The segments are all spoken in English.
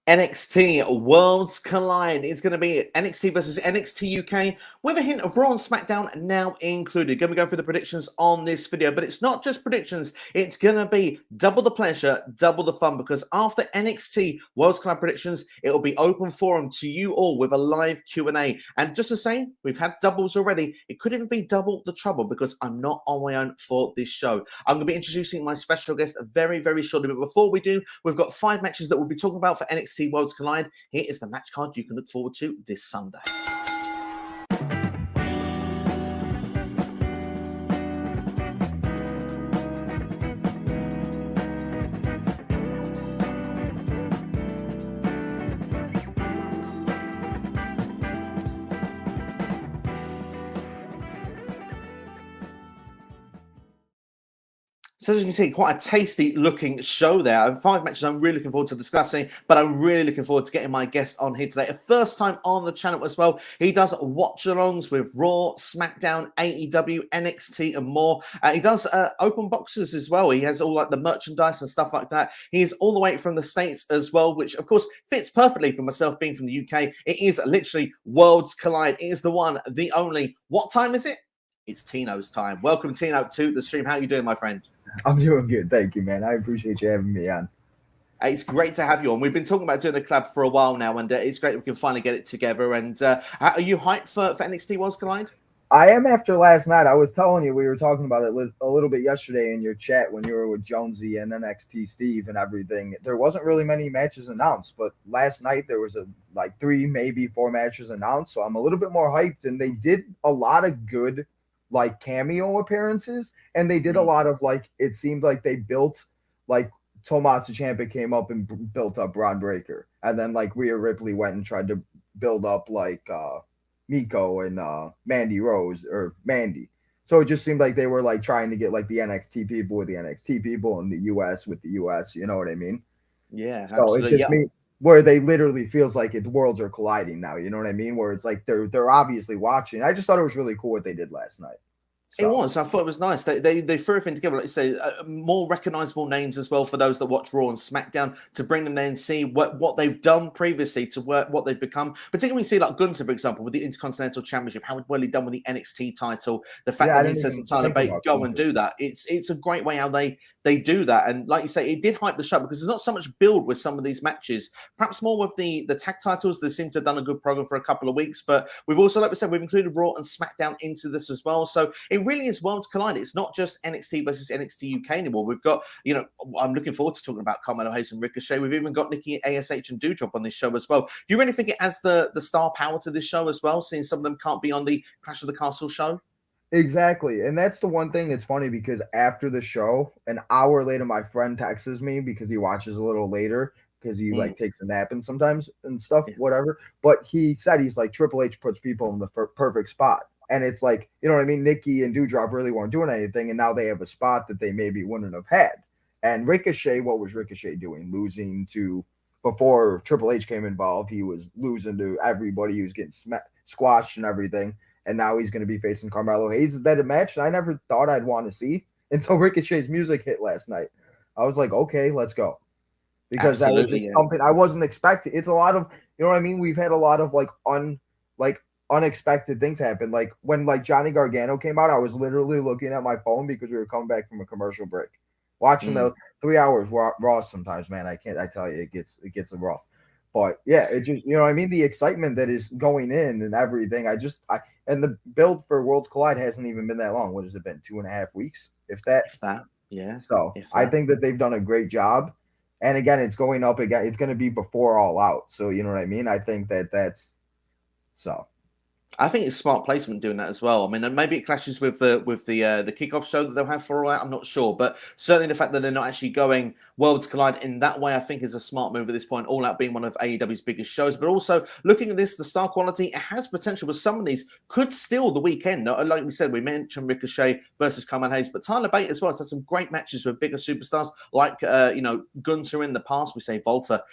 NXT Worlds Collide. It's going to be NXT versus NXT UK with a hint of Raw and SmackDown now included. Going to go through the predictions on this video, but it's not just predictions. It's going to be double the pleasure, double the fun, because after NXT Worlds Collide predictions, it will be open forum to you all with a live Q&A. And just to say, we've had doubles already. It could even be double the trouble because I'm not on my own for this show. I'm going to be introducing my special guest very, very shortly. But before we do, we've got 5 matches that we'll be talking about for NXT Worlds Collide. Here is the match card you can look forward to this Sunday. So as you can see, quite a tasty looking show there. 5 matches I'm really looking forward to discussing, but I'm really looking forward to getting my guest on here today. A first time on the channel as well. He does watch-alongs with Raw, SmackDown, AEW, NXT and more. He does open boxes as well. He has all like the merchandise and stuff like that. He is all the way from the States as well, which of course fits perfectly for myself being from the UK. It is literally Worlds Collide. It is the one, the only. What time is it? It's Tino's time. Welcome, Tino, to the stream. How are you doing, my friend? I'm doing good. Thank you, man. I appreciate you having me on. It's great to have you on. We've been talking about doing the collab for a while now, and it's great we can finally get it together. And are you hyped for NXT Worlds Collide? I am after last night. I was telling you, we were talking about it a little bit yesterday in your chat when you were with Jonesy and NXT Steve and everything. There wasn't really many matches announced, but last night there was like 3, maybe 4 matches announced. So I'm a little bit more hyped, and they did a lot of good like cameo appearances, and they did a lot of like, it seemed like they built like Tommaso Ciampa came up and built up Bron Breakker, and then like Rhea Ripley went and tried to build up like Meiko and Mandy Rose or Mandy. So it just seemed like they were like trying to get like the NXT people with the NXT people and the US with the US, you know what I mean? Yeah, so absolutely. It just means where they literally feels like the worlds are colliding now, you know what I mean? Where it's like they're obviously watching. I just thought it was really cool what they did last night. So. It was. I thought it was nice. They threw everything together, like you say, more recognizable names as well for those that watch Raw and SmackDown, to bring them there and see what they've done previously to what they've become. Particularly when you see like Gunther, for example, with the Intercontinental Championship, how well he done with the NXT title. The fact that he says to Tyler Bate, go and do that. It's a great way how they do that. And like you say, it did hype the show because there's not so much build with some of these matches. Perhaps more with the tag titles. They seem to have done a good program for a couple of weeks. But we've also, like we said, we've included Raw and SmackDown into this as well. So it really is Worlds Collide. It's not just NXT versus NXT UK anymore. We've got, I'm looking forward to talking about Carmelo Hayes and Ricochet. We've even got Nikki ASH and Doudrop on this show as well. Do you really think it adds the star power to this show as well, seeing some of them can't be on the Clash of the Castle show? Exactly. And that's the one thing that's funny, because after the show, an hour later, my friend texts me because he watches a little later because he like takes a nap and sometimes and stuff, whatever. But he said he's like, Triple H puts people in the perfect spot. And it's like, you know what I mean? Nikki and Doudrop really weren't doing anything, and now they have a spot that they maybe wouldn't have had. And Ricochet, what was Ricochet doing? Losing to, before Triple H came involved, he was losing to everybody. He was getting squashed and everything. And now he's going to be facing Carmelo Hayes. Is that a match that I never thought I'd want to see until Ricochet's music hit last night? I was like, okay, let's go. Because absolutely, that was something I wasn't expecting. It's a lot of, you know what I mean? We've had a lot of unexpected things happen. Like when like Johnny Gargano came out, I was literally looking at my phone because we were coming back from a commercial break. Watching the 3 hours raw sometimes, man. I tell you, it gets rough. But yeah, it just, you know what I mean? The excitement that is going in and everything. And the build for Worlds Collide hasn't even been that long. What has it been? 2.5 weeks? If that. Yeah. So I think that they've done a great job. And again, it's going up again. It's going to be before All Out. So you know what I mean? I think that's so. I think it's smart placement doing that as well. I mean, maybe it clashes with the kickoff show that they'll have for All Out. I'm not sure, but certainly the fact that they're not actually going Worlds Collide in that way, I think, is a smart move at this point. All Out being one of AEW's biggest shows, but also looking at this, the star quality, it has potential. But some of these could steal the weekend. Like we said, we mentioned Ricochet versus Carmelo Hayes, but Tyler Bate as well has had some great matches with bigger superstars like Gunther in the past. We say Volta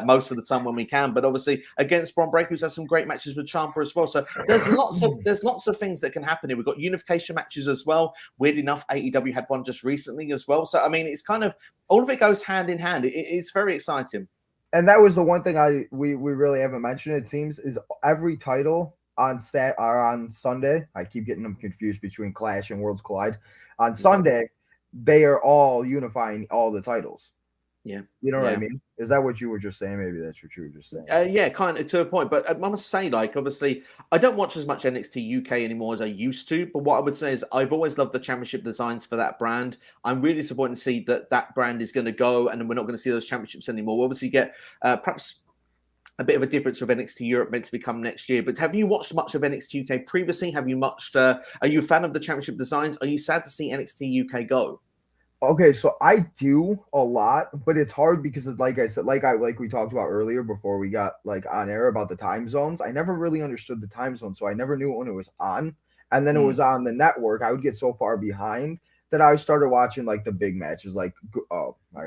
most of the time when we can, but obviously against Bron Breakker, who's had some great matches with Ciampa as well. So there's lots of things that can happen here. We've got unification matches as well. Weirdly enough, AEW had one just recently as well. So I mean, it's kind of all of it goes hand in hand. It's very exciting. And that was the one thing we really haven't mentioned. It seems is every title on on Sunday. I keep getting them confused between Clash and Worlds Collide. On Sunday, they are all unifying all the titles. Yeah. You know what I Yeah. mean? Is that what you were just saying? Maybe that's what you were just saying. Yeah, kind of to a point. But I must say, like, obviously, I don't watch as much NXT UK anymore as I used to. But what I would say is I've always loved the championship designs for that brand. I'm really disappointed to see that that brand is going to go and we're not going to see those championships anymore. We'll obviously get perhaps a bit of a difference with NXT Europe meant to become next year. But have you watched much of NXT UK previously? Have you watched? Are you a fan of the championship designs? Are you sad to see NXT UK go? Okay, so I do a lot, but it's hard because it's like I said, like we talked about earlier before we got like on air about the time zones. I never really understood the time zone, so I never knew when it was on. And then it was on the network. I would get so far behind that I started watching like the big matches. Like, oh, I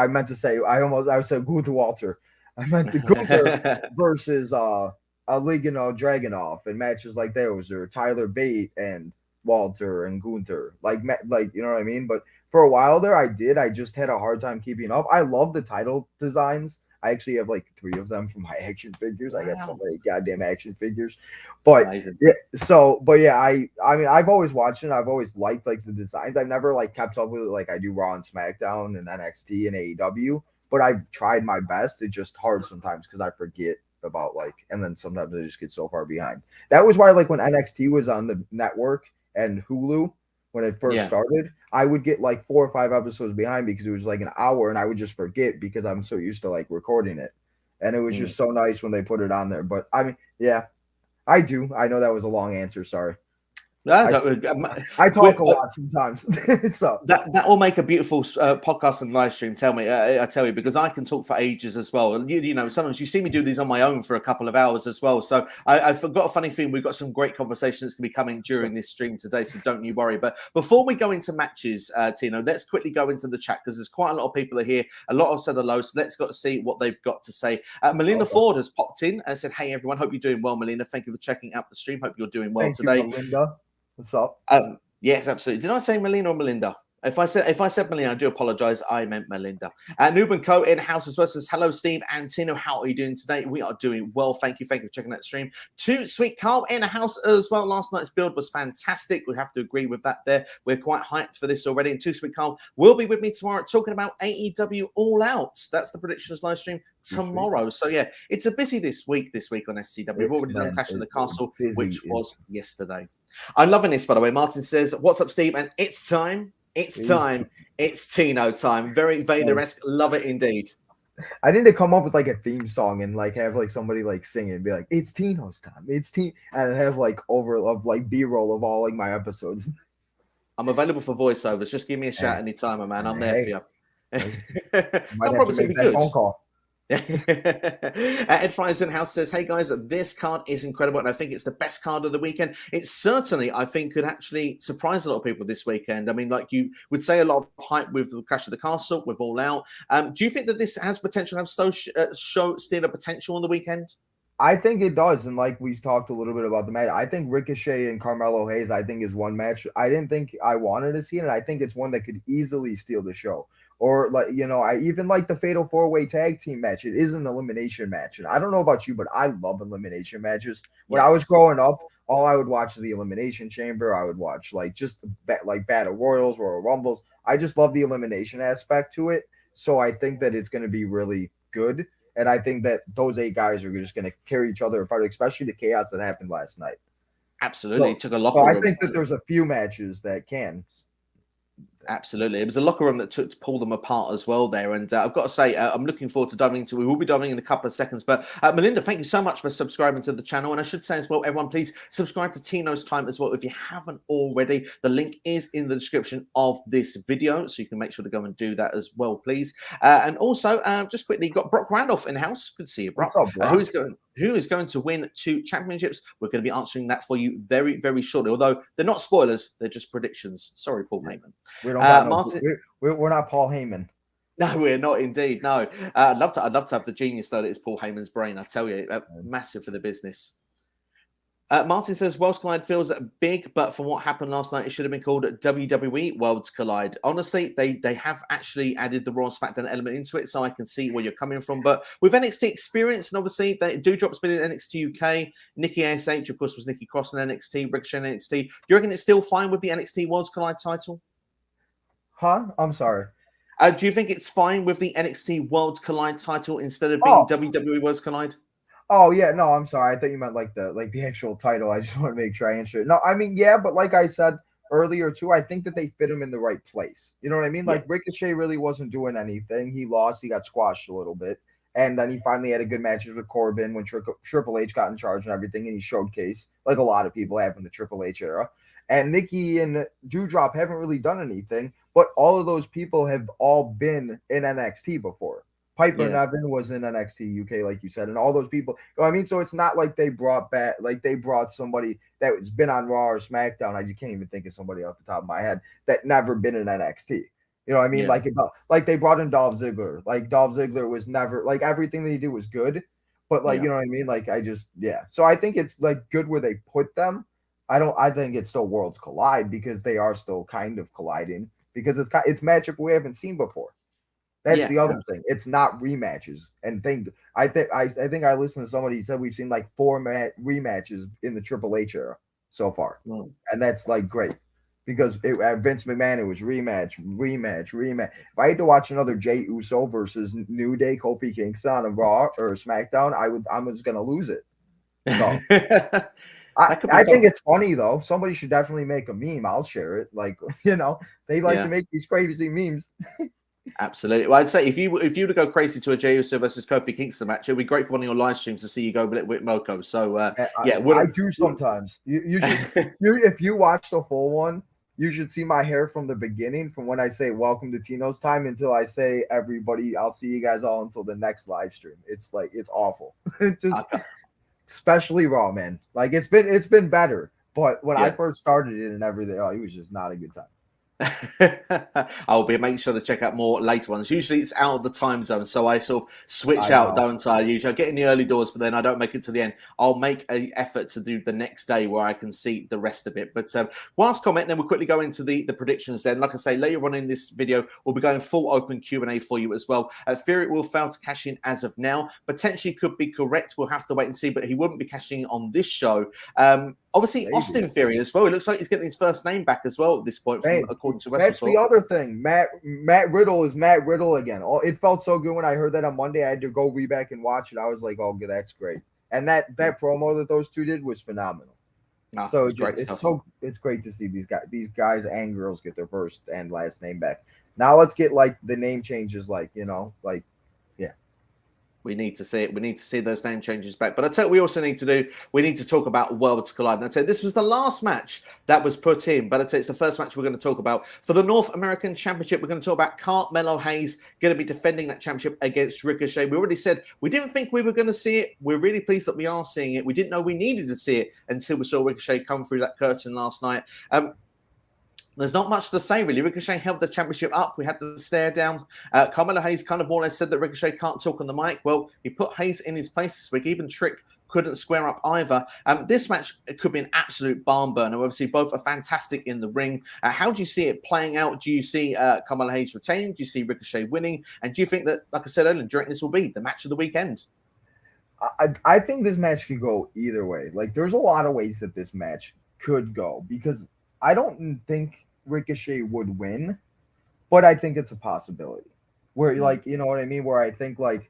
meant to say I said Gunther Walter. I meant the Gunther versus Ligino Dragunov and matches like those, or Tyler Bate and Walter and Gunther, like you know what I mean. But for a while there, I just had a hard time keeping up. I love the title designs. I actually have like 3 of them from my action figures. I got so many goddamn action figures. But Amazing. yeah, I mean I've always watched it. I've always liked like the designs. I've never like kept up with it like I do Raw and SmackDown and NXT and AEW. But I've tried my best. It's just hard sometimes because I forget about like, and then sometimes I just get so far behind. That was why like when NXT was on the network and Hulu when it first started, I would get like 4 or 5 episodes behind because it was like an hour and I would just forget because I'm so used to like recording it. And it was just so nice when they put it on there. But I mean, yeah, I do. I know that was a long answer. Sorry. I talk a lot sometimes. So that will make a beautiful podcast and live stream. Tell me, I tell you, because I can talk for ages as well. And you know, sometimes you see me do these on my own for a couple of hours as well. So I've got a funny feeling we've got some great conversations that's going to be coming during this stream today. So don't you worry. But before we go into matches, Tino, let's quickly go into the chat because there's quite a lot of people here. A lot have said hello. So let's go to see what they've got to say. Melina Ford has popped in and said, "Hey everyone, hope you're doing well, Melina. Thank you for checking out the stream. Hope you're doing well today." Thank you, Melinda. What's up? Yes, absolutely. Did I say Melina or Melinda? If I said Melina, I do apologize. I meant Melinda. Noob and Co in house as well says, "Hello, Steve and Tino. How are you doing today? We are doing well. Thank you. Thank you for checking that stream. Too Sweet Carl in the house as well. Last night's build was fantastic. We have to agree with that there. We're quite hyped for this already. And Too Sweet Carl will be with me tomorrow talking about AEW All Out. That's the predictions live stream tomorrow. So yeah, it's a busy this week on SCW. We've already done Clash in the Castle, which was yesterday. I'm loving this, by the way. Martin says, "What's up, Steve?" And it's time. It's time. It's Tino time. Very Vader-esque. Love it indeed. I need to come up with like a theme song and like have like somebody like sing it and be like, "It's Tino's time. It's Tino," and have like B-roll of all like my episodes. I'm available for voiceovers. Just give me a shout anytime, man. I'm there for you. I'll probably make that phone call. Ed Fryers in house says, "Hey guys, this card is incredible, and I think it's the best card of the weekend. It certainly, I think, could actually surprise a lot of people this weekend. I mean, like you would say, a lot of hype with the Clash of the Castle, with All Out. Do you think that this has potential to have show still a potential on the weekend?" I think it does, and like we talked a little bit about the match, I think Ricochet and Carmelo Hayes, I think, is one match I didn't think I wanted to see it, and I think it's one that could easily steal the show. Or like, you know, I even like the Fatal 4-Way Tag Team match. It is an elimination match, and I don't know about you, but I love elimination matches. When I was growing up, all I would watch is the Elimination Chamber. I would watch like just like Battle Royals, Royal Rumbles. I just love the elimination aspect to it. So I think that it's going to be really good. And I think that those 8 guys are just going to tear each other apart, especially the chaos that happened last night. Absolutely. It took a locker room. I think that there's a few matches that can. Absolutely. It was a locker room that took to pull them apart as well there. And I've got to say, I'm looking forward to diving into, we will be diving in a couple of seconds. But Melinda, thank you so much for subscribing to the channel. And I should say as well, everyone, please subscribe to Tino's Time as well if you haven't already. The link is in the description of this video, so you can make sure to go and do that as well, please. And also, just quickly, got Brock Randolph in house. Good to see you, Brock. Who is going to win 2 championships? We're going to be answering that for you very, very shortly. Although they're not spoilers, they're just predictions. Sorry, Paul Heyman. Martin, we're not Paul Heyman. No, we're not indeed. No, I'd love to have the genius though that is Paul Heyman's brain. I tell you, massive for the business. Martin says Worlds Collide feels big, but from what happened last night, it should have been called WWE Worlds Collide. Honestly, they have actually added the Raw and SmackDown element into it, so I can see where you're coming from. But with NXT experience, and obviously they do drop been in NXT UK. Nikki ASH, of course, was Nikki Cross in NXT, Ricochet in NXT. Do you reckon it's still fine with the NXT Worlds Collide title? Huh? I'm sorry. Do you think it's fine with the NXT Worlds Collide title instead of being WWE Worlds Collide? Oh yeah, no, I'm sorry. I thought you meant like the actual title. I just want to make sure I answer it. No, I mean, yeah, but like I said earlier too, I think that they fit him in the right place. You know what I mean? Like Ricochet really wasn't doing anything. He lost. He got squashed a little bit, and then he finally had a good matches with Corbin when Triple H got in charge and everything, and he showcased like a lot of people have in the Triple H era. And Nikki and Doudrop haven't really done anything, but all of those people have all been in NXT before. Piper Niven was in NXT UK, like you said, and all those people. You know what I mean? So it's not like they brought somebody that's been on Raw or SmackDown. I just can't even think of somebody off the top of my head that never been in NXT. You know what I mean? Like they brought in Dolph Ziggler. Like Dolph Ziggler was never like everything that he did was good, but like you know what I mean? Like So I think it's like good where they put them. I think it's still Worlds Collide because they are still kind of colliding because it's matchup we haven't seen before. That's the other thing. It's not rematches. And I think I listened to somebody who said we've seen like 4 rematches in the Triple H era so far, and that's like great because at Vince McMahon it was rematch. If I had to watch another Jey Uso versus New Day Kofi Kingston on a Raw or SmackDown, I'm just gonna lose it. So. I think it's funny though. Somebody should definitely make a meme. I'll share it. Like they like to make these crazy memes. Absolutely. Well, I'd say if you were to go crazy to a Jey Uso versus Kofi Kingston match, it'd be great for one of your live streams to see you go with Meiko. So I do sometimes. You should, if you watch the full one, you should see my hair from the beginning, from when I say "Welcome to Tino's time" until I say "Everybody, I'll see you guys all until the next live stream." It's awful. Especially Raw, man. Like it's been better, but when I first started it and everything, it was just not a good time. I'll be making sure to check out more later ones. Usually it's out of the time zone, so I sort of switch out, don't I? Usually I get in the early doors, but then I don't make it to the end. I'll make an effort to do the next day where I can see the rest of it. But last comment, then we'll quickly go into the predictions then. Like I say, later on in this video, we'll be going full open Q&A for you as well. Theory will fail to cash in as of now. Potentially could be correct. We'll have to wait and see, but he wouldn't be cashing in on this show. Obviously, maybe. Austin Theory as well. It looks like he's getting his first name back as well at this point, according to WrestleTalk. That's the other thing. Matt Riddle is Matt Riddle again. It felt so good when I heard that on Monday. I had to go back and watch it. I was like, "Oh, that's great." And that promo that those two did was phenomenal. So it's great to see these guys and girls get their first and last name back. Now let's get like the name changes, We need to see it. We need to see those name changes back. But I tell you what we also need to do. We need to talk about Worlds Collide. And I'd say this was the last match that was put in, but I'd say it's the first match we're going to talk about. For the North American Championship, we're going to talk about Carmelo Hayes going to be defending that championship against Ricochet. We already said we didn't think we were going to see it. We're really pleased that we are seeing it. We didn't know we needed to see it until we saw Ricochet come through that curtain last night. There's not much to say, really. Ricochet held the championship up. We had the stare down. Carmelo Hayes kind of more or less said that Ricochet can't talk on the mic. Well, he put Hayes in his place this week. Even Trick couldn't square up either. This match could be an absolute barn burner. Obviously, both are fantastic in the ring. How do you see it playing out? Do you see Carmelo Hayes retaining? Do you see Ricochet winning? And do you think that, like I said earlier, during this will be the match of the weekend? I think this match could go either way. Like, there's a lot of ways that this match could go because I don't think Ricochet would win, but I think it's a possibility. Where like, you know what I mean? Where I think like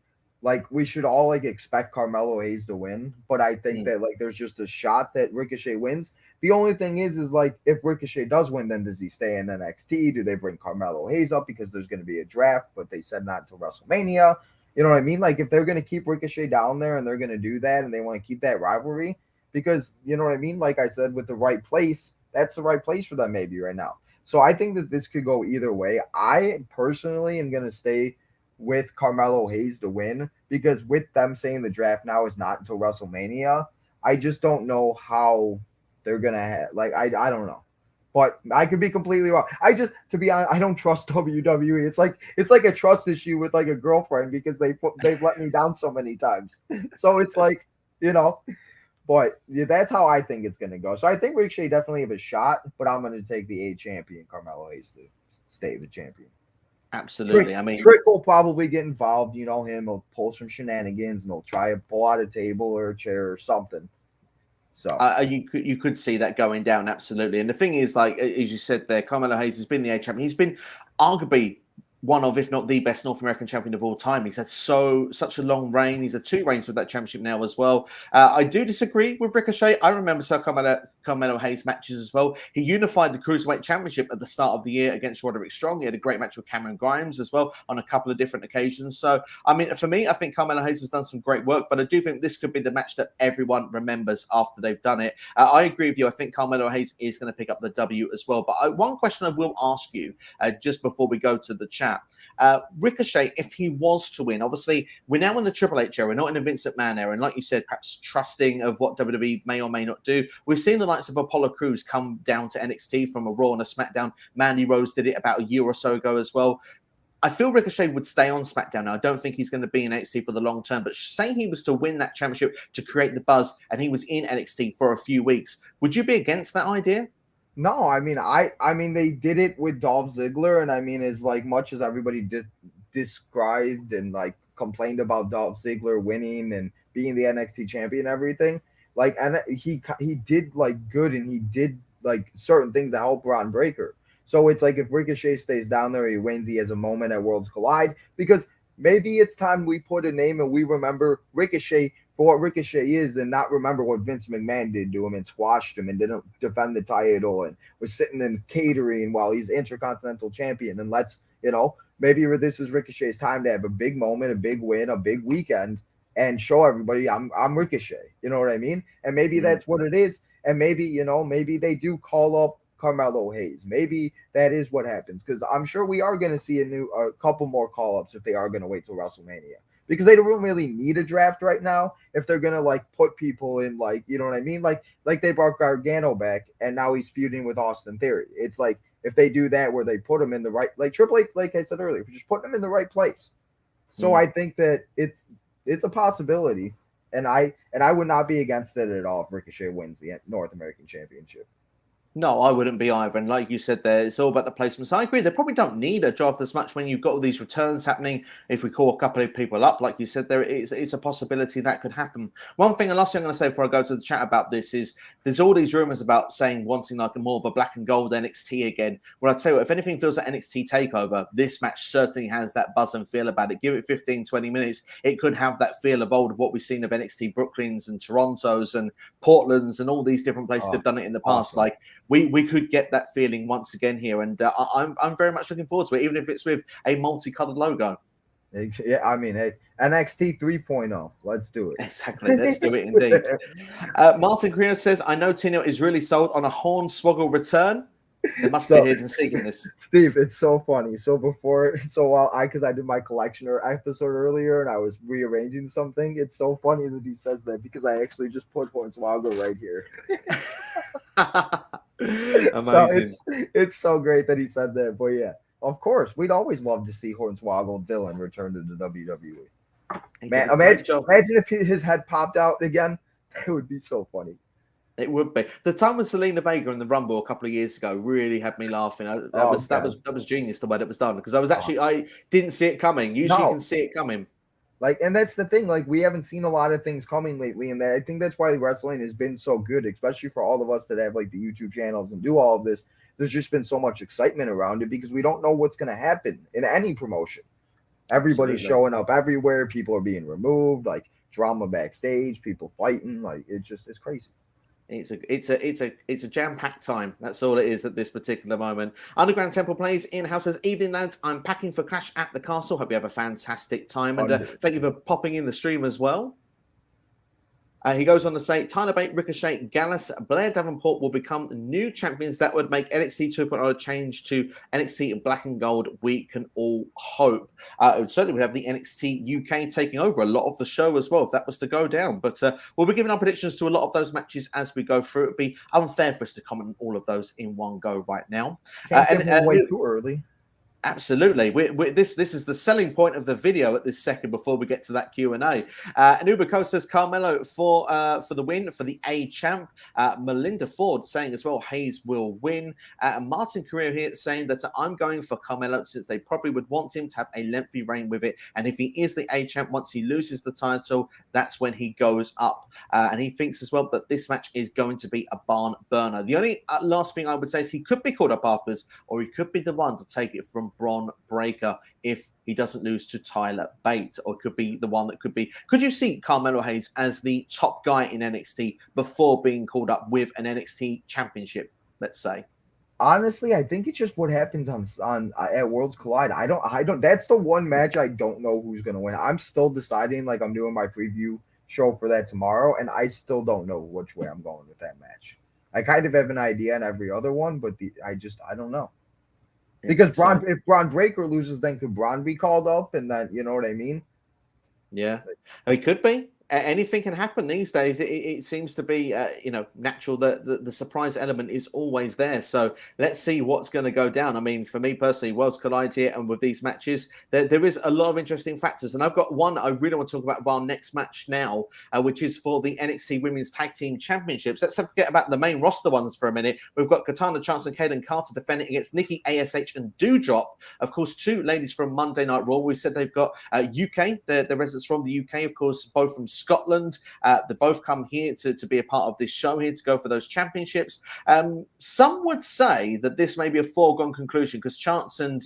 we should all like expect Carmelo Hayes to win, but I think that like there's just a shot that Ricochet wins. The only thing is like if Ricochet does win, then does he stay in NXT? Do they bring Carmelo Hayes up because there's going to be a draft, but they said not until WrestleMania? You know what I mean? Like if they're going to keep Ricochet down there and they're going to do that and they want to keep that rivalry, because you know what I mean? Like I said, with the right place, that's the right place for them maybe right now. So I think that this could go either way. I personally am going to stay with Carmelo Hayes to win because with them saying the draft now is not until WrestleMania, I just don't know how they're going to have, like, I don't know. But I could be completely wrong. To be honest, I don't trust WWE. It's like a trust issue with like a girlfriend because they've let me down so many times. So it's like, you know, But yeah, that's how I think it's going to go. So I think Ricochet definitely have a shot, but I'm going to take the A champion, Carmelo Hayes, to stay the champion. Absolutely. I mean, Trick will probably get involved. You know him. He'll pull some shenanigans and he'll try to pull out a table or a chair or something. So you could see that going down, absolutely. And the thing is, like as you said there, Carmelo Hayes has been the A champion. He's been arguably one of, if not the best North American champion of all time. He's had such a long reign. He's had 2 reigns with that championship now as well. I do disagree with Ricochet. I remember Carmelo Hayes matches as well. He unified the Cruiserweight Championship at the start of the year against Roderick Strong. He had a great match with Cameron Grimes as well on a couple of different occasions. So, I mean, for me, I think Carmelo Hayes has done some great work, but I do think this could be the match that everyone remembers after they've done it. I agree with you. I think Carmelo Hayes is going to pick up the W as well. But one question I will ask you just before we go to the chat. Ricochet, if he was to win, obviously we're now in the Triple H era, we're not in the Vince McMahon era, and like you said, perhaps trusting of what WWE may or may not do. We've seen the likes of Apollo Crews come down to NXT from a Raw and a SmackDown. Mandy Rose did it about a year or so ago as well. I feel Ricochet would stay on SmackDown now. I don't think he's going to be in NXT for the long term, but say he was to win that championship to create the buzz and he was in NXT for a few weeks, would you be against that idea? No, I mean they did it with Dolph Ziggler, and I mean as like much as everybody described and like complained about Dolph Ziggler winning and being the NXT champion and everything, like and he did like good and he did like certain things that help Bron Breakker. So it's like if Ricochet stays down there, he wins, he has a moment at Worlds Collide, because maybe it's time we put a name and we remember Ricochet for what Ricochet is and not remember what Vince McMahon did to him and squashed him and didn't defend the title and was sitting in catering while he's Intercontinental Champion. And maybe this is Ricochet's time to have a big moment, a big win, a big weekend, and show everybody I'm Ricochet. You know what I mean? And maybe that's what it is. And maybe they do call up Carmelo Hayes. Maybe that is what happens, because I'm sure we are going to see a couple more call-ups if they are going to wait till WrestleMania, because they don't really need a draft right now if they're going to like put people in, like, you know what I mean? Like they brought Gargano back and now he's feuding with Austin Theory. It's like if they do that where they put him in the right, like Triple H, like I said earlier, just put him in the right place. So I think that it's a possibility, and I would not be against it at all if Ricochet wins the North American Championship. No, I wouldn't be either. And like you said there, it's all about the placements. I agree. They probably don't need a draft as much when you've got all these returns happening. If we call a couple of people up, like you said, it's a possibility that could happen. One thing, and last thing I'm going to say before I go to the chat about this is there's all these rumors about saying wanting like a more of a black and gold NXT again. Well, I tell you what, if anything feels like NXT TakeOver, this match certainly has that buzz and feel about it. Give it 15, 20 minutes. It could have that feel of old of what we've seen of NXT Brooklyn's and Toronto's and Portland's and all these different places they've done it in the past. Awesome. Like, we could get that feeling once again here, and I'm very much looking forward to it, even if it's with a multicolored logo. Yeah, I mean, hey, NXT 3.0. Let's do it. Exactly. Let's do it indeed. Martin Creo says, I know Tino is really sold on a Hornswoggle return. There must be a hidden secret in this. Steve, it's so funny. Because I did my collection episode earlier and I was rearranging something. It's so funny that he says that because I actually just put Hornswoggle right here. Amazing. So it's so great that he said that. But yeah, of course, we'd always love to see Hornswoggle Dylan return to the WWE. Man, imagine if his head popped out again. It would be so funny. It would be. The time with Selena Vega in the Rumble a couple of years ago really had me laughing. That was genius the way that was done, because I didn't see it coming. Usually you can see it coming. Like, and that's the thing. Like, we haven't seen a lot of things coming lately, and I think that's why wrestling has been so good, especially for all of us that have like the YouTube channels and do all of this. There's just been so much excitement around it because we don't know what's going to happen in any promotion. Everybody's showing up everywhere. People are being removed, like drama backstage, people fighting. Like, it's crazy. It's a jam-packed time. That's all it is at this particular moment. Underground Temple plays in-house as evening, lads. I'm packing for Clash at the Castle. Hope you have a fantastic time. And thank you for popping in the stream as well. He goes on to say, Tino, Bate, Ricochet, Gallus, Blair, Davenport will become new champions. That would make NXT 2.0 change to NXT Black and Gold. We can all hope. Certainly we have the NXT UK taking over a lot of the show as well, if that was to go down. But we'll be giving our predictions to a lot of those matches as we go through. It'd be unfair for us to comment on all of those in one go right now. Can't give them away too early. Absolutely. This is the selling point of the video at this second before we get to that Q&A. Anuba says Carmelo for the win for the A champ. Melinda Ford saying as well Hayes will win. Martin Carrera here saying that I'm going for Carmelo since they probably would want him to have a lengthy reign with it. And if he is the A champ, once he loses the title, that's when he goes up. And he thinks as well that this match is going to be a barn burner. The only last thing I would say is he could be called up afterwards, or he could be the one to take it from Bron Breakker if he doesn't lose to Tyler Bate, or could be the one that could be. Could you see Carmelo Hayes as the top guy in NXT before being called up with an NXT championship, let's say? Honestly, I think it's just what happens on at Worlds Collide. I don't. That's the one match I don't know who's gonna win. I'm still deciding. Like, I'm doing my preview show for that tomorrow, and I still don't know which way I'm going with that match. I kind of have an idea on every other one, but I don't know. Because if Bron Breakker loses, then could Bron be called up? And then, you know what I mean? Yeah, it could be. Anything can happen these days. It seems to be, natural that the surprise element is always there. So let's see what's going to go down. I mean, for me personally, Worlds Collide here, and with these matches, there is a lot of interesting factors. And I've got one I really want to talk about our next match now, which is for the NXT Women's Tag Team Championships. Let's not forget about the main roster ones for a minute. We've got Katana Chance and Kaden Carter defending against Nikki ASH and Doudrop. Of course, two ladies from Monday Night Raw. We said they've got UK, the residents from the UK, of course, both from Scotland. They both come here to be a part of this show here to go for those championships. Some would say that this may be a foregone conclusion because Chance and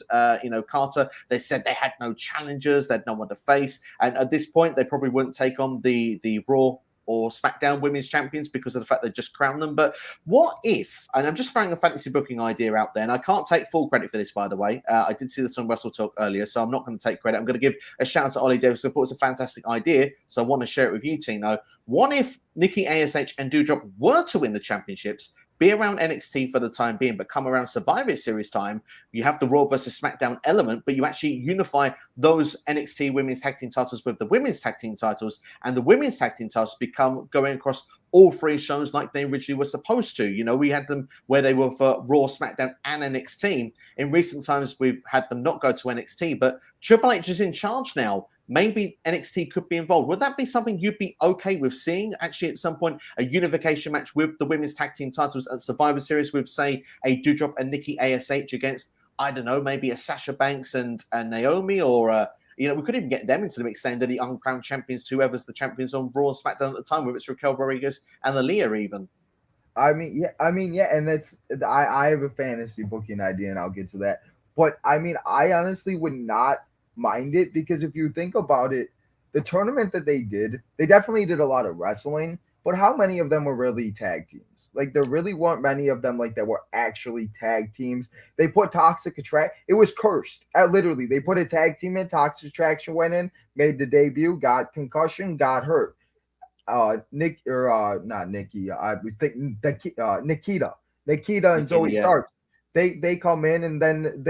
Carter, they said they had no challengers, they had no one to face, and at this point they probably wouldn't take on the Raw or SmackDown Women's Champions because of the fact they just crowned them. But what if, and I'm just throwing a fantasy booking idea out there, and I can't take full credit for this, by the way. I did see this on Wrestle Talk earlier, so I'm not going to take credit. I'm going to give a shout out to Ollie Davis. I thought it was a fantastic idea, so I want to share it with you, Tino. What if Nikki ASH and Doudrop were to win the championships, be around NXT for the time being, but come around Survivor Series time? You have the Raw versus SmackDown element, but you actually unify those NXT Women's Tag Team titles with the Women's Tag Team titles, and the Women's Tag Team titles become going across all three shows like they originally were supposed to. You know, we had them where they were for Raw, SmackDown, and NXT. In recent times, we've had them not go to NXT, but Triple H is in charge now. Maybe NXT could be involved. Would that be something you'd be okay with seeing? Actually, at some point, a unification match with the women's tag team titles at Survivor Series with, say, a Doudrop and Nikki ASH against, I don't know, maybe a Sasha Banks and Naomi, or we could even get them into the mix, saying they're the uncrowned champions to whoever's the champions on Raw and SmackDown at the time, whether it's Raquel Rodriguez and Aaliyah even. I mean, yeah, and that's I have a fantasy booking idea, and I'll get to that. But I mean, I honestly would not mind it, because if you think about it, the tournament that they definitely did a lot of wrestling, but how many of them were really tag teams? Like, there really weren't many of them like that were actually tag teams. They put Toxic Attraction. It was cursed. Literally, they put a tag team in. Toxic Attraction went in, made the debut, got concussion, got hurt. Not Nikki. I was thinking Nikita and Zoe Starks. They come in, and then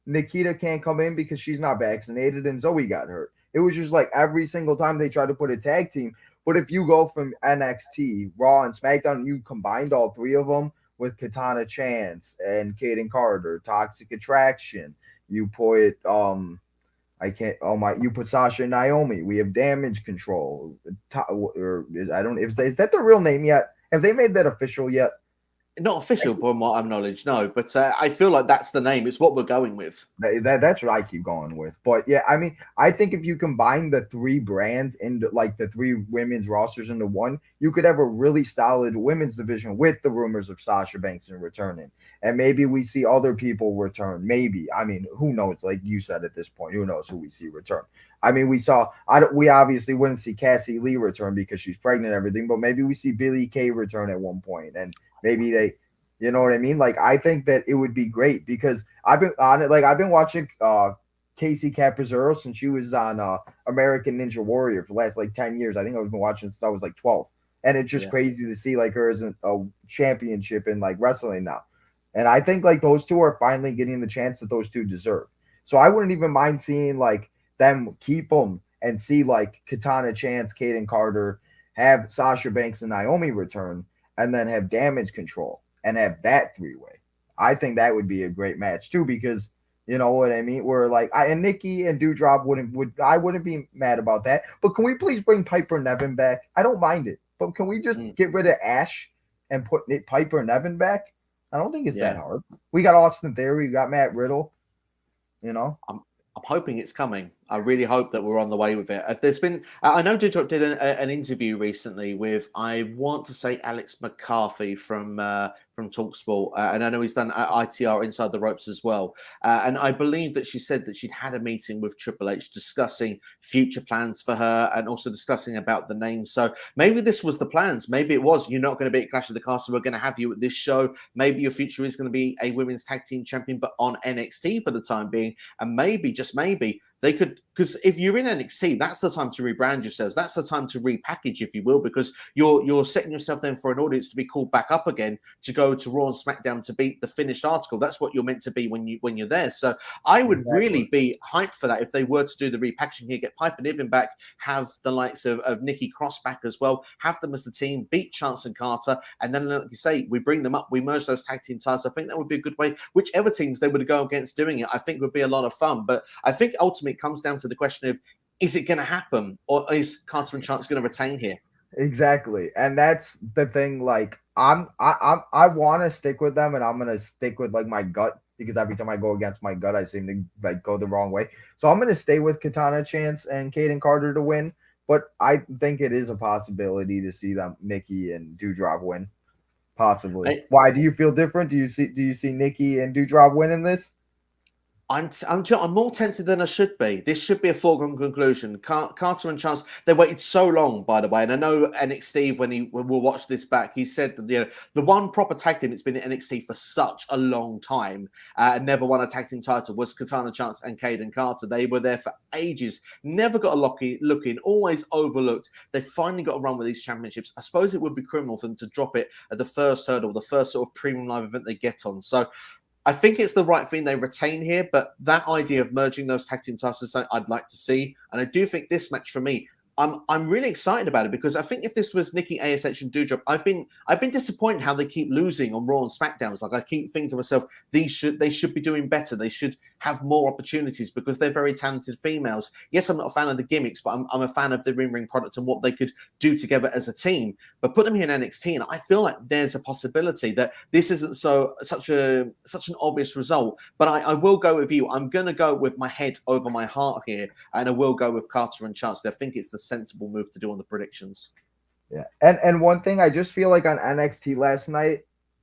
Nikita can't come in because she's not vaccinated, and Zoe got hurt. It was just like every single time they tried to put a tag team. But if you go from NXT, Raw, and SmackDown, you combined all three of them with Katana Chance and Kaden Carter, Toxic Attraction. You put you put Sasha and Naomi. We have Damage Control. Is that the real name yet? Have they made that official yet? Not official, from what I'm knowledge, no. But I feel like that's the name. It's what we're going with. That's what I keep going with. But yeah, I mean, I think if you combine the three brands into like the three women's rosters into one, you could have a really solid women's division with the rumors of Sasha Banks returning. And maybe we see other people return. Maybe. I mean, who knows? Like you said at this point, who knows who we see return? I mean, we obviously wouldn't see Cassie Lee return because she's pregnant and everything, but maybe we see Billie Kay return at one point, and maybe they, you know what I mean? Like, I think that it would be great because I've been watching Casey Capizzaro since she was on American Ninja Warrior for the last like 10 years. I think I've been watching since I was like 12, and it's just crazy to see like her as a championship in like wrestling now. And I think like those two are finally getting the chance that those two deserve. So I wouldn't even mind seeing like them keep them and see like Katana Chance, Kaden Carter, have Sasha Banks and Naomi return, and then have Damage Control and have that three-way. I think that would be a great match too, because You know what I mean? Where like and Nikki and Dewdrop wouldn't be mad about that. But can we please bring Piper Nevin back? I don't mind it, but can we just get rid of Ash and put Piper Nevin back? I don't think it's that hard. We got Austin Theory, we got Matt Riddle. You know, I'm hoping it's coming. I really hope that we're on the way with it. If there's been, I know Dewdrop did an interview recently with, I want to say Alex McCarthy from Talksport, and I know he's done ITR Inside the Ropes as well. And I believe that she said that she'd had a meeting with Triple H discussing future plans for her and also discussing about the name. So maybe this was the plans. Maybe it was, you're not going to be at Clash of the Castle. We're going to have you at this show. Maybe your future is going to be a women's tag team champion, but on NXT for the time being. And maybe, just maybe, they could, because if you're in NXT, that's the time to rebrand yourselves. That's the time to repackage, if you will, because you're setting yourself then for an audience to be called back up again to go to Raw and SmackDown to beat the finished article. That's what you're meant to be when you're there. So I would really be hyped for that if they were to do the repackaging here, get Piper Niven back, have the likes of Nikki Cross back as well, have them as the team, beat Chance and Carter, and then like you say, we bring them up, we merge those tag team titles. I think that would be a good way. Whichever teams they would go against doing it, I think would be a lot of fun. But I think ultimately it comes down to the question of, is it going to happen, or is Carter and Chance going to retain here? Exactly, and that's the thing. Like, I want to stick with them, and I'm gonna stick with like my gut, because every time I go against my gut, I seem to like go the wrong way. So I'm gonna stay with Katana Chance and Kaden Carter to win, but I think it is a possibility to see them Nikki and Dewdrop win, possibly. Why do you feel different? Do you see Nikki and Dewdrop winning this? I'm more tempted than I should be. This should be a foregone conclusion. Carter and Chance, they waited so long, by the way. And I know NXT, when we'll watch this back, he said, the one proper tag team that's been at NXT for such a long time and never won a tag team title was Katana Chance and Kaden Carter. They were there for ages, never got a look in, always overlooked. They finally got a run with these championships. I suppose it would be criminal for them to drop it at the first hurdle, the first sort of premium live event they get on. So I think it's the right thing they retain here, but that idea of merging those tag team titles is something I'd like to see. And I do think this match for me, I'm really excited about it, because I think if this was Nikki ASH and Dewdrop, I've been disappointed how they keep losing on Raw and SmackDowns. Like, I keep thinking to myself, they should be doing better. They should have more opportunities, because they're very talented females. Yes, I'm not a fan of the gimmicks, but I'm a fan of the ring product and what they could do together as a team. But put them here in NXT, and I feel like there's a possibility that this isn't such an obvious result. But I will go with you. I'm going to go with my head over my heart here, and I will go with Carter and Chance. I think it's the sensible move to do on the predictions. Yeah, and one thing I just feel like on NXT last night,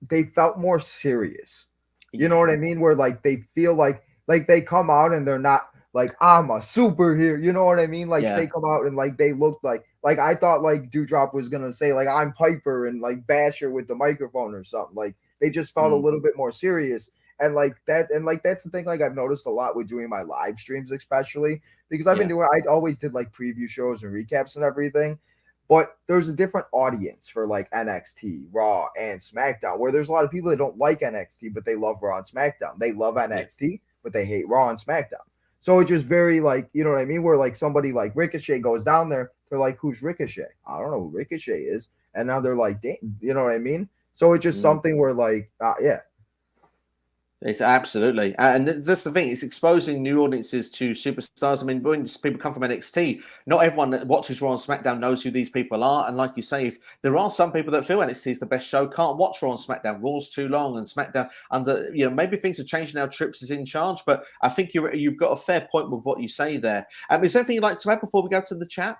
they felt more serious. You know what I mean? Where like they feel like they come out and they're not like, I'm a superhero. You know what I mean? Like they come out and like they look like I thought like Dewdrop was gonna say like, I'm Piper, and like bash her with the microphone or something. Like they just felt a little bit more serious. And like that, and like that's the thing, like I've noticed a lot with doing my live streams, especially because I've been doing, I always did like preview shows and recaps and everything. But there's a different audience for like NXT, Raw, and SmackDown, where there's a lot of people that don't like NXT, but they love Raw and SmackDown. They love NXT, but they hate Raw and SmackDown. So it's just very like, you know what I mean? Where like somebody like Ricochet goes down there, they're like, who's Ricochet? I don't know who Ricochet is. And now they're like, damn, you know what I mean? So it's just something where like, yeah. It's absolutely, and that's the thing. It's exposing new audiences to superstars. I mean, when people come from NXT, not everyone that watches Raw and SmackDown knows who these people are. And like you say, if there are some people that feel NXT is the best show, can't watch Raw and SmackDown. Raw's too long, and SmackDown under, maybe things are changing now. Trips is in charge, but I think you've got a fair point with what you say there. Is there anything you'd like to add before we go to the chat?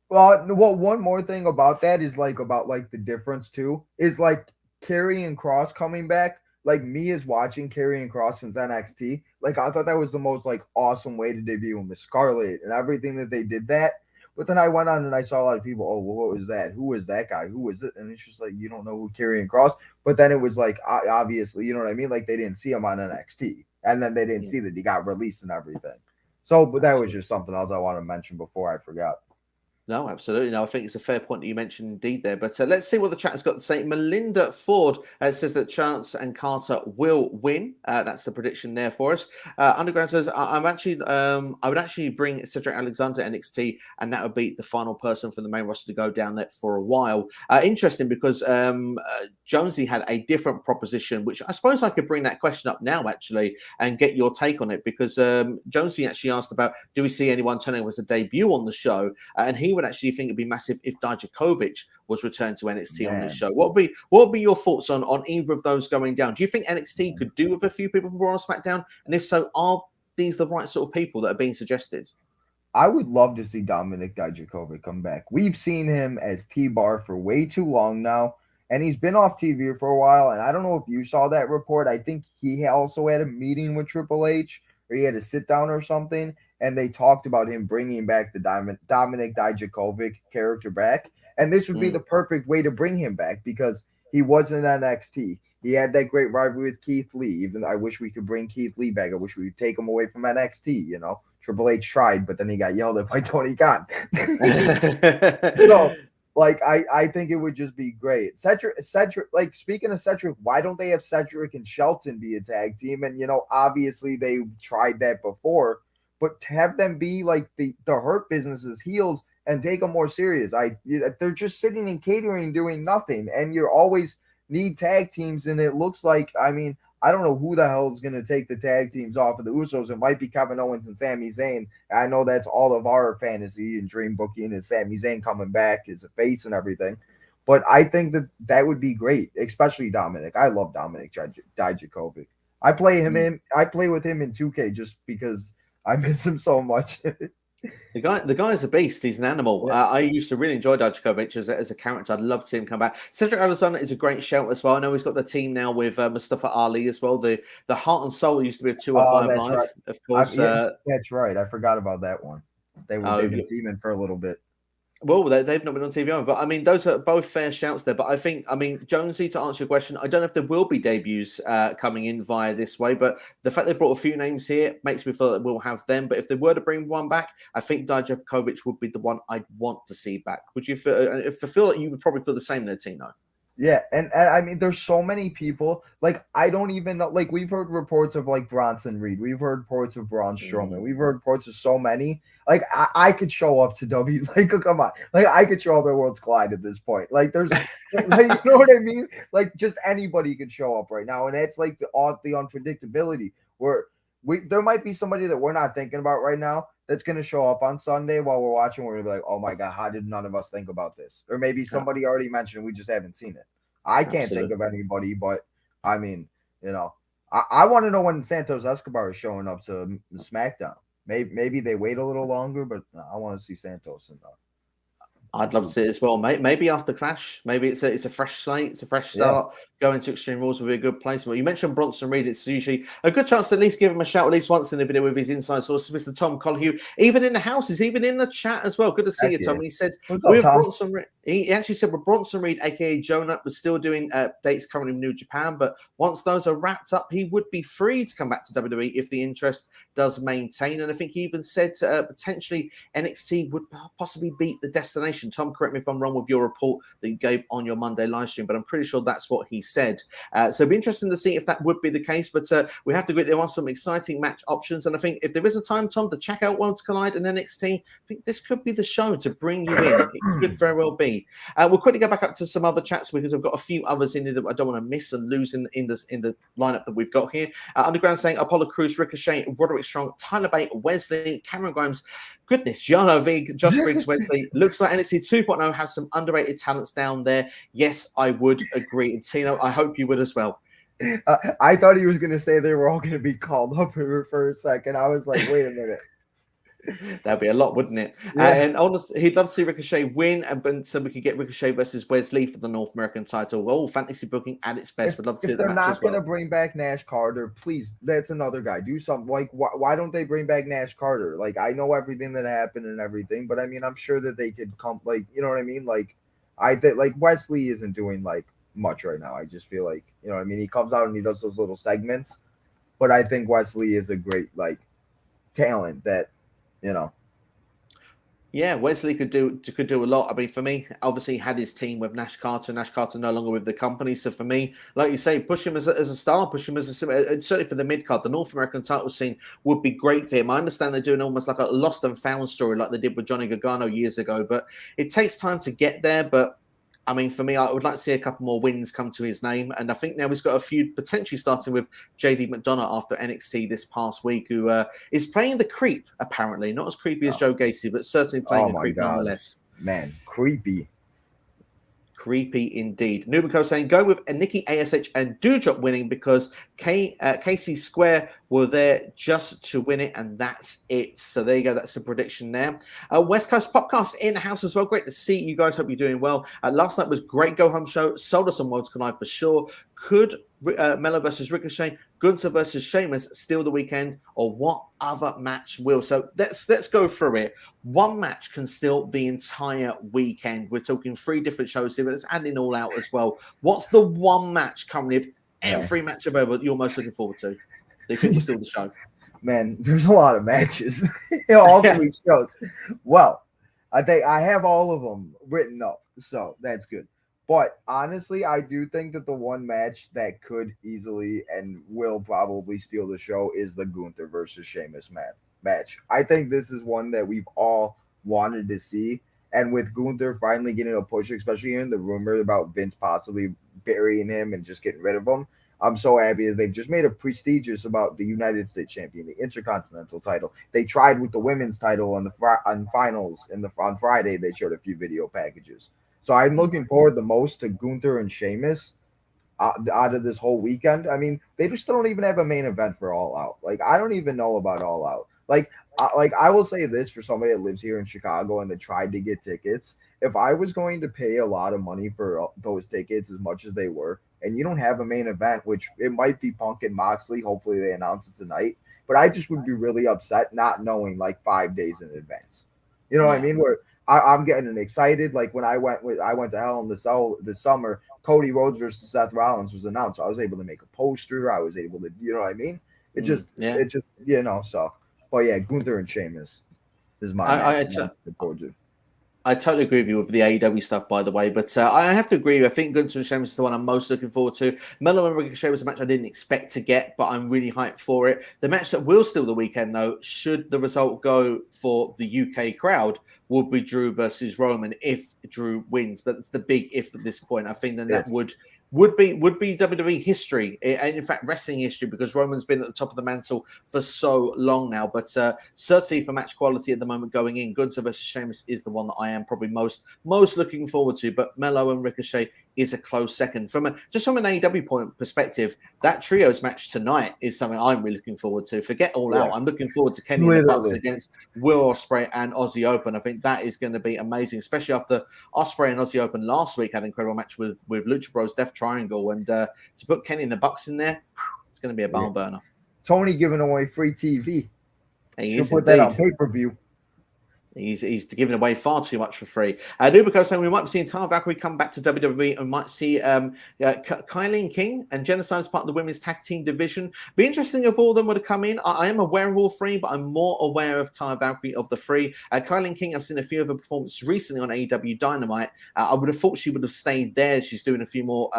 Well, one more thing about that is like about like the difference too is like Karrion Kross coming back. Like me is watching Karrion Kross since NXT. Like I thought that was the most like awesome way to debut him with Scarlett and everything that they did that. But then I went on and I saw a lot of people, oh, well, what was that? Who was that guy? Who was it? And it's just like, you don't know who Karrion Kross. But then it was like, obviously, you know what I mean? Like they didn't see him on NXT. And then they didn't see that he got released and everything. So, but that was just something else I want to mention before I forgot. No, absolutely. No, I think it's a fair point that you mentioned indeed there. But let's see what the chat has got to say. Melinda Ford says that Chance and Carter will win. That's the prediction there for us. Underground says, I would actually bring Cedric Alexander to NXT, and that would be the final person for the main roster to go down there for a while. Interesting because Jonesy had a different proposition, which I suppose I could bring that question up now actually and get your take on it, because Jonesy actually asked about, do we see anyone turning up as a debut on the show? And he would actually think it'd be massive if Dijakovic was returned to NXT on this show. What would be your thoughts on either of those going down? Do you think NXT could do with a few people from Raw and SmackDown? And if so, are these the right sort of people that are being suggested? I would love to see Dominik Dijakovic come back. We've seen him as T-Bar for way too long now, and he's been off TV for a while. And I don't know if you saw that report. I think he also had a meeting with Triple H, or he had a sit down or something, and they talked about him bringing back the Dominik Dijakovic character back. And this would be the perfect way to bring him back, because he was in NXT. He had that great rivalry with Keith Lee. Even I wish we could bring Keith Lee back. I wish we could take him away from NXT, you know. Triple H tried, but then he got yelled at by Tony Khan. So, like, I think it would just be great. Cedric, like, speaking of Cedric, why don't they have Cedric and Shelton be a tag team? And, you know, obviously they tried that before, but have them be like the Hurt Business's heels and take them more serious. They're just sitting in catering doing nothing, and you always need tag teams. And it looks like, I mean, I don't know who the hell is going to take the tag teams off of the Usos. It might be Kevin Owens and Sami Zayn. I know that's all of our fantasy and dream booking is Sami Zayn coming back as a face and everything. But I think that would be great, especially Dominik. I love Dominik Dijakovic. I play with him in 2K just because I miss him so much. The guy is a beast. He's an animal. Yeah. I used to really enjoy Dijakovic as a character. I'd love to see him come back. Cedric Alexander is a great shout as well. I know he's got the team now with Mustafa Ali as well. The Heart and Soul used to be a 205 Live, right. Of course. That's right. I forgot about that one. They've been teaming for a little bit. Well, they've not been on TV, but I mean, those are both fair shouts there. But I think, Jonesy, to answer your question, I don't know if there will be debuts coming in via this way, but the fact they brought a few names here makes me feel that we'll have them. But if they were to bring one back, I think Dijakovic would be the one I'd want to see back. Would you feel like you would probably feel the same there, Tino? Yeah, and I mean, there's so many people. Like, I don't even know. Like, we've heard reports of like Bronson Reed. We've heard reports of Braun Strowman. We've heard reports of so many. Like, I could show up to W. Like, come on. Like, I could show up at Worlds Collide at this point. Like, there's, like, you know what I mean? Like, just anybody could show up right now, and it's like the unpredictability where there might be somebody that we're not thinking about right now that's going to show up on Sunday while we're watching. We're going to be like, oh my God, how did none of us think about this? Or maybe somebody already mentioned, we just haven't seen it. I can't think of anybody, but I mean, you know, I want to know when Santos Escobar is showing up to SmackDown. Maybe they wait a little longer, but I want to see Santos and I'd love to see it as well, mate. Maybe after Clash, maybe it's a fresh slate, it's a fresh start. Yeah. Going to Extreme Rules would be a good place. Well, you mentioned Bronson Reed. It's usually a good chance to at least give him a shout at least once in the video with his inside sources. Mr. Tom Colhue, even in the house, is even in the chat as well. Good to see you, Tom. And he said, with Bronson Reed, he actually said, with Bronson Reed, aka Jonah, was still doing dates currently in New Japan, but once those are wrapped up, he would be free to come back to WWE if the interest does maintain. And I think he even said potentially NXT would possibly beat the Destination. Tom, correct me if I'm wrong with your report that you gave on your Monday live stream, but I'm pretty sure that's what he said. So it'd be interesting to see if that would be the case, but we have to agree there are some exciting match options. And I think if there is a time, Tom, to check out Worlds Collide and NXT, I think this could be the show to bring you in. It could very well be. We'll quickly go back up to some other chats because I've got a few others in there that I don't want to miss and lose in the lineup that we've got here. Underground saying Apollo Crews, Ricochet, Roderick Strong, Tyler Bate, Wesley, Cameron Grimes. Goodness, Jano Vig, Josh Briggs, Wesley. Looks like NXT 2.0 has some underrated talents down there. Yes, I would agree. And Tino, I hope you would as well. I thought he was going to say they were all going to be called up for a second. I was like, wait a minute. That'd be a lot, wouldn't it? Yeah. And honestly, he'd love to see Ricochet win, and so we could get Ricochet versus Wesley for the North American title. Oh, fantasy booking at its best. We'd love to see the match as well. If they're not going to bring back Nash Carter, please, that's another guy. Do something. Like, why don't they bring back Nash Carter? Like, I know everything that happened and everything, but I mean, I'm sure that they could come. Like, you know what I mean? Like, like Wesley isn't doing like much right now. I just feel like, you know what I mean? He comes out and he does those little segments, but I think Wesley is a great like talent that, you know. Yeah, Wesley could do a lot. I mean, for me, obviously he had his team with Nash Carter. Nash Carter no longer with the company. So for me, like you say, push him as a star, push him as certainly for the mid card, the North American title scene would be great for him. I understand they're doing almost like a lost and found story, like they did with Johnny Gargano years ago. But it takes time to get there. But I mean, for me, I would like to see a couple more wins come to his name. And I think now he's got a few potentially starting with JD McDonough after NXT this past week, who is playing the creep, apparently. Not as creepy as Joe Gacy, but certainly playing Oh a my creep God, nonetheless. man, creepy. Creepy indeed. Nubico saying go with Nikki ASH and Doudrop winning because Casey Square were there just to win it, and that's it. So there you go. That's a prediction there. West Coast Popcast in the house as well. Great to see you guys. Hope you're doing well. Last night was great go home show. Sold us on Worlds Collide for sure. Could Melo versus Ricochet, Gunther versus Sheamus steal the weekend, or what other match will? So let's go through it. One match can steal the entire weekend. We're talking 3 different shows here, but let's add in All Out as well. What's the one match currently of every match available that you're most looking forward to? Do you think will steal the show? Man, there's a lot of matches. All 3 shows. Well, I think I have all of them written up, so that's good. But honestly, I do think that the one match that could easily and will probably steal the show is the Gunther versus Sheamus match. I think this is one that we've all wanted to see. And with Gunther finally getting a push, especially in the rumor about Vince possibly burying him and just getting rid of him, I'm so happy that they've just made it prestigious about the United States champion, the Intercontinental title. They tried with the women's title on finals on Friday. They showed a few video packages. So I'm looking forward the most to Gunther and Sheamus out of this whole weekend. I mean, they just don't even have a main event for All Out. Like, I don't even know about All Out. Like I will say this for somebody that lives here in Chicago and that tried to get tickets. If I was going to pay a lot of money for those tickets as much as they were, and you don't have a main event, which it might be Punk and Moxley. Hopefully they announce it tonight. But I just would be really upset not knowing like 5 days in advance. You know what I mean? Where I'm getting excited. Like when I went to Hell in the Cell this summer, Cody Rhodes versus Seth Rollins was announced. So I was able to make a poster. I was able to, you know what I mean? It just, so. But yeah, Gunther and Sheamus is my match. I totally agree with you with the AEW stuff, by the way. But I have to agree. I think Gunther and Sheamus is the one I'm most looking forward to. Melo and Ricochet was a match I didn't expect to get, but I'm really hyped for it. The match that will steal the weekend, though, should the result go for the UK crowd, would be Drew versus Roman if Drew wins. But it's the big if at this point. I think then that would be WWE history, and in fact wrestling history, because Roman's been at the top of the mantle for so long now. But certainly for match quality at the moment going in, Gunther versus Sheamus is the one that I am probably most looking forward to. But Melo and Ricochet is a close second. From an AEW perspective, that trios match tonight is something I'm really looking forward to. Forget All Out. I'm looking forward to Kenny and the Bucks against Will Ospreay and Aussie Open. I think that is going to be amazing, especially after Ospreay and Aussie Open last week had an incredible match with Lucha Bros Death Triangle, and to put Kenny and the Bucks in there, it's going to be a barn burner. Tony giving away free TV. He should put that on pay-per-view. He's giving away far too much for free. Nubico saying we might be seeing Tara Valkyrie come back to WWE, and we might see Kylie King and Genocide as part of the women's tag team division. Be interesting if all of them would have come in. I am aware of all 3, but I'm more aware of Tara Valkyrie of the 3. Kylie King, I've seen a few of her performances recently on AEW Dynamite. I would have thought she would have stayed there. She's doing a few more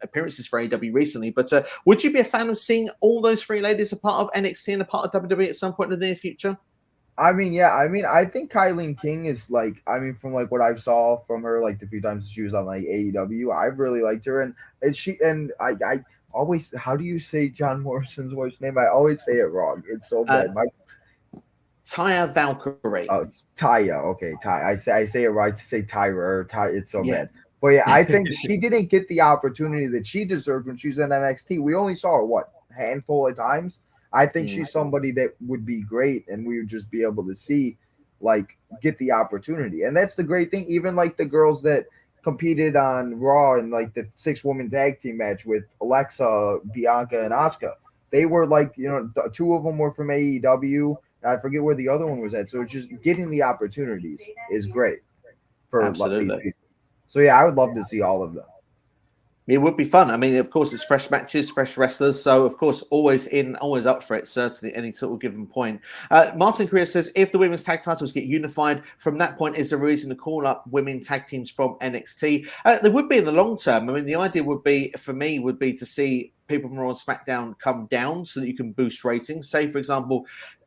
appearances for AEW recently. But would you be a fan of seeing all those 3 ladies a part of NXT and a part of WWE at some point in the near future? I think Kylie King is from what I saw from her, like the few times she was on like AEW, I really liked her, and I always, how do you say John Morrison's wife's name? I always say it wrong. It's so bad. Taya Valkyrie. Oh, it's Taya. Okay, Taya. I say it right to say Tyra or Ty. It's so bad. But yeah, I think she didn't get the opportunity that she deserved when she was in NXT. We only saw her a handful of times. I think she's somebody that would be great, and we would just be able to see, get the opportunity. And that's the great thing. Even like the girls that competed on Raw in like the 6-woman tag team match with Alexa, Bianca, and Asuka, they were 2 of them were from AEW. I forget where the other one was at. So just getting the opportunities is great for these people. So yeah, I would love to see all of them. It would be fun. I mean, of course, it's fresh matches, fresh wrestlers. So, of course, always in, always up for it, certainly, any sort of given point. Martin Career says, if the women's tag titles get unified, from that point, is there a reason to call up women tag teams from NXT? There would be in the long term. I mean, the idea would be, for me, would be to see people from Raw and SmackDown come down so that you can boost ratings. Say, for example,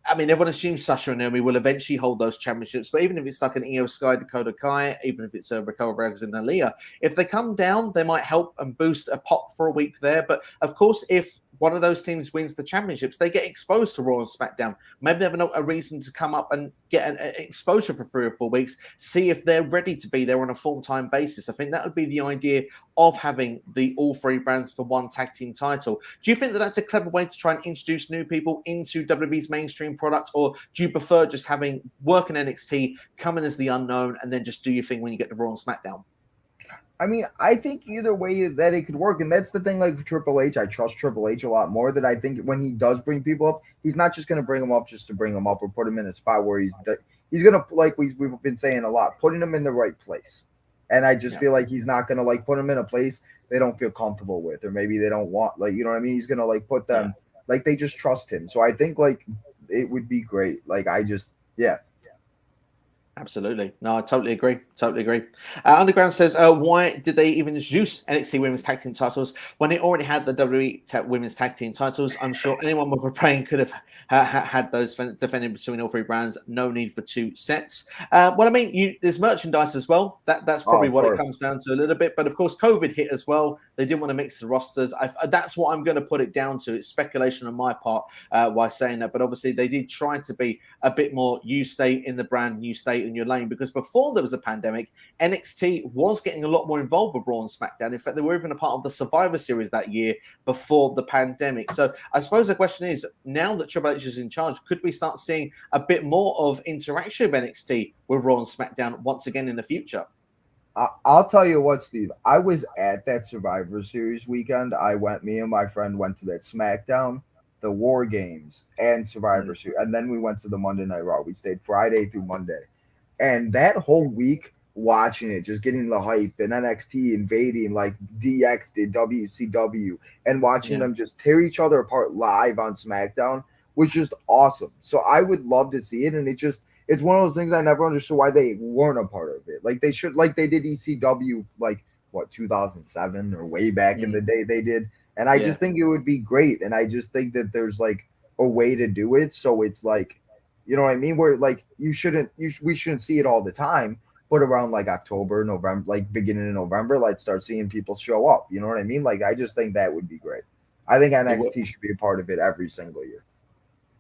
I mean, everyone assumes Sasha and Naomi will eventually hold those championships, but even if it's like an Io Sky, Dakota Kai, even if it's a Raquel Rodriguez and Aaliyah, if they come down, they might help and boost a pop for a week there. But of course, if one of those teams wins the championships, they get exposed to Raw and SmackDown. Maybe they have a reason to come up and get an exposure for 3 or 4 weeks, see if they're ready to be there on a full-time basis. I think that would be the idea of having the all 3 brands for one tag team title. Do you think that that's a clever way to try and introduce new people into WWE's mainstream product, or do you prefer just having work in NXT, come in as the unknown, and then just do your thing when you get to Raw and SmackDown? I mean, I think either way that it could work, and that's the thing. Like Triple H, I trust Triple H a lot more. That I think when he does bring people up, he's not just going to bring them up just to bring them up or put them in a spot where he's going to, like we've been saying a lot, putting them in the right place. And I just feel like he's not going to like put them in a place they don't feel comfortable with, or maybe they don't want, like, you know what I mean? He's going to like put them like they just trust him. So I think like it would be great. Like I just Absolutely. No, I totally agree. Totally agree. Underground says, why did they even introduce NXT Women's Tag Team titles when they already had the WWE Women's Tag Team titles? I'm sure anyone with a brain could have had those defended between all 3 brands. No need for 2 sets. Well, I mean, there's merchandise as well. That's probably what it comes down to a little bit. But of course, COVID hit as well. They didn't want to mix the rosters. That's what I'm going to put it down to. It's speculation on my part why saying that. But obviously, they did try to be a bit more, you stay in the brand, you stay in your lane, because before there was a pandemic, NXT was getting a lot more involved with Raw and SmackDown. In fact, they were even a part of the Survivor Series that year before the pandemic. So I suppose the question is, now that Triple H is in charge, could we start seeing a bit more of interaction of NXT with Raw and SmackDown once again in the future? I'll tell you what, Steve. I was at that Survivor Series weekend. Me and my friend went to that SmackDown, the War Games, and Survivor Series. And then we went to the Monday Night Raw. We stayed Friday through Monday. And that whole week watching it, just getting the hype, and NXT invading like DX did WCW, and watching them just tear each other apart live on SmackDown was just awesome. So I would love to see it. And it's one of those things I never understood why they weren't a part of it. Like they should, like they did ECW, like what, 2007 or way back in the day they did. And I just think it would be great. And I just think that there's like a way to do it. So it's like, you know what I mean? Where like we shouldn't see it all the time, but around like October, November, like beginning of November, like start seeing people show up. You know what I mean? Like I just think that would be great. I think NXT should be a part of it every single year.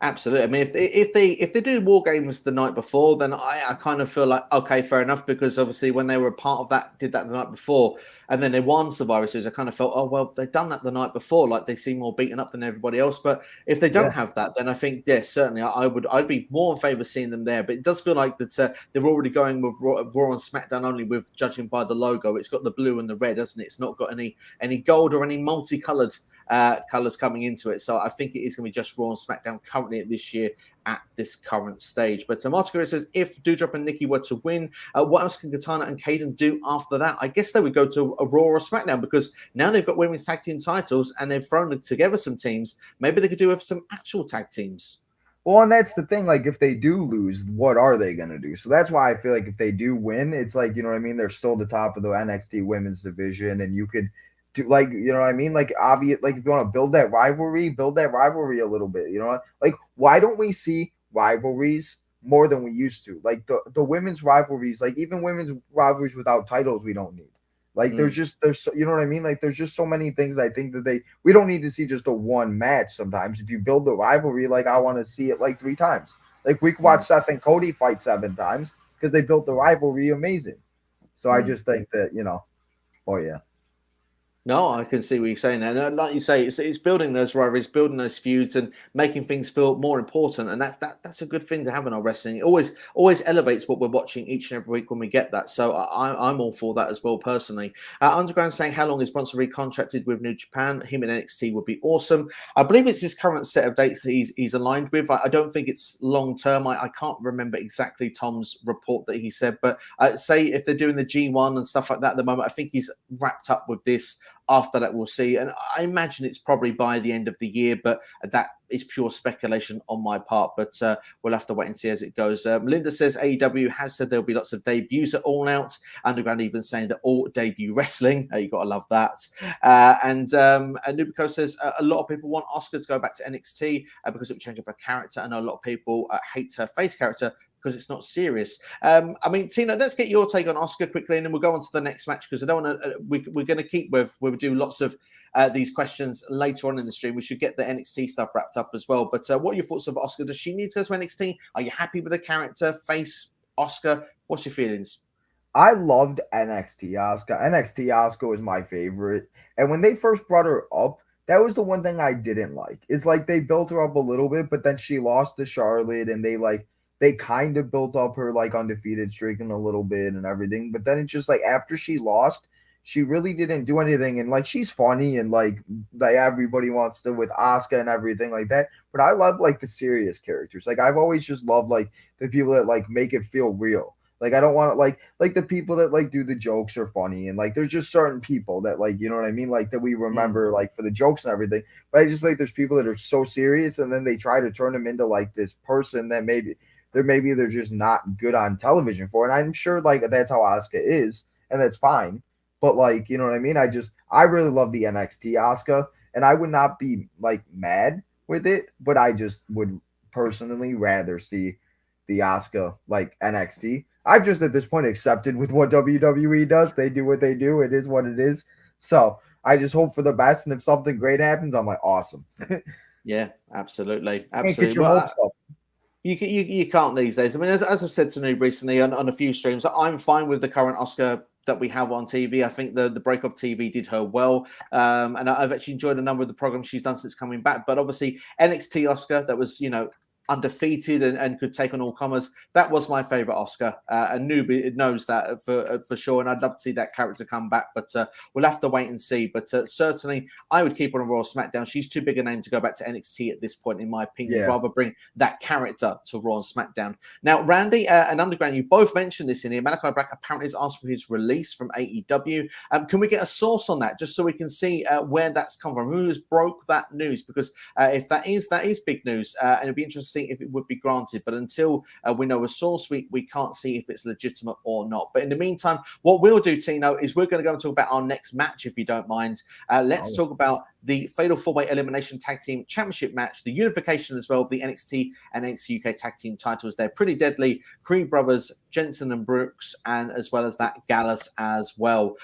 Absolutely. I mean, if they do War Games the night before, then I kind of feel like, okay, fair enough, because obviously when they were a part of that, did that the night before, and then they won Survivor Series, I kind of felt, oh well, they've done that the night before, like they seem more beaten up than everybody else. But if they don't have that, then I think certainly I'd be more in favour of seeing them there. But it does feel like that they're already going with Raw and SmackDown only, with judging by the logo. It's got the blue and the red, hasn't it? It's not got any gold or any multicoloured colors coming into it. So I think it is going to be just Raw and SmackDown currently at this year at this current stage. But Martin says, if Doudrop and Nikki were to win, what else can Katana and Kaden do after that? I guess they would go to a Raw or SmackDown, because now they've got women's tag team titles and they've thrown together some teams. Maybe they could do with some actual tag teams. Well, and that's the thing. Like, if they do lose, what are they going to do? So that's why I feel like if they do win, it's like, you know what I mean? They're still the top of the NXT women's division, and you could do, like, you know what I mean? Like, obvious, like if you want to build that rivalry a little bit, you know? Like, why don't we see rivalries more than we used to? Like the women's rivalries, like even women's rivalries without titles, we don't need. Like there's you know what I mean? Like there's just so many things I think that we don't need to see just a one match sometimes. If you build a rivalry, like I want to see it like 3 times. Like we could watch Seth and Cody fight 7 times because they built the rivalry amazing. So I just think that, you know, No, I can see what you're saying there. And like you say, it's building those rivalries, building those feuds, and making things feel more important. And that's a good thing to have in our wrestling. It always elevates what we're watching each and every week when we get that. So I'm all for that as well, personally. Underground saying, how long is Bronson recontracted with New Japan? Him in NXT would be awesome. I believe it's his current set of dates that he's aligned with. I don't think it's long term. I can't remember exactly Tom's report that he said, but say if they're doing the G1 and stuff like that at the moment, I think he's wrapped up with this after that, we'll see. And I imagine it's probably by the end of the year, but that is pure speculation on my part. But we'll have to wait and see as it goes. Linda says AEW has said there'll be lots of debuts at All Out. Underground even saying that all debut wrestling. You got to love that. And Nubico says a lot of people want Asuka to go back to NXT because it would change up her character. I know a lot of people hate her face character because it's not serious. I mean, Tino, let's get your take on Asuka quickly, and then we'll go on to the next match because I don't want to. We're going to keep with. We'll do lots of these questions later on in the stream. We should get the NXT stuff wrapped up as well. But what are your thoughts of Asuka? Does she need to go to NXT? Are you happy with the character, face, Asuka? What's your feelings? I loved NXT Asuka. NXT Asuka was my favorite. And when they first brought her up, that was the one thing I didn't like. It's like they built her up a little bit, but then she lost to Charlotte, and they kind of built up her like undefeated streak in a little bit and everything. But then it's just like after she lost, she really didn't do anything. And like she's funny and like everybody wants to with Asuka and everything like that. But I love like the serious characters. Like I've always just loved like the people that like make it feel real. Like I don't want to like the people that like do the jokes are funny, and like there's just certain people that like, you know what I mean, like that we remember like for the jokes and everything. But I just like there's people that are so serious, and then they try to turn them into like this person that maybe they're just not good on television for. And I'm sure like that's how Asuka is, and that's fine. But like, you know what I mean? I really love the NXT Asuka, and I would not be like mad with it, but I just would personally rather see the Asuka like NXT. I've just at this point accepted with what WWE does. They do what they do. It is what it is. So I just hope for the best. And if something great happens, I'm like, awesome. Yeah, absolutely. You can't these days. I mean, as I've said to Noob recently on a few streams, I'm fine with the current Asuka that we have on TV. I think the break of TV did her well. And I've actually enjoyed a number of the programs she's done since coming back. But obviously, NXT Asuka, that was, undefeated and could take on all comers. That was my favorite Asuka, and Noob knows that for sure. And I'd love to see that character come back, but we'll have to wait and see. But certainly, I would keep her on Raw SmackDown. She's too big a name to go back to NXT at this point, in my opinion. Yeah. Rather bring that character to Raw and SmackDown. Now, Randy and Underground, you both mentioned this in here. Malachi Black apparently has asked for his release from AEW. Can we get a source on that, just so we can see where that's come from? Who has broke that news? Because if that is big news, and it'd be interesting if it would be granted, but until we know a source, we can't see if it's legitimate or not. But in the meantime, what we'll do, Tino, is we're going to go and talk about our next match, if you don't mind. Let's talk about the Fatal 4-Way Elimination Tag Team Championship match, the unification as well of the NXT and NXT UK Tag Team titles. They're pretty deadly. Creed brothers, Jensen and Brooks, and as well as that, Gallus as well.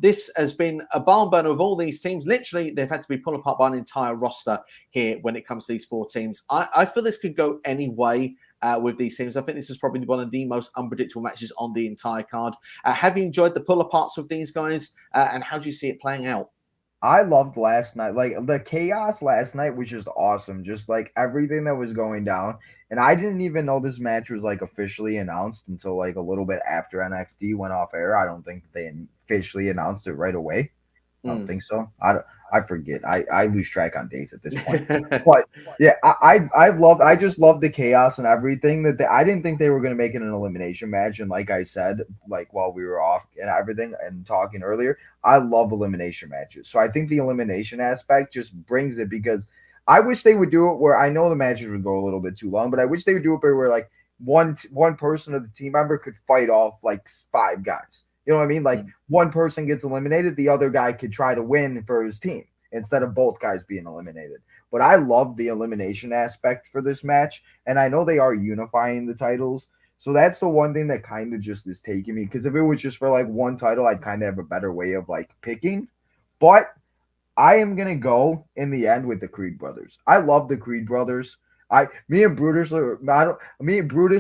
This has been a barn burner of all these teams. Literally, they've had to be pulled apart by an entire roster here when it comes to these four teams. I feel this could go any way with these teams. I think this is probably one of the most unpredictable matches on the entire card. Have you enjoyed the pull aparts with these guys, and how do you see it playing out? I loved last night. Like the chaos last night was just awesome. Just like everything that was going down. And I didn't even know this match was like officially announced until like a little bit after NXT went off air. I don't think they officially announced it right away. I don't think so. I forget. I lose track on days at this point. But yeah, I just love the chaos and everything that I didn't think they were going to make it an elimination match. And like I said, like while we were off and everything and talking earlier, I love elimination matches. So I think the elimination aspect just brings it, because I wish they would do it where, I know the matches would go a little bit too long, but I wish they would do it where like one person of the team member could fight off like 5 guys. You know what I mean? Like one person gets eliminated, the other guy could try to win for his team instead of both guys being eliminated. But I love the elimination aspect for this match, and I know they are unifying the titles. So that's the one thing that kind of just is taking me, because if it was just for like one title, I'd kind of have a better way of like picking. But I am going to go in the end with the Creed brothers. I love the Creed brothers. Me and Brutus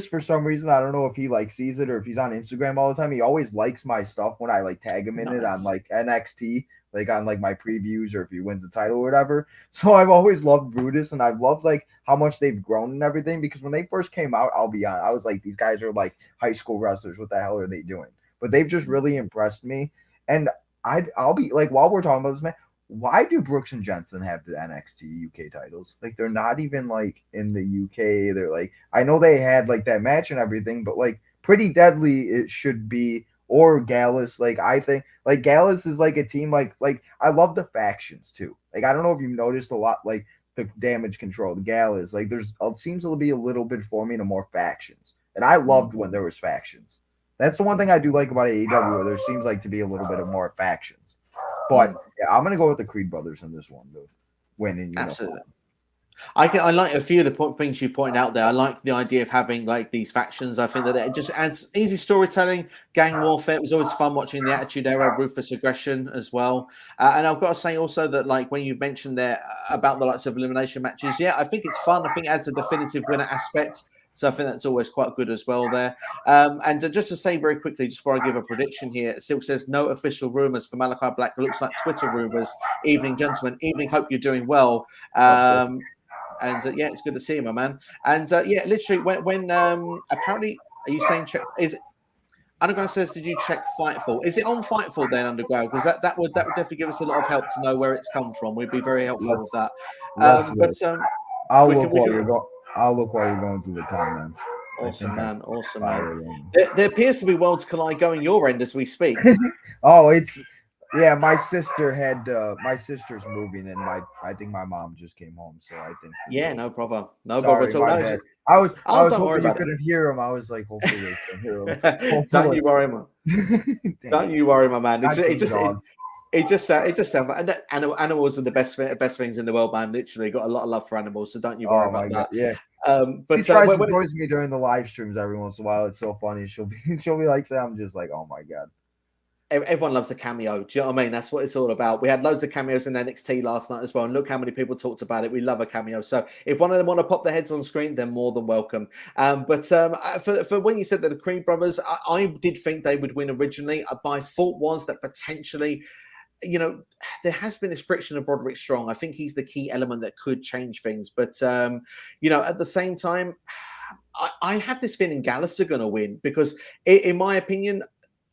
for some reason, I don't know if he like sees it or if he's on Instagram all the time. He always likes my stuff when I like tag him in it on like NXT, like on like my previews, or if he wins the title or whatever. So I've always loved Brutus, and I've loved like how much they've grown and everything, because when they first came out, I'll be honest, I was like, these guys are like high school wrestlers. What the hell are they doing? But they've just really impressed me. And I'll be like, while we're talking about this, man, why do Brooks and Jensen have the NXT UK titles? Like, they're not even like in the UK. They're like, I know they had like that match and everything, but like Pretty Deadly, it should be or Gallus. Like I think like Gallus is like a team like I love the factions too. Like I don't know if you've noticed a lot like the damage control, the Gallus. Like there's it seems to be a little bit forming of more factions, and I loved when there was factions. That's the one thing I do like about AEW. Where there seems like to be a little bit of more factions. But yeah, I'm gonna go with the Creed brothers in this one, dude. Winning, absolutely. I like a few of the things you pointed out there. I like the idea of having like these factions. I think that it just adds easy storytelling, gang warfare. It was always fun watching the Attitude Era, ruthless aggression as well. And I've got to say also that like when you mentioned there about the likes of elimination matches, yeah, I think it's fun. I think it adds a definitive winner aspect. So I think that's always quite good as well there. And just to say very quickly, just before I give a prediction here, Silk says no official rumors for Malachi Black. It looks like Twitter rumors. Evening, gentlemen. Evening. Hope you're doing well. And yeah, it's good to see you, my man. And yeah, literally, when apparently, are you saying check? Is it Underground says? Did you check Fightful? Is it on Fightful then, Underground? Because that would definitely give us a lot of help to know where it's come from. We'd be very helpful with that. I'll look while you're going through the comments. Awesome, man. Awesome, man. There appears to be Worlds Collide going your end as we speak. Oh, it's. Yeah, my sister had my sister's moving, and I think my mom just came home, so I think. Yeah, no problem, no problem at all. I was hoping you couldn't hear him. I was like, hopefully they can hear him. Don't you worry, man. Don't you worry, my man. It just sounds like animals are the best things in the world, man. Literally, got a lot of love for animals, so don't you worry about that. Yeah. But she tries to voice me during the live streams every once in a while. It's so funny. She'll be like, I'm just like, oh my god. Everyone loves a cameo. Do you know what I mean? That's what it's all about. We had loads of cameos in NXT last night as well. And look how many people talked about it. We love a cameo. So if one of them want to pop their heads on screen, they're more than welcome. But for when you said that the Creed brothers, I did think they would win originally. My thought was that potentially, you know, there has been this friction of Roderick Strong. I think he's the key element that could change things. But, you know, at the same time, I have this feeling Gallus are going to win because, in my opinion,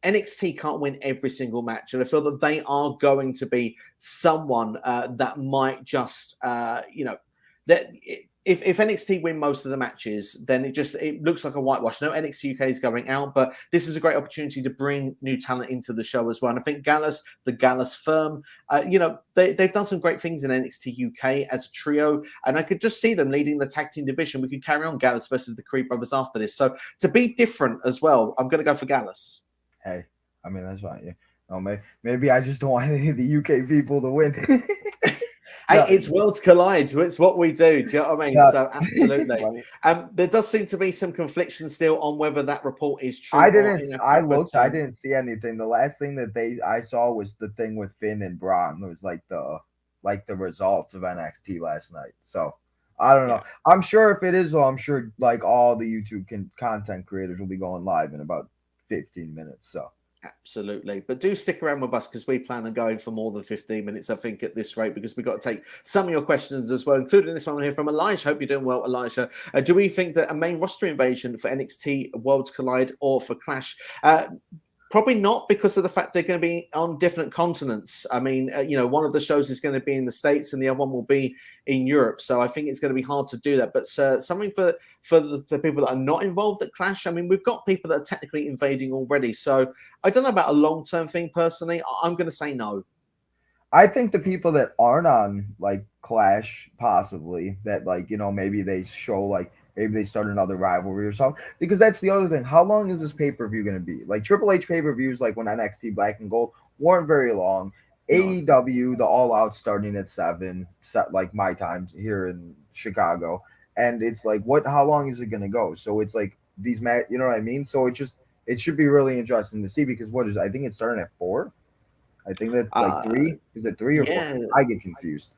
NXT can't win every single match, and I feel that they are going to be someone that might just, you know, that if NXT win most of the matches, then it looks like a whitewash. No, NXT UK is going out, but this is a great opportunity to bring new talent into the show as well. And I think Gallus, the Gallus firm, you know, they've done some great things in NXT UK as a trio, and I could just see them leading the tag team division. We could carry on Gallus versus the Creed brothers after this. So to be different as well, I'm going to go for Gallus. Hey, I mean, that's fine. Yeah. Oh, maybe I just don't want any of the UK people to win. Hey, it's Worlds Collide. It's what we do. Do you know what I mean? So absolutely. There does seem to be some confliction still on whether that report is true. I didn't see anything. The last thing that I saw was the thing with Finn and Bron. It was like the results of NXT last night. So I don't know. Yeah. I'm sure if it is, I'm sure like all the YouTube content creators will be going live in about 15 minutes. So absolutely, but do stick around with us because we plan on going for more than 15 minutes, I think, at this rate, because we've got to take some of your questions as well, including this one here from Elijah. Hope you're doing well, Elijah. Do we think that a main roster invasion for NXT Worlds Collide or for Clash? Probably not, because of the fact they're going to be on different continents. I mean, you know, one of the shows is going to be in the States and the other one will be in Europe. So I think it's going to be hard to do that. But something for the people that are not involved at Clash. I mean, we've got people that are technically invading already. So I don't know about a long-term thing personally. I'm going to say no. I think the people that aren't on like Clash, possibly, that like, you know, maybe they show like, maybe they start another rivalry or something. Because that's the other thing. How long is this pay-per-view going to be? Like Triple H pay-per-views, like when NXT Black and Gold, weren't very long. No. AEW, the All Out starting at 7, like my time here in Chicago. And it's like, how long is it going to go? So it's like these you know what I mean? So it should be really interesting to see, because I think it's starting at 4. I think that's like 3. Is it 3 or 4? I get confused.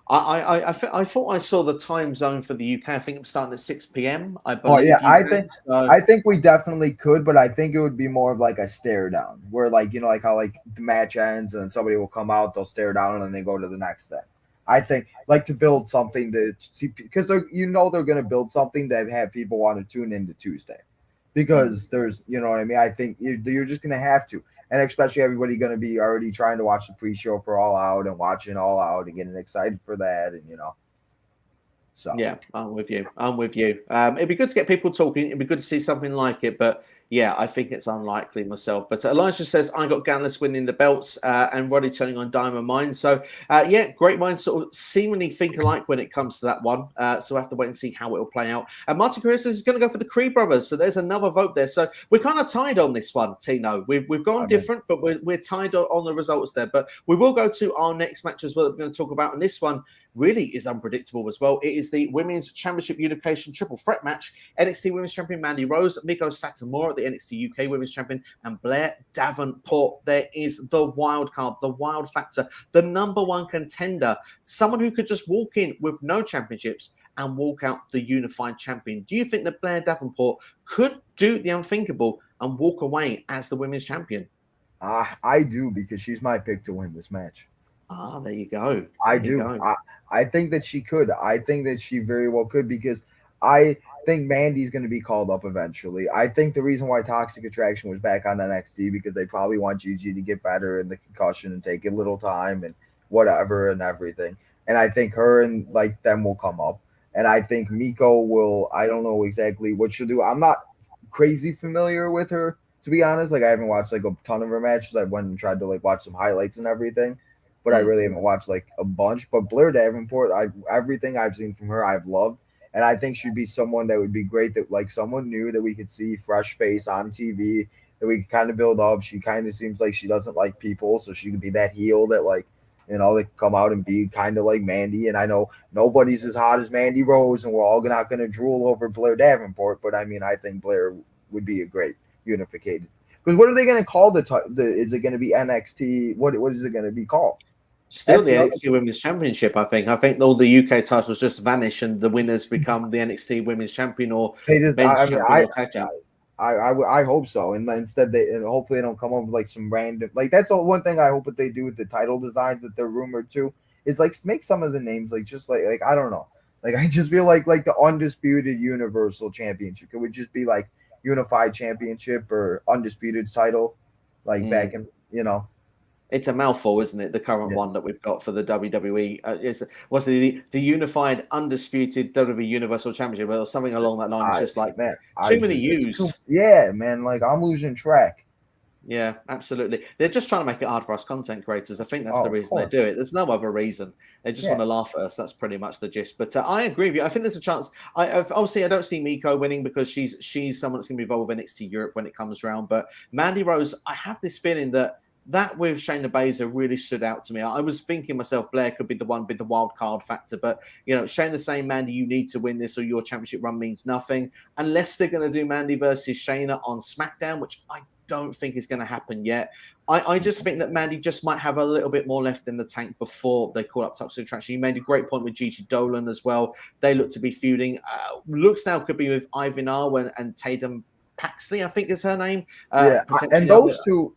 I thought I saw the time zone for the UK. I think it's starting at 6 p.m. I believe. Oh yeah, I think we definitely could, but I think it would be more of like a stare down, where like, you know, like how like the match ends and somebody will come out, they'll stare down, and then they go to the next thing. I think like to build something to see, because they're going to build something that have people want to tune into Tuesday, because there's, you know what I mean. I think you're just going to have to. And especially everybody going to be already trying to watch the pre-show for All Out and watching All Out and getting excited for that, and you know. So yeah, I'm with you. It'd be good to get people talking. It'd be good to see something like it, but Yeah, I think it's unlikely myself. But Elijah says, I got Gallus winning the belts and Roddy turning on Diamond Mine. So, yeah, great minds sort of seemingly think alike when it comes to that one. So we'll have to wait and see how it will play out. And Martin Career says he's going to go for the Creed brothers. So there's another vote there. So we're kind of tied on this one, Tino. We've gone different, but we're tied on the results there. But we will go to our next match as well that we're going to talk about. And this one really is unpredictable as well. It is the Women's Championship Unification Triple Threat match. NXT Women's Champion Mandy Rose, Meiko Sakamura, the NXT UK Women's Champion, and Blair Davenport. There is the wild card, the wild factor, the number one contender, someone who could just walk in with no championships and walk out the unified champion. Do you think that Blair Davenport could do the unthinkable and walk away as the women's champion? I do, because she's my pick to win this match. There you go. I do. I think that she could. I think that she very well could, because I think Mandy's going to be called up eventually. I think the reason why Toxic Attraction was back on NXT because they probably want Gigi to get better in the concussion and take a little time and whatever and everything. And I think her and like them will come up. And I think Meiko will. I don't know exactly what she'll do. I'm not crazy familiar with her, to be honest. Like, I haven't watched like a ton of her matches. I went and tried to like watch some highlights and everything, but I really haven't watched like a bunch. But Blair Davenport, everything I've seen from her, I've loved. And I think she'd be someone that would be great, that like someone new that we could see, fresh face on TV, that we could kind of build up. She kind of seems like she doesn't like people, so she could be that heel that like, you know, they could come out and be kind of like Mandy. And I know nobody's as hot as Mandy Rose, and we're all not going to drool over Blair Davenport. But I mean, I think Blair would be a great unificated. Because what are they going to call the is it going to be NXT? What is it going to be called? Still the NXT Women's Championship, I think. I think all the UK titles just vanish and the winners become the NXT Women's Champion or men's champion or tag champion. I hope so. And instead, hopefully they don't come up with like some random, like that's all one thing I hope that they do with the title designs that they're rumored to is like make some of the names like just like I don't know. Like I just feel like the Undisputed Universal Championship. It would just be like Unified Championship or Undisputed title, like back in, you know. It's a mouthful, isn't it? The current one that we've got for the WWE was the Unified Undisputed WWE Universal Championship, or something along that line. It's just like, man, too many U's. Yeah, man, like I'm losing track. Yeah, absolutely. They're just trying to make it hard for us content creators. I think that's the reason they do it. There's no other reason. They just want to laugh at us. That's pretty much the gist. But I agree with you. I think there's a chance. Obviously, I don't see Meiko winning because she's someone that's going to be involved with NXT Europe when it comes around. But Mandy Rose, I have this feeling that with Shayna Baszler really stood out to me. I was thinking myself, Blair could be the one with the wild card factor, but you know, Shayna saying, Mandy, you need to win this or your championship run means nothing. Unless they're going to do Mandy versus Shayna on SmackDown, which I don't think is going to happen yet. I just think that Mandy just might have a little bit more left in the tank before they call up Toxic Attraction. You made a great point with Gigi Dolan as well. They look to be feuding. Looks now could be with Ivy Arwen and Tatum Paxley, I think is her name. And those two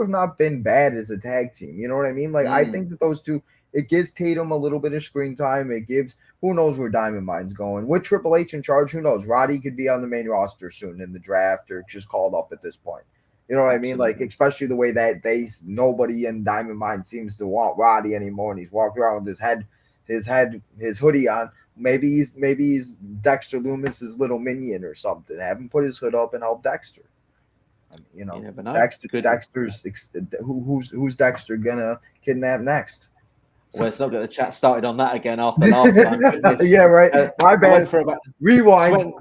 have not been bad as a tag team. You know what I mean? Like I think that those two, it gives Tatum a little bit of screen time. It gives, who knows where Diamond Mine's going. With Triple H in charge, who knows? Roddy could be on the main roster soon in the draft or just called up at this point. You know what I mean? Like, especially the way that nobody in Diamond Mine seems to want Roddy anymore, and he's walking around with his hoodie on. Maybe he's Dexter Loomis's little minion or something. Have him put his hood up and help Dexter. I mean, you know, Dexter's who's Dexter gonna kidnap next? Well, let's not get the chat started on that again after last time. Yeah, right. My bad. Rewind.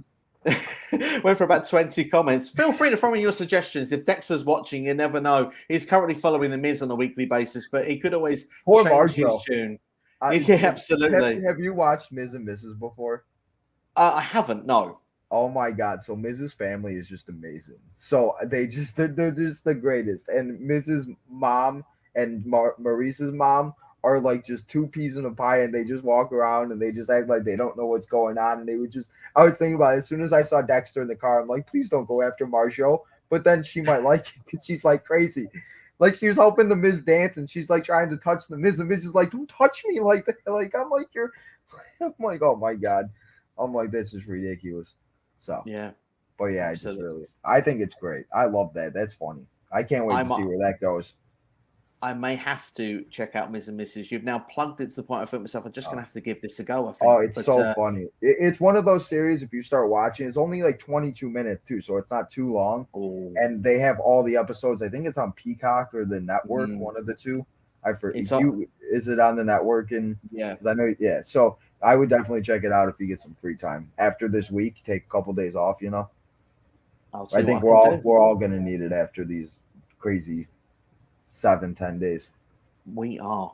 Went for about 20 comments. Feel free to throw in your suggestions. If Dexter's watching, you never know. He's currently following The Miz on a weekly basis, but he could always change his tune. Yeah, absolutely. Have you watched Miz and Mrs. before? I haven't, no. Oh my God. So Mrs. family is just amazing. So they're just the greatest. And Mrs. mom and Maurice's mom are like just two peas in a pie, and they just walk around and they just act like they don't know what's going on. And they would just, I was thinking about it. As soon as I saw Dexter in the car, I'm like, please don't go after Marshall. But then she might like it because she's like crazy. Like she was helping the Miz dance, and she's like trying to touch the Miz. The Miz is like, "Don't touch me!" Like I'm like, I'm like, oh my God, I'm like, this is ridiculous. So yeah, but yeah, I think it's great. I love that. That's funny. I can't wait to see where that goes. I may have to check out Ms. and Mrs. You've now plugged it to the point I think myself, I'm just going to have to give this a go, I think. Oh, it's so funny. It's one of those series, if you start watching, it's only like 22 minutes too, so it's not too long. Oh. And they have all the episodes. I think it's on Peacock or the network, one of the two. Is it on the network? And yeah, I know, yeah. So I would definitely check it out if you get some free time after this week. Take a couple days off, you know. I think we're all gonna need it after these crazy 7-10 days. We are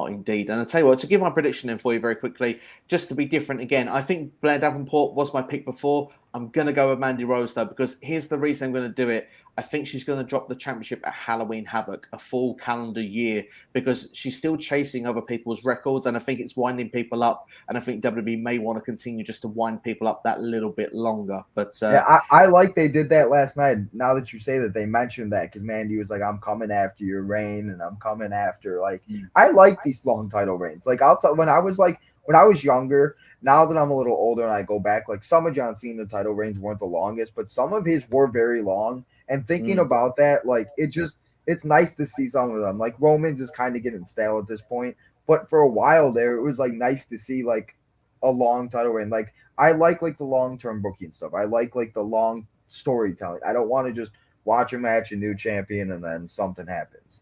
indeed. And I'll tell you what, to give my prediction in for you very quickly, just to be different again, I think Blair Davenport was my pick before. I'm going to go with Mandy Rose, though, because here's the reason I'm going to do it. I think she's going to drop the championship at Halloween Havoc, a full calendar year, because she's still chasing other people's records, and I think it's winding people up, and I think WWE may want to continue just to wind people up that little bit longer. But yeah, I like they did that last night. Now that you say that, they mentioned that because Mandy was like, I'm coming after your reign, and I'm coming after, like, I like these long title reigns. Like, I'll tell when I was younger, now that I'm a little older and I go back, like some of John Cena's title reigns weren't the longest, but some of his were very long. And thinking about that, like it's nice to see some of them. Like Roman's is kind of getting stale at this point, but for a while there, it was like nice to see like a long title reign. Like I like the long term booking stuff. I like the long storytelling. I don't want to just watch a match, a new champion, and then something happens.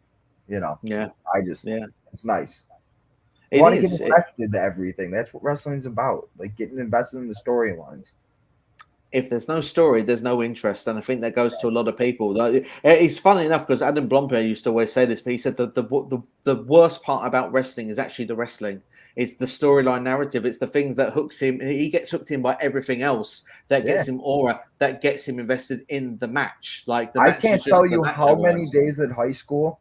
You know? Yeah. It's nice. You want to get invested to everything. That's what wrestling's about. Like getting invested in the storylines. If there's no story, there's no interest, and I think that goes to a lot of people. It's funny enough because Adam Blompier used to always say this, but he said that the worst part about wrestling is actually the wrestling. It's the storyline narrative. It's the things that hooks him. He gets hooked in by everything else that gets him aura, that gets him invested in the match. Like the match, I can't tell you how many days at high school,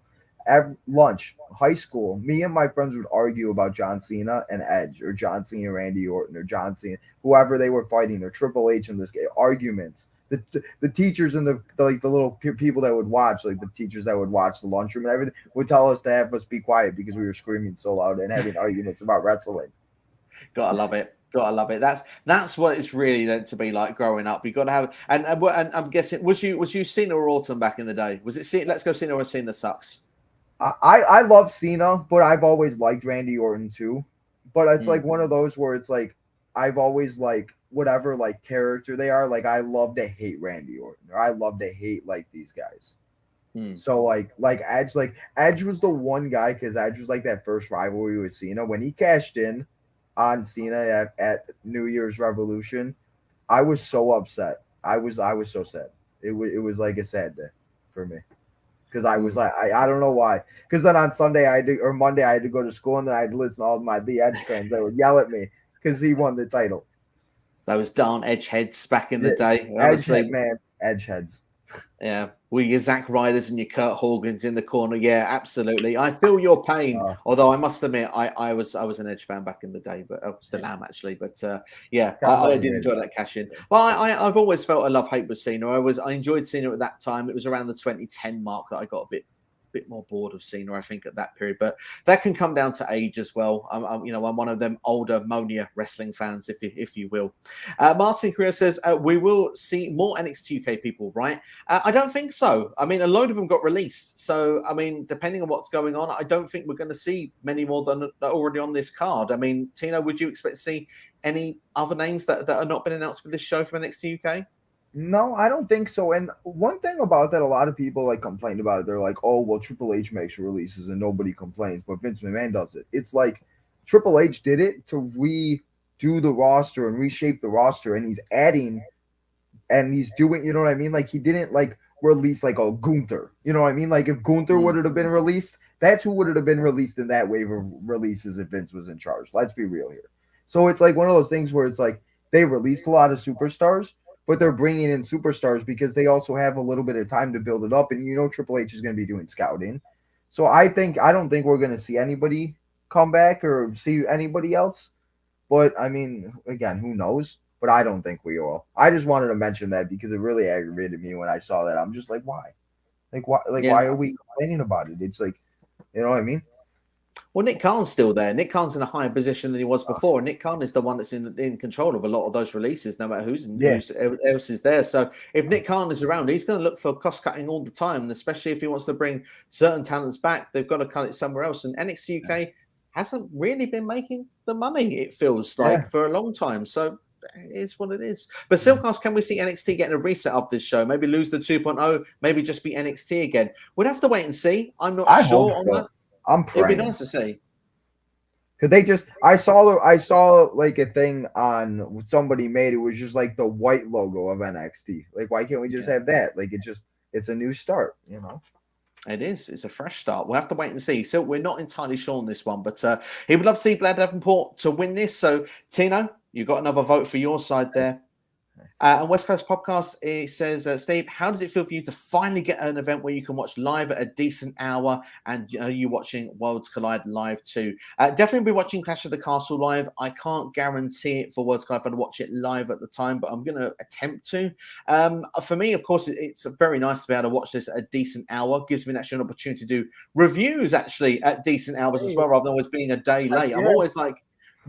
lunch, high school, me and my friends would argue about John Cena and Edge, or John Cena, Randy Orton, or John Cena, whoever they were fighting, or Triple H in this game. Arguments. The teachers and the little people that would watch, like the teachers that would watch the lunchroom and everything, would tell us to have us be quiet because we were screaming so loud and having arguments about wrestling. Gotta love it. Gotta love it. That's what it's really meant to be like growing up. You got to have, and I'm guessing, was you Cena or Orton back in the day? Was it Cena? Let's go Cena or Cena sucks. I love Cena, but I've always liked Randy Orton too. But it's like one of those where it's like I've always like whatever like character they are. Like I love to hate Randy Orton, or I love to hate like these guys. So like Edge was the one guy because Edge was like that first rivalry with Cena when he cashed in on Cena at New Year's Revolution. I was so upset. I was so sad. It was like a sad day for me. Because I was like, I don't know why. Because then on Monday I had to go to school, and then I had to listen to all the Edge fans that would yell at me because he won the title. Those darn edge heads back in the day. Edge heads. Yeah, with your Zack Ryders and your Kurt Hawkins in the corner. Yeah, absolutely. I feel your pain. Although I must admit, I was an Edge fan back in the day, but I still am actually. But I did enjoy that cash in. Well, I've always felt a love hate with Cena. I enjoyed Cena at that time. It was around the 2010 mark that I got a bit more bored of Cena, I think, at that period, but that can come down to age as well. I'm one of them older Monia wrestling fans, if you will. Martin Career says we will see more NXT UK people, right? I don't think so. I mean, a load of them got released, so I mean, depending on what's going on, I don't think we're going to see many more than are already on this card. I mean, Tino, would you expect to see any other names that are not been announced for this show from NXT UK? No, I don't think so. And one thing about that, a lot of people like complained about it. They're like, "Oh, well, Triple H makes releases and nobody complains, but Vince McMahon does it." It's like Triple H did it to redo the roster and reshape the roster, and he's adding and he's doing, you know what I mean? Like he didn't like release like a Gunther, you know what I mean? Like if Gunther would have been released, that's who would have been released in that wave of releases if Vince was in charge. Let's be real here. So it's like one of those things where it's like they released a lot of superstars, but they're bringing in superstars because they also have a little bit of time to build it up. And, Triple H is going to be doing scouting. So I don't think we're going to see anybody come back or see anybody else. But, I mean, again, who knows? But I don't think we will. I just wanted to mention that because it really aggravated me when I saw that. I'm just like, why? Why are we complaining about it? It's like, you know what I mean? Well, Nick Khan's still there. Nick Khan's in a higher position than he was before. Nick Khan is the one that's in control of a lot of those releases, no matter who's else is there. So if Nick Khan is around, he's going to look for cost cutting all the time, and especially if he wants to bring certain talents back, they've got to cut it somewhere else. And NXT UK hasn't really been making the money, it feels like, for a long time. So it is what it is. But Silkcast, can we see NXT getting a reset of this show? Maybe lose the 2.0, maybe just be NXT again. We'd have to wait and see. I'm not sure on that. I'm praying. It'd be nice to see. Cause they just, I saw like a thing on somebody made it was just like the white logo of NXT. Like, why can't we just have that? Like, it's a new start, you know. It is. It's a fresh start. We'll have to wait and see. So we're not entirely sure on this one, but he would love to see Blair Davenport to win this. So Tino, you got another vote for your side there. And West Coast Podcast, it says, Steve, how does it feel for you to finally get an event where you can watch live at a decent hour, and are you watching Worlds Collide live too? Definitely be watching Clash of the Castle live. I can't guarantee it for Worlds Collide if I'd watch it live at the time, but I'm going to attempt to. For me, of course, it's very nice to be able to watch this at a decent hour. Gives me actually an opportunity to do reviews actually at decent hours as well, rather than always being a day late. I'm always like,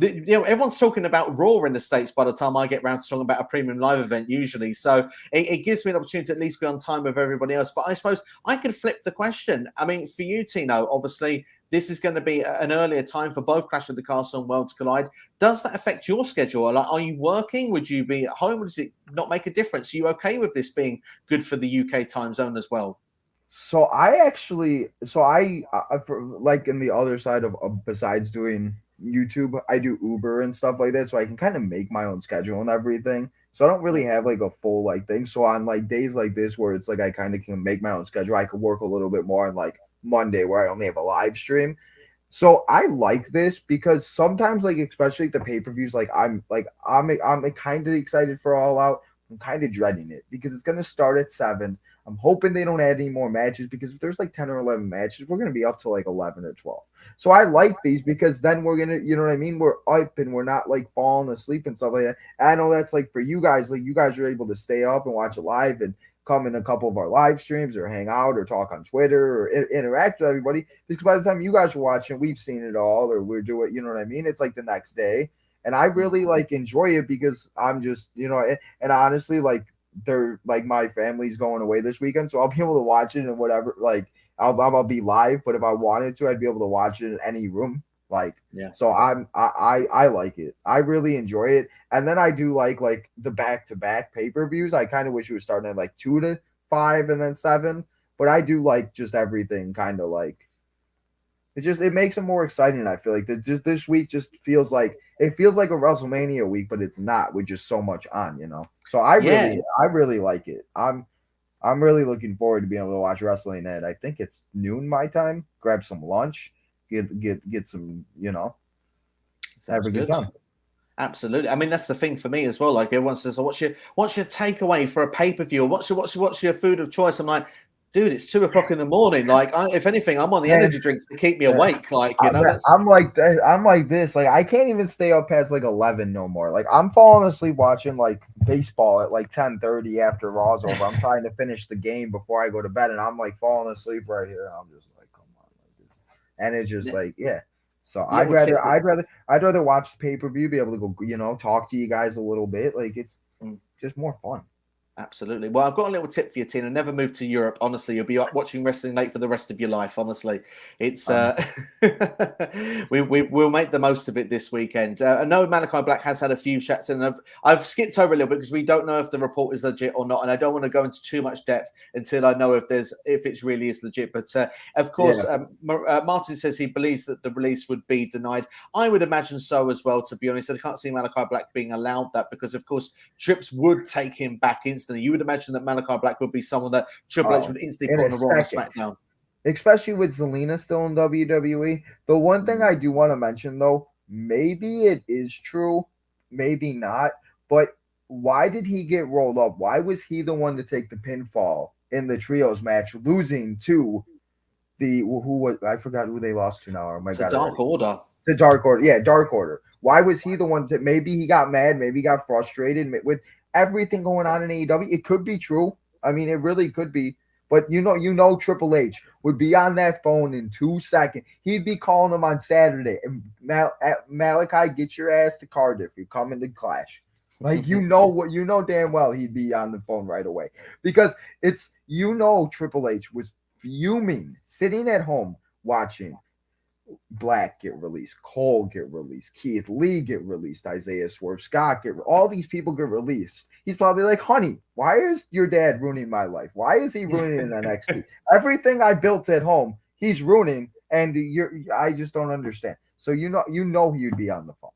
everyone's talking about Raw in the States by the time I get around to talking about a premium live event usually. So it gives me an opportunity to at least be on time with everybody else. But I suppose I could flip the question. I mean, for you, Tino, obviously, this is going to be an earlier time for both Clash of the Castle and Worlds Collide. Does that affect your schedule? Like, are you working? Would you be at home? Does it not make a difference? Are you okay with this being good for the UK time zone as well? So I like in the other side of besides doing YouTube, I do Uber and stuff like that, so I can kind of make my own schedule and everything. So I don't really have like a full like thing. So on like days like this where it's like I kind of can make my own schedule, I could work a little bit more on like Monday where I only have a live stream. So I like this because sometimes like especially the pay-per-views, like I'm kind of excited for All Out. I'm kind of dreading it because it's gonna start at 7. I'm hoping they don't add any more matches because if there's like 10 or 11 matches, we're going to be up to like 11 or 12. So I like these because then we're going to, you know what I mean? We're up and we're not like falling asleep and stuff like that. And I know that's like for you guys, like you guys are able to stay up and watch it live and come in a couple of our live streams or hang out or talk on Twitter or interact with everybody. Because by the time you guys are watching, we've seen it all or we're doing, you know what I mean? It's like the next day. And I really like enjoy it because I'm just, you know, and honestly, like, they're like my family's going away this weekend, so I'll be able to watch it and whatever. Like I'll be live, but if I wanted to, I'd be able to watch it in any room. Like so, I like it. I really enjoy it, and then I do like the back-to-back pay-per-views. I kind of wish it was starting at like 2 to 5 and then 7, but I do like just everything kind of like. It makes it more exciting. I feel like this week just feels like a WrestleMania week, but it's not with just so much on, you know. So I really like it. I'm really looking forward to being able to watch wrestling at I think it's noon my time. Grab some lunch, get some, you know, have a good time. Absolutely. I mean, that's the thing for me as well. Like everyone says, what's your takeaway for a pay-per-view? Or what's your food of choice? I'm like, dude, it's 2 o'clock in the morning. Like, if anything, I'm on the energy drinks to keep me awake. Like, you know, I'm like this. Like, I can't even stay up past like 11 no more. Like, I'm falling asleep watching like baseball at like 10:30 after Raw's over. I'm trying to finish the game before I go to bed, and I'm like falling asleep right here. I'm just like, come on, and it's just like, So I'd rather watch pay-per-view, be able to go, you know, talk to you guys a little bit. Like, it's just more fun. Absolutely. Well, I've got a little tip for you, Tina. Never move to Europe. Honestly, you'll be watching wrestling late for the rest of your life. Honestly, it's we'll make the most of it this weekend. I know Malachi Black has had a few chats, and I've skipped over a little bit because we don't know if the report is legit or not, and I don't want to go into too much depth until I know if it really is legit. But of course, Martin says he believes that the release would be denied. I would imagine so as well. To be honest, I can't see Malachi Black being allowed that because, of course, Trips would take him back instantly. You would imagine that Malachi Black would be someone that Triple H would instantly put on the Raw and SmackDown. Especially with Zelina still in WWE. The one thing I do want to mention, though, maybe it is true, maybe not, but why did he get rolled up? Why was he the one to take the pinfall in the trios match, losing to I forgot who they lost to now. Dark Order. The Dark Order. Yeah, Dark Order. Why was he the one maybe he got mad, maybe he got frustrated with everything going on in AEW. It could be true. I mean, it really could be. But you know, Triple H would be on that phone in 2 seconds. He'd be calling them on Saturday. And Malachi, get your ass to Cardiff. You're coming to Clash. Like, you know damn well he'd be on the phone right away. Because Triple H was fuming, sitting at home watching Black get released, Cole get released, Keith Lee get released, Isaiah Swerve Scott all these people get released. He's probably like, honey, why is your dad ruining my life? Why is he ruining NXT? Everything I built at home, he's ruining, and I just don't understand. So you know you'd be on the phone.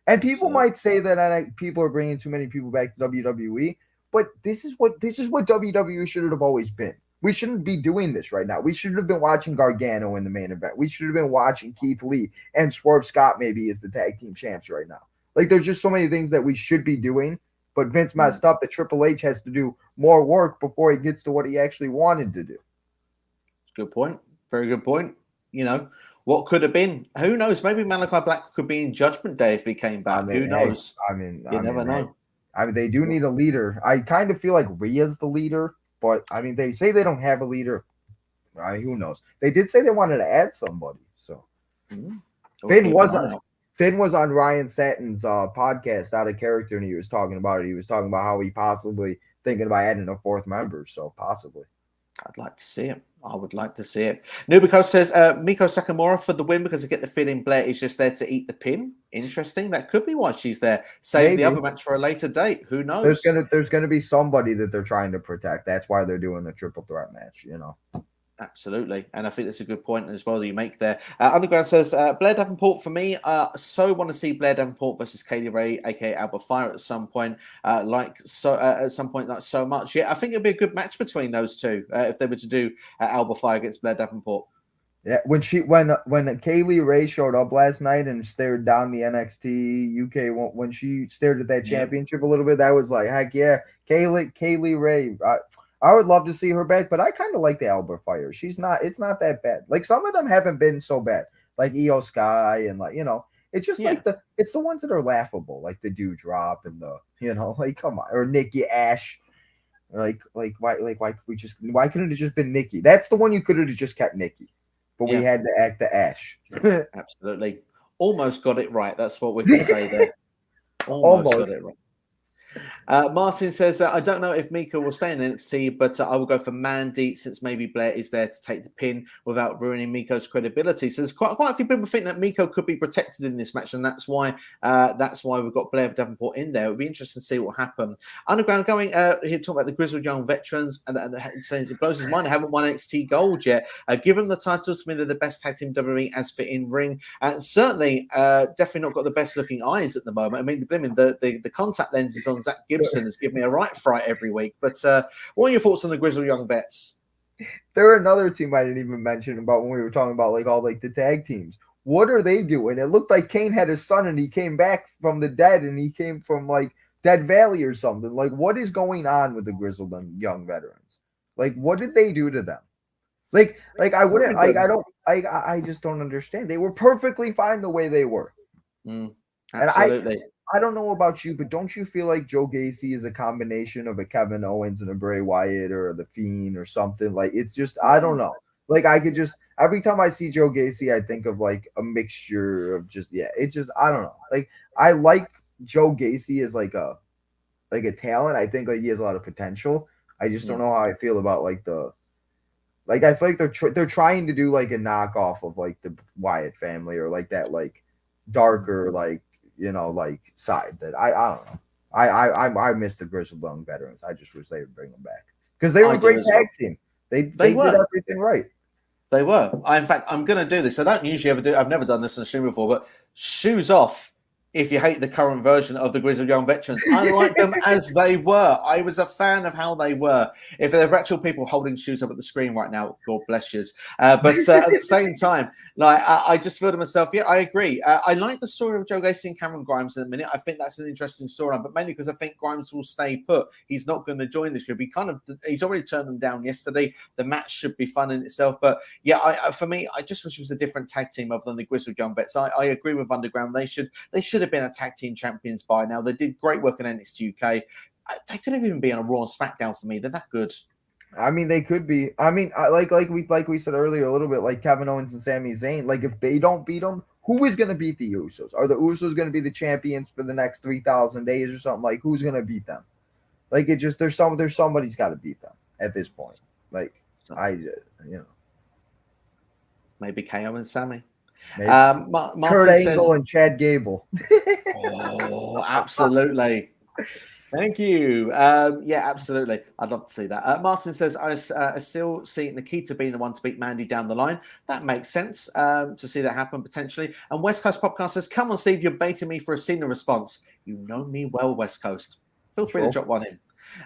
And people might say that people are bringing too many people back to WWE, but this is what WWE should have always been. We shouldn't be doing this right now. We should have been watching Gargano in the main event. We should have been watching Keith Lee and Swerve Scott maybe as the tag team champs right now. Like, there's just so many things that we should be doing, but Vince messed up that Triple H has to do more work before he gets to what he actually wanted to do. Good point. Very good point. You know, what could have been? Who knows? Maybe Malachi Black could be in Judgment Day if he came back. Who knows? You never know. They do need a leader. I kind of feel like Rhea's the leader. But, I mean, they say they don't have a leader. Who knows? They did say they wanted to add somebody. So, Finn was on Ryan Satin's podcast, Out of Character, and he was talking about it. He was talking about how he possibly thinking about adding a fourth member. So, possibly. I'd like to see it. I would like to see it. Nubiko says Meiko Sakamura for the win because I get the feeling Blair is just there to eat the pin. Interesting. That could be why she's there. Save the other match for a later date. Who knows? There's gonna be somebody that they're trying to protect. That's why they're doing a triple threat match. You know. Absolutely. And I think that's a good point as well that you make there. Underground says, Blair Davenport for me. So want to see Blair Davenport versus Kaylee Ray, aka Alba Fire at some point. At some point, not so much. Yeah, I think it'd be a good match between those two if they were to do Alba Fire against Blair Davenport. Yeah, when Kaylee Ray showed up last night and stared down the NXT UK when she stared at that championship a little bit, that was like, heck yeah, Kaylee Ray. I would love to see her back, but I kind of like the Alba Fire. It's not that bad. Like, some of them haven't been so bad, like Io Sky and it's just like it's the ones that are laughable, like the Dewdrop and like, come on, or Nikki Ash. Why couldn't it just been Nikki? That's the one you could have just kept Nikki, but we had to act the Ash. Absolutely, almost got it right. That's what we can say there. Almost got it right. Martin says, I don't know if Meiko will stay in NXT, but I will go for Mandy since maybe Blair is there to take the pin without ruining Meiko's credibility. So there's quite a few people think that Meiko could be protected in this match, and that's why we've got Blair Davenport in there. It would be interesting to see what happens. Underground going here talking about the grizzled young veterans and saying it blows his mind. I haven't won NXT Gold yet. Give them the titles. To me, they're the best tag team WWE as for in ring, and certainly definitely not got the best looking eyes at the moment. I mean, the contact lenses on Zach Gibson has given me a right fright every week. But what are your thoughts on the grizzled young vets? They're another team I didn't even mention about when we were talking about all the tag teams. What are they doing? It looked like Kane had his son and he came back from the dead and he came from Dead Valley or something. Like, what is going on with the grizzled young veterans? Like, what did they do to them? I just don't understand. They were perfectly fine the way they were. Absolutely. And I don't know about you, but don't you feel like Joe Gacy is a combination of a Kevin Owens and a Bray Wyatt or the Fiend or something? Like, it's just, I don't know. Like, I could just, every time I see Joe Gacy, I think of a mixture of just, I don't know. Like, I like Joe Gacy as a talent. I think he has a lot of potential. I just don't know how I feel about I feel like they're trying to do a knockoff of the Wyatt family or that darker side that I don't know. I miss the grizzled young veterans. I just wish they would bring them back because they were a great tag team. They did everything right. They were. In fact, I'm going to do this. I don't usually ever do. I've never done this on a stream before, but shoes off if you hate the current version of the grizzled young veterans. I like them as they were. I was a fan of how they were. If there are actual people holding shoes up at the screen right now, God bless you. But at the same time, I just feel to myself, yeah, I agree. I like the story of Joe Gacy and Cameron Grimes in a minute. I think that's an interesting storyline, but mainly because I think Grimes will stay put. He's not going to join this group. He's already turned them down yesterday. The match should be fun in itself. But yeah, for me, I just wish it was a different tag team other than the grizzled young vets. I agree with Underground. They should have been a tag team champions by now. They did great work in NXT UK. They could have even been on a Raw and SmackDown for me. They're that good. I mean, they could be. I mean, like we said earlier, a little bit like Kevin Owens and Sami Zayn. Like if they don't beat them, who is going to beat the Usos? Are the Usos going to be the champions for the next 3,000 days or something? Like who's going to beat them? Like it just there's somebody's got to beat them at this point. Like So maybe KO and Sammy. maybe Martin Kurt Angle says, and Chad Gable. "Oh, absolutely." Thank you. Yeah, absolutely. I'd love to see that. Martin says, I still see Nikita being the one to beat Mandy down the line. That makes sense to see that happen potentially. And West Coast Podcast says, come on, Steve, you're baiting me for a Cena response. You know me well, West Coast. Feel free to drop one in.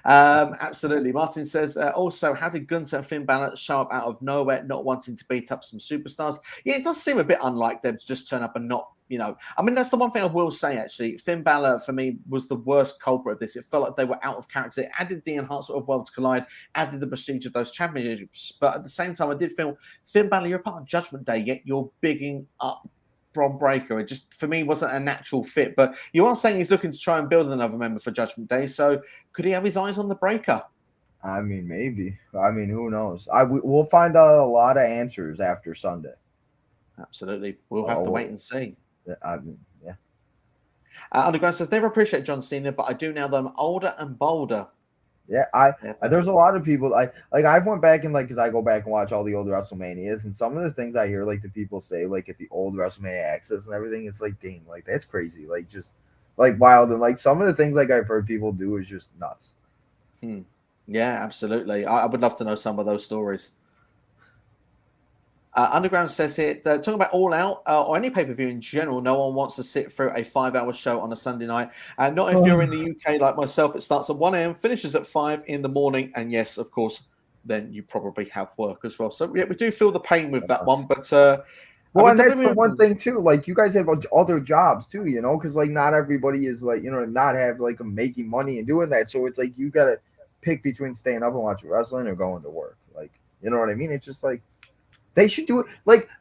Absolutely. Martin says, also, how did Gunther and Finn Balor show up out of nowhere, not wanting to beat up some superstars? Yeah, it does seem a bit unlike them to just turn up and not, I mean, that's the one thing I will say, actually. Finn Balor, for me, was the worst culprit of this. It felt like they were out of character. It added the enhancement of Worlds Collide, added the prestige of those championships. But at the same time, I did feel, Finn Balor, you're a part of Judgment Day, yet you're bigging up Bron Breakker. It just, for me, wasn't a natural fit. But you are saying he's looking to try and build another member for Judgment Day. So could he have his eyes on the Breaker? I mean, maybe. I mean, who knows? We'll find out a lot of answers after Sunday. Absolutely. We'll have to wait and see. I mean, yeah. Underground says, never appreciate John Cena, but I do now that I'm older and bolder. Yeah, there's a lot of people I've went back and because I go back and watch all the old WrestleManias, and some of the things I hear the people say at the old WrestleMania access and everything, it's dang, that's crazy, just wild, and some of the things I've heard people do is just nuts. Yeah, absolutely. I would love to know some of those stories. Underground says here, talking about All Out or any pay-per-view in general, no one wants to sit through a 5-hour show on a Sunday night. Not if you're in the UK like myself. It starts at 1 a.m., finishes at 5 in the morning. And yes, of course, then you probably have work as well. So yeah, we do feel the pain with that one. But and that's the one thing too. You guys have other jobs too, because not everybody is not have making money and doing that. So it's you got to pick between staying up and watching wrestling or going to work. You know what I mean? It's just they should do it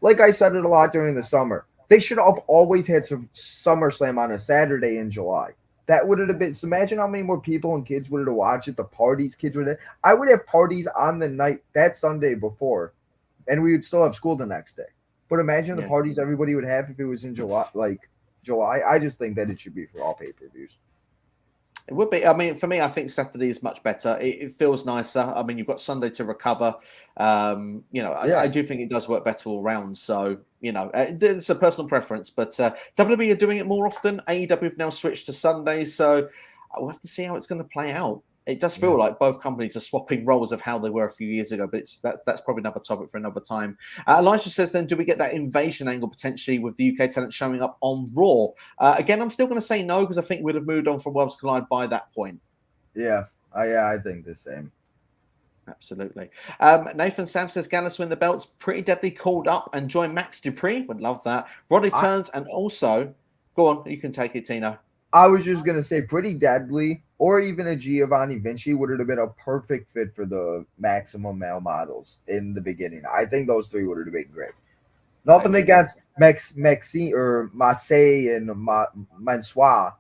like I said it a lot during the summer. They should have always had some SummerSlam on a Saturday in July. That would have been. So imagine how many more people and kids would have watched it. The parties kids would have. I would have parties on the night that Sunday before, and we would still have school the next day. But imagine the parties everybody would have if it was in July. July. I just think that it should be for all pay-per-views. It would be. I mean, for me, I think Saturday is much better. It feels nicer. I mean, you've got Sunday to recover. I do think it does work better all round. So, it's a personal preference. But WWE are doing it more often. AEW have now switched to Sundays. So we'll have to see how it's going to play out. It does feel like both companies are swapping roles of how they were a few years ago, but that's probably another topic for another time. Elijah says, then, do we get that invasion angle potentially with the UK talent showing up on Raw? Again, I'm still going to say no because I think we'd have moved on from Worlds Collide by that point. Yeah, I think the same. Absolutely. Nathan Sam says, Gallus win the belts, pretty deadly called up and join Max Dupree. Would love that. Roddy turns and also, go on, you can take it, Tino. I was just going to say Pretty Deadly or even a Giovanni Vinci would have been a perfect fit for the maximum male models in the beginning. I think those three would have been great. Nothing against Maxi or Massey and Mansois,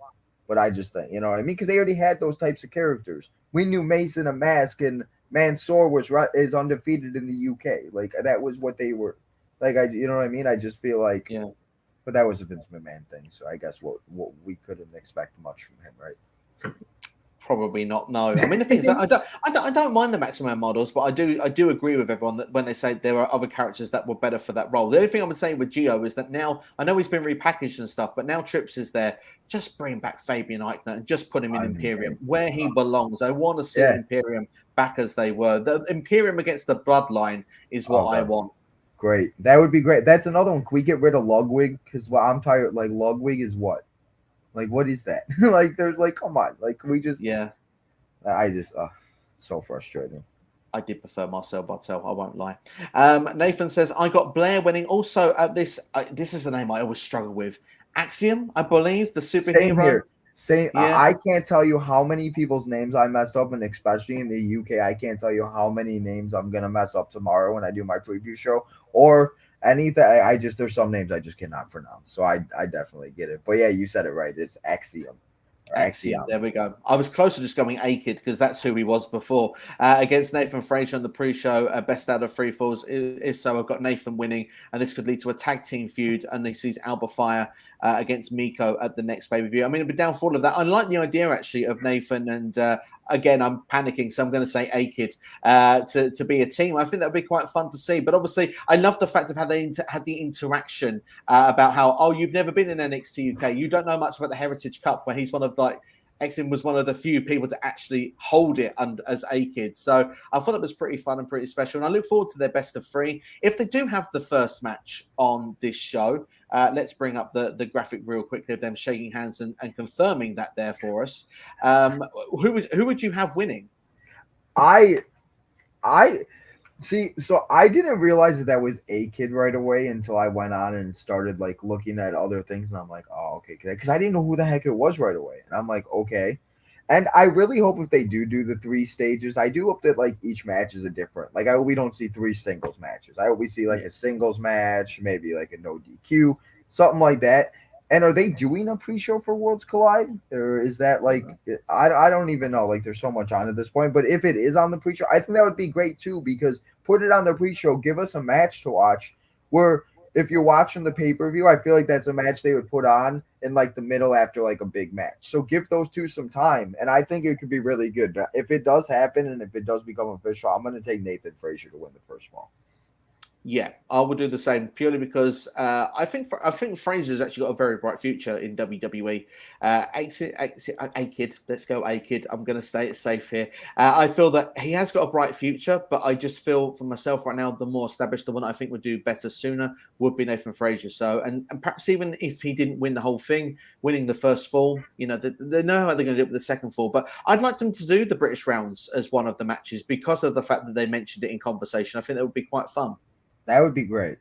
but I just think, you know what I mean? Because they already had those types of characters. We knew Mason and Mask and Mansoor is undefeated in the UK. That was what they were. You know what I mean? I just feel but that was a Vince McMahon thing, so I guess what we couldn't expect much from him, right? Probably not. No, I mean the thing is, I don't mind the Maximum models, but I do agree with everyone that when they say there are other characters that were better for that role. The only thing I would say with Gio is that now I know he's been repackaged and stuff, but now Trips is there. Just bring back Fabian Eichner and just put him in Imperium where he belongs. I want to see Imperium back as they were. The Imperium against the Bloodline is what I want. Great. That would be great. That's another one. Can we get rid of Ludwig? Because I'm tired. Ludwig is what? What is that? There's come on. Can we just? Yeah. I just, so frustrating. I did prefer Marcel Bartel. I won't lie. Nathan says, I got Blair winning. Also, this is the name I always struggle with. Axiom, I believe, the superhero. Same. I can't tell you how many people's names I messed up, and especially in the UK, I can't tell you how many names I'm gonna mess up tomorrow when I do my preview show or anything. There's some names I just cannot pronounce, so I definitely get it. But yeah, you said it right. It's Axiom. Axiom. There we go. I was close to just going A-Kid because that's who he was before. Against Nathan Frazier on the pre-show, best out of 3 falls. If so, I've got Nathan winning, and this could lead to a tag team feud. And he sees Alba Fire against Meiko at the next pay-per-view. I mean, it'd be down for all of that. I like the idea actually of Nathan and. Again, I'm panicking, so I'm going to say A-Kid to be a team. I think that would be quite fun to see. But obviously, I love the fact of how they had the interaction about how, oh, you've never been in NXT UK. You don't know much about the Heritage Cup, where he's one of Exim was one of the few people to actually hold it as A-Kid. So I thought that was pretty fun and pretty special. And I look forward to their best of 3. If they do have the first match on this show, let's bring up the graphic real quickly of them shaking hands and confirming that there for us. Who would you have winning? I see. So I didn't realize that was A-Kid right away until I went on and started like looking at other things, and I'm like, oh, okay, because I didn't know who the heck it was right away, and I'm like, okay. And I really hope if they do the 3 stages, I do hope that like each match is a different. Like I hope we don't see 3 singles matches. I hope we see like a singles match, maybe like a no DQ, something like that. And are they doing a pre-show for Worlds Collide, or is that like I don't even know? Like there's so much on at this point. But if it is on the pre-show, I think that would be great too, because put it on the pre-show, give us a match to watch. Where if you're watching the pay-per-view, I feel like that's a match they would put on in like the middle after like a big match. So give those 2 some time, and I think it could be really good. If it does happen and if it does become official, I'm going to take Nathan Frazier to win the first one. Yeah, I will do the same purely because I think Fraser's actually got a very bright future in WWE. A-Kid, let's go A-Kid. I'm going to stay safe here. I feel that he has got a bright future, but I just feel for myself right now, the more established, the one I think would do better sooner would be Nathan Frazier. So, and perhaps even if he didn't win the whole thing, winning the first fall, they know how they're going to do it with the second fall. But I'd like them to do the British rounds as one of the matches because of the fact that they mentioned it in conversation. I think that would be quite fun. That would be great.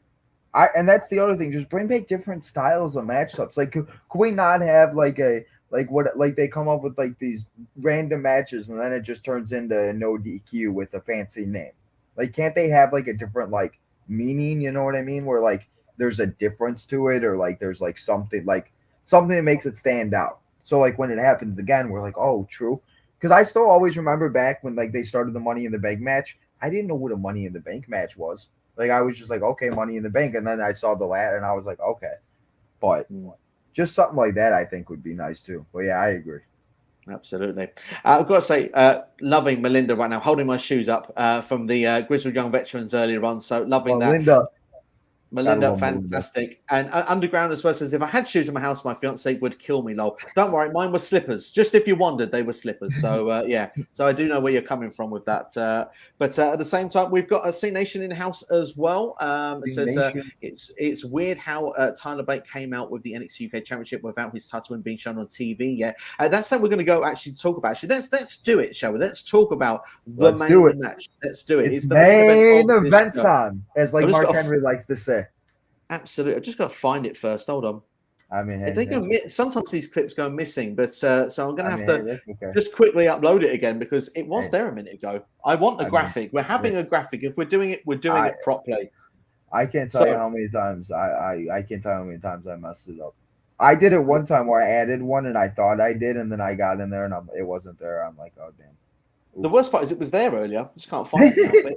And that's the other thing. Just bring back different styles of matchups. Like, could we not have like they come up with like these random matches and then it just turns into a no DQ with a fancy name? Like, can't they have like a different like meaning? You know what I mean? Where like there's a difference to it, or like there's like something that makes it stand out. So like when it happens again, we're like, oh, true. Because I still always remember back when like they started the Money in the Bank match. I didn't know what a Money in the Bank match was. Like, I was just like, okay, Money in the Bank. And then I saw the ladder and I was like, okay. But just something like that, I think, would be nice too. But yeah, I agree. Absolutely. I've got to say, loving Melinda right now, holding my shoes up from the Grizzled Young Veterans earlier on. So loving that. Melinda, fantastic. And Underground as well says, if I had shoes in my house, my fiance would kill me, lol. Don't worry, mine were slippers. Just if you wondered, they were slippers. So, yeah. So I do know where you're coming from with that. But at the same time, we've got a C Nation in house as well. It says it's weird how Tyler Bate came out with the NXT UK Championship without his title win being shown on TV. Yeah, that's something we're going to go actually talk about. Actually, let's do it, shall we? Let's talk about the main match. Let's do it. It's the main event time, as like Mark Henry likes to say. Absolutely. I've just got to find it first. Hold on. I mean, sometimes these clips go missing, but so I'm going to have to just quickly upload it again because it was there a minute ago. I want a graphic. We're having a graphic. If we're doing it, we're doing it properly. I can't tell you how many times I can't tell you how many times I messed it up. I did it one time where I added one and I thought I did, and then I got in there and it wasn't there. I'm like, oh damn. Oops. The worst part is it was there earlier. I just can't find it now.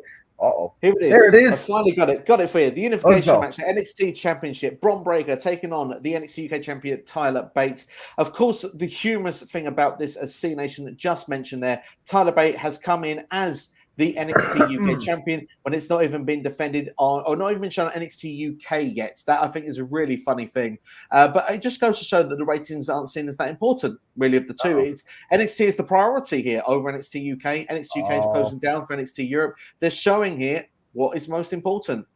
Uh-oh. Here it is. There it is. I finally got it. Got it for you. The Unification match, the NXT Championship. Bron Breakker taking on the NXT UK champion Tyler Bate. Of course, the humorous thing about this, as C Nation just mentioned there, Tyler Bate has come in as the NXT UK champion when it's not even been defended on, or not even been shown on NXT UK yet. That I think is a really funny thing. But it just goes to show that the ratings aren't seen as that important, really, of the two. It's NXT is the priority here over NXT UK. NXT UK is closing down for NXT Europe. They're showing here what is most important.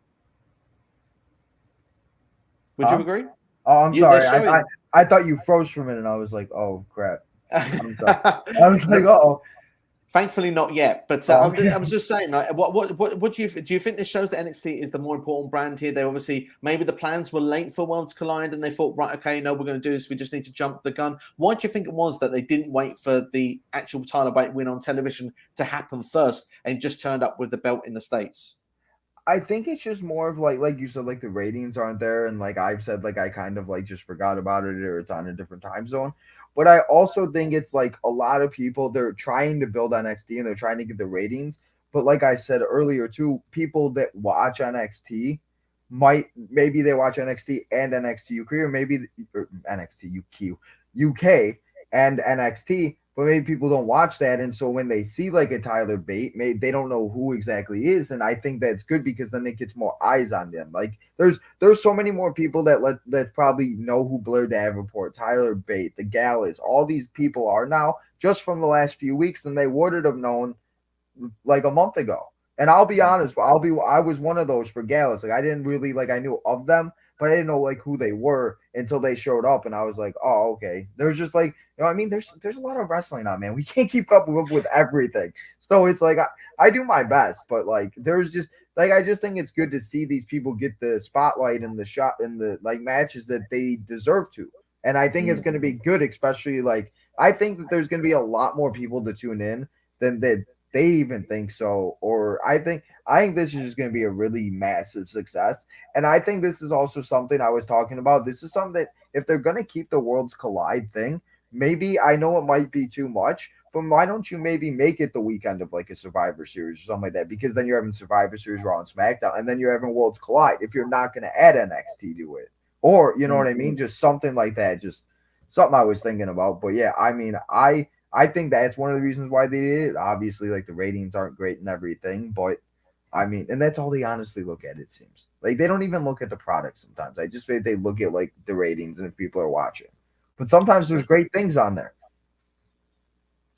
Would you agree? Oh, I'm sorry. I thought you froze for a minute and I was like, oh, crap. I'm sorry. I was like, uh-oh. Thankfully, not yet. But I was just saying, like, what do you think this shows that NXT is the more important brand here? They obviously, maybe the plans were late for Worlds Collide, and they thought, right, okay, no, we're going to do this. We just need to jump the gun. Why do you think it was that they didn't wait for the actual Tyler Bate win on television to happen first, and just turned up with the belt in the States? I think it's just more of like you said, like the ratings aren't there, and like I've said, like I kind of like just forgot about it, or it's on a different time zone. But I also think it's like a lot of people, they're trying to build NXT and they're trying to get the ratings. But like I said earlier, too, people that watch NXT maybe they watch NXT and NXT UK, or maybe or NXT UK and NXT, but maybe people don't watch that, and so when they see like a Tyler Bate, maybe they don't know who exactly is, and I think that's good because then it gets more eyes on them. Like there's so many more people that probably know who Blair Davenport, Tyler Bate, the Gallus, all these people are now just from the last few weeks than they would have known like a month ago. And I'll be honest, I was one of those for Gallus. Like I didn't really like I knew of them, but I didn't know like who they were until they showed up, and I was like, oh, okay. There's just like what I mean, there's a lot of wrestling on, man. We can't keep up with everything. So it's like I do my best, but like there's just like I just think it's good to see these people get the spotlight and the shot in the like matches that they deserve to. And I think it's gonna be good, especially like I think that there's gonna be a lot more people to tune in than they even think so. Or I think this is just going to be a really massive success. And I think this is also something I was talking about. This is something that if they're going to keep the Worlds Collide thing, maybe I know it might be too much, but why don't you maybe make it the weekend of like a Survivor Series or something like that? Because then you're having Survivor Series, Raw, and SmackDown, and then you're having Worlds Collide if you're not going to add NXT to it. Or, you know what I mean? Just something like that. Just something I was thinking about. But yeah, I mean, I think that's one of the reasons why they did it. Obviously, like the ratings aren't great and everything, but I mean, and that's all they honestly look at, it seems. Like they don't even look at the product sometimes. I just think they look at like the ratings and if people are watching. But sometimes there's great things on there.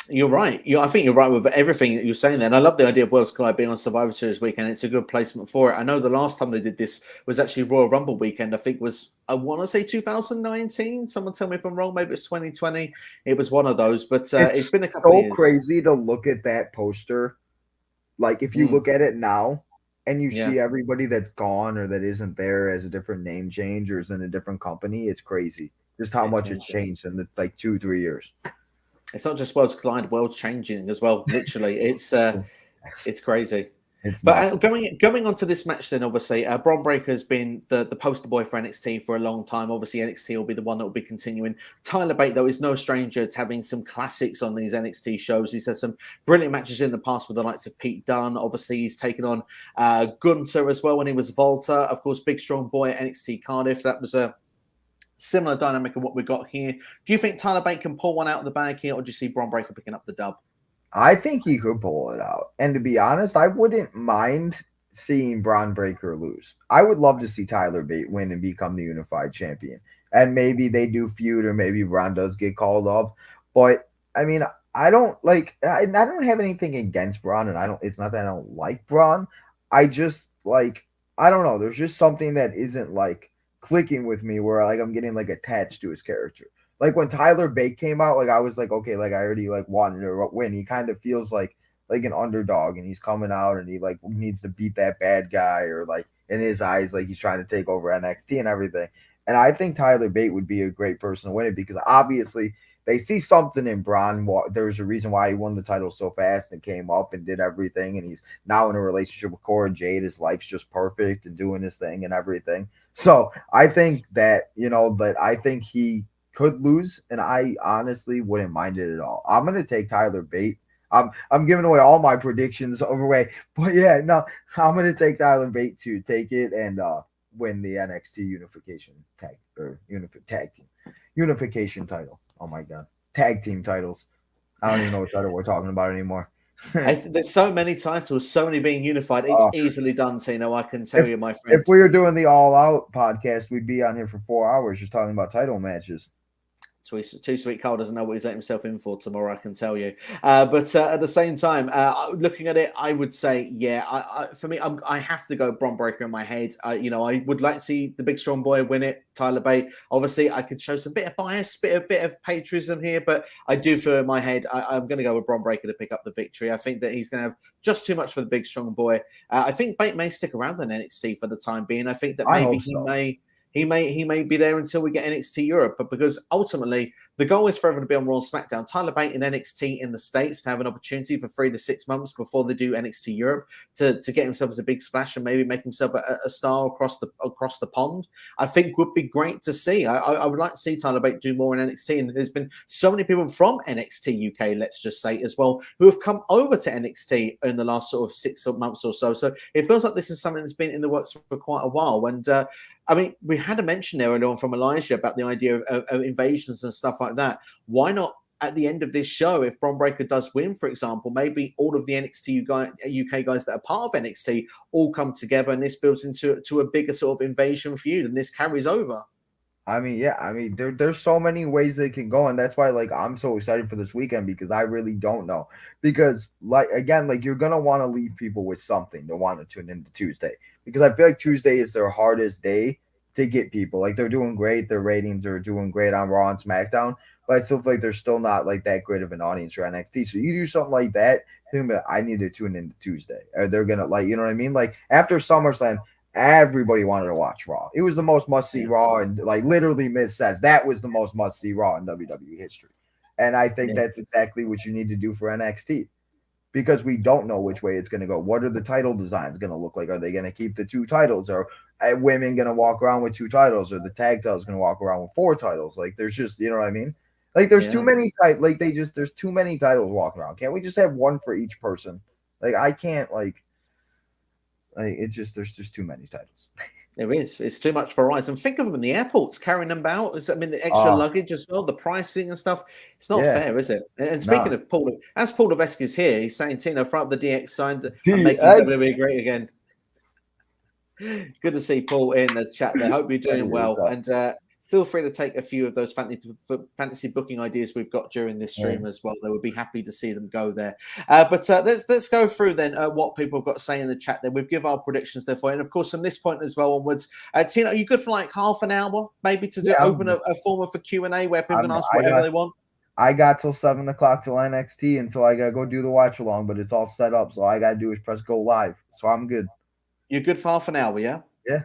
You're right. I think you're right with everything that you're saying there. And I love the idea of Worlds Collide being on Survivor Series weekend. It's a good placement for it. I know the last time they did this was actually Royal Rumble weekend. I think I want to say 2019. Someone tell me if I'm wrong. Maybe it's 2020. It was one of those. But it's been a couple of years. It's so crazy to look at that poster. Like if you look at it now and you see everybody that's gone or that isn't there as a different name change or is in a different company, it's crazy. Just how much it's changed in the, like 2-3 years. It's not just Worlds Collide, world's changing as well. Literally, it's crazy. But going on to this match, then obviously, Bron Breakker has been the poster boy for NXT for a long time. Obviously, NXT will be the one that will be continuing. Tyler Bate, though, is no stranger to having some classics on these NXT shows. He's had some brilliant matches in the past with the likes of Pete Dunne. Obviously, he's taken on Gunther as well when he was Volta. Of course, Big Strong Boy at NXT Cardiff. That was a similar dynamic of what we got here. Do you think Tyler Bate can pull one out of the bag here, or do you see Bron Breakker picking up the dub? I think he could pull it out. And to be honest, I wouldn't mind seeing Bron Breakker lose. I would love to see Tyler Bate win and become the unified champion. And maybe they do feud, or maybe Bron does get called up. But I mean, I don't have anything against Bron, and it's not that I don't like Bron. I just I don't know. There's just something that isn't like clicking with me where like I'm getting like attached to his character. Like when Tyler Bate came out, like I was like, okay, like I already like wanted to win. He kind of feels like an underdog, and he's coming out and he like needs to beat that bad guy, or like in his eyes, like he's trying to take over NXT and everything. And I think Tyler Bate would be a great person to win it because obviously they see something in Bron. There's a reason why he won the title so fast and came up and did everything, and he's now in a relationship with Cora Jade. His life's just perfect and doing his thing and everything. So I think that, I think he could lose, and I honestly wouldn't mind it at all. I'm going to take Tyler Bate. I'm giving away all my predictions away, but yeah, no, I'm going to take Tyler Bate to take it and win the NXT Unification Unification title. Oh my God. Tag team titles. I don't even know what title we're talking about anymore. There's so many titles, so many being unified. It's easily done, Tino. I can tell you, my friend. If we were doing the All Out podcast, we'd be on here for 4 hours just talking about title matches. Too Sweet Carl doesn't know what he's letting himself in for tomorrow, I can tell you. But at the same time, looking at it, I would say, for me, I have to go Bron Breakker in my head. I would like to see the Big Strong Boy win it, Tyler Bate. Obviously, I could show some bit of bias, bit of patriotism here, but I do feel in my head, I'm going to go with Bron Breakker to pick up the victory. I think that he's going to have just too much for the Big Strong Boy. I think Bate may stick around in NXT for the time being. I think that maybe he may be there until we get NXT Europe, but because ultimately The goal is for everyone to be on Raw and SmackDown. Tyler Bate in NXT in the States to have an opportunity for 3 to 6 months before they do NXT Europe to get himself as a big splash and maybe make himself a star across the pond. I think would be great to see. I would like to see Tyler Bate do more in NXT. And there's been so many people from NXT UK, let's just say, as well, who have come over to NXT in the last sort of 6 months or so. So it feels like this is something that's been in the works for quite a while. And I mean, we had a mention there earlier on from Elijah about the idea of invasions and stuff like that. Why not at the end of this show, if Bron Breakker does win, for example, maybe all of the NXT UK guys that are part of NXT all come together and this builds into a bigger sort of invasion feud and this carries over. I mean, yeah, I mean, there's so many ways they can go, and that's why, like, I'm so excited for this weekend because I really don't know. Because, like, again, like, you're gonna want to leave people with something to want to tune into Tuesday because I feel like Tuesday is their hardest day to get people. Like, they're doing great, their ratings are doing great on Raw and SmackDown, but I still feel like they're still not like that great of an audience for NXT. So you do something like that, I need to tune into Tuesday, or they're gonna like, you know what I mean? Like after SummerSlam. Everybody wanted to watch Raw. It was the most must-see Raw, and like literally, Miz says that was the most must-see Raw in WWE history. And I think that's exactly what you need to do for NXT because we don't know which way it's going to go. What are the title designs going to look like? Are they going to keep the 2 titles? Or are women going to walk around with 2 titles? Or the tag titles going to walk around with 4 titles? Like there's just, you know what I mean? Like there's too many there's too many titles walking around. Can't we just have one for each person? Like I can't it's just there's just too many titles. There is. It's too much variety. And think of them in the airports carrying them out. I mean, the extra luggage as well, the pricing and stuff. It's not fair, is it? And speaking of Paul, as Paul Levesque is here, he's saying, Tino, throw up the DX sign and making WWE great again. Good to see Paul in the chat there. Hope you're doing well. And feel free to take a few of those fantasy booking ideas we've got during this stream as well. They would be happy to see them go there. But let's go through then what people have got to say in the chat there. We've given our predictions there for you. And of course, from this point as well onwards, Tina, are you good for like half an hour maybe to open a form for Q&A where people can ask whatever they want? I got till 7 o'clock till NXT until I got to go do the watch along, but it's all set up. So all I got to do is press go live. So I'm good. You're good for half an hour, yeah? Yeah.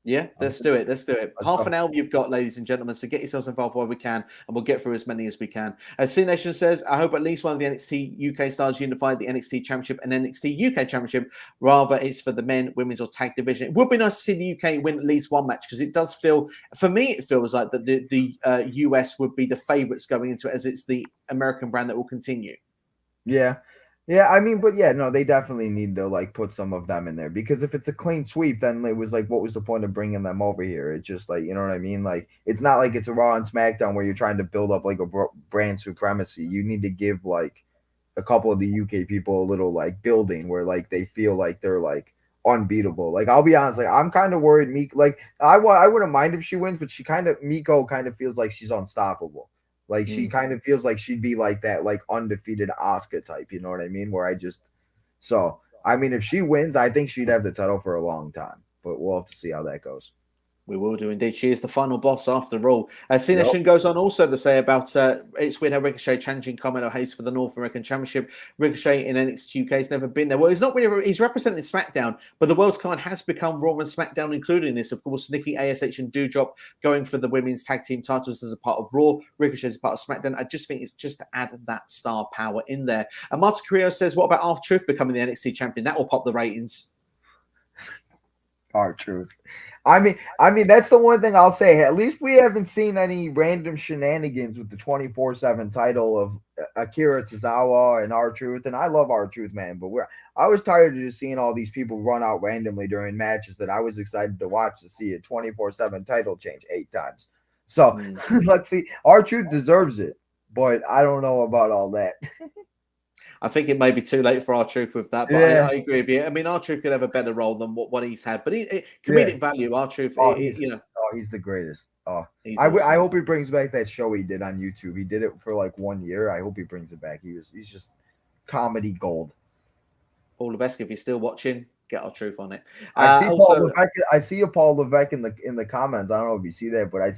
Yeah, let's do it. Half an hour you've got, ladies and gentlemen, so get yourselves involved while we can, and we'll get through as many as we can. C Nation says, I hope at least one of the NXT UK stars unify the NXT Championship and NXT UK Championship. Rather, it's for the men, women's, or tag division. It would be nice to see the UK win at least one match, because it does feel, for me, it feels like that the US would be the favourites going into it, as it's the American brand that will continue. Yeah. Yeah, I mean, but yeah, no, they definitely need to like put some of them in there, because if it's a clean sweep, then it was like, what was the point of bringing them over here? It's just like, you know what I mean? Like, it's not like it's a Raw and SmackDown where you're trying to build up like a brand supremacy. You need to give like a couple of the UK people a little like building where like they feel like they're like unbeatable. Like, I'll be honest, like I'm kind of worried. Like I wouldn't mind if she wins, but Meiko kind of feels like she's unstoppable. Like she kind of feels like she'd be like that, like undefeated Asuka type, you know what I mean? So I mean, if she wins, I think she'd have the title for a long time, but we'll have to see how that goes. We will do indeed. She is the final boss after all. Sineshin goes on also to say about it's weird how Ricochet challenging Carmelo Hayes for the North American Championship. Ricochet in NXT UK has never been there. Well, he's not really. He's representing SmackDown, but the world's card has become Raw and SmackDown, including this. Of course, Nikki ASH and Doudrop going for the women's tag team titles as a part of Raw. Ricochet is a part of SmackDown. I just think it's just to add that star power in there. And Marta Carrillo says, "What about R-Truth becoming the NXT champion? That will pop the ratings." R-Truth. I mean, that's the one thing I'll say. At least we haven't seen any random shenanigans with the 24/7 title of Akira Tozawa and R-Truth. And I love R-Truth, man. But I was tired of just seeing all these people run out randomly during matches that I was excited to watch, to see a 24/7 title change 8 times. So let's see. R-Truth deserves it, but I don't know about all that. I think it may be too late for R-Truth with that, but I agree with you. I mean, R-Truth could have a better role than what he's had, but comedic value, R-Truth, he's the greatest. I hope he brings back that show he did on YouTube. He did it for like 1 year. I hope he brings it back. He's just comedy gold. Paul Levesque, if you're still watching, get R-Truth on it. I see a Paul Levesque in the comments. I don't know if you see that, but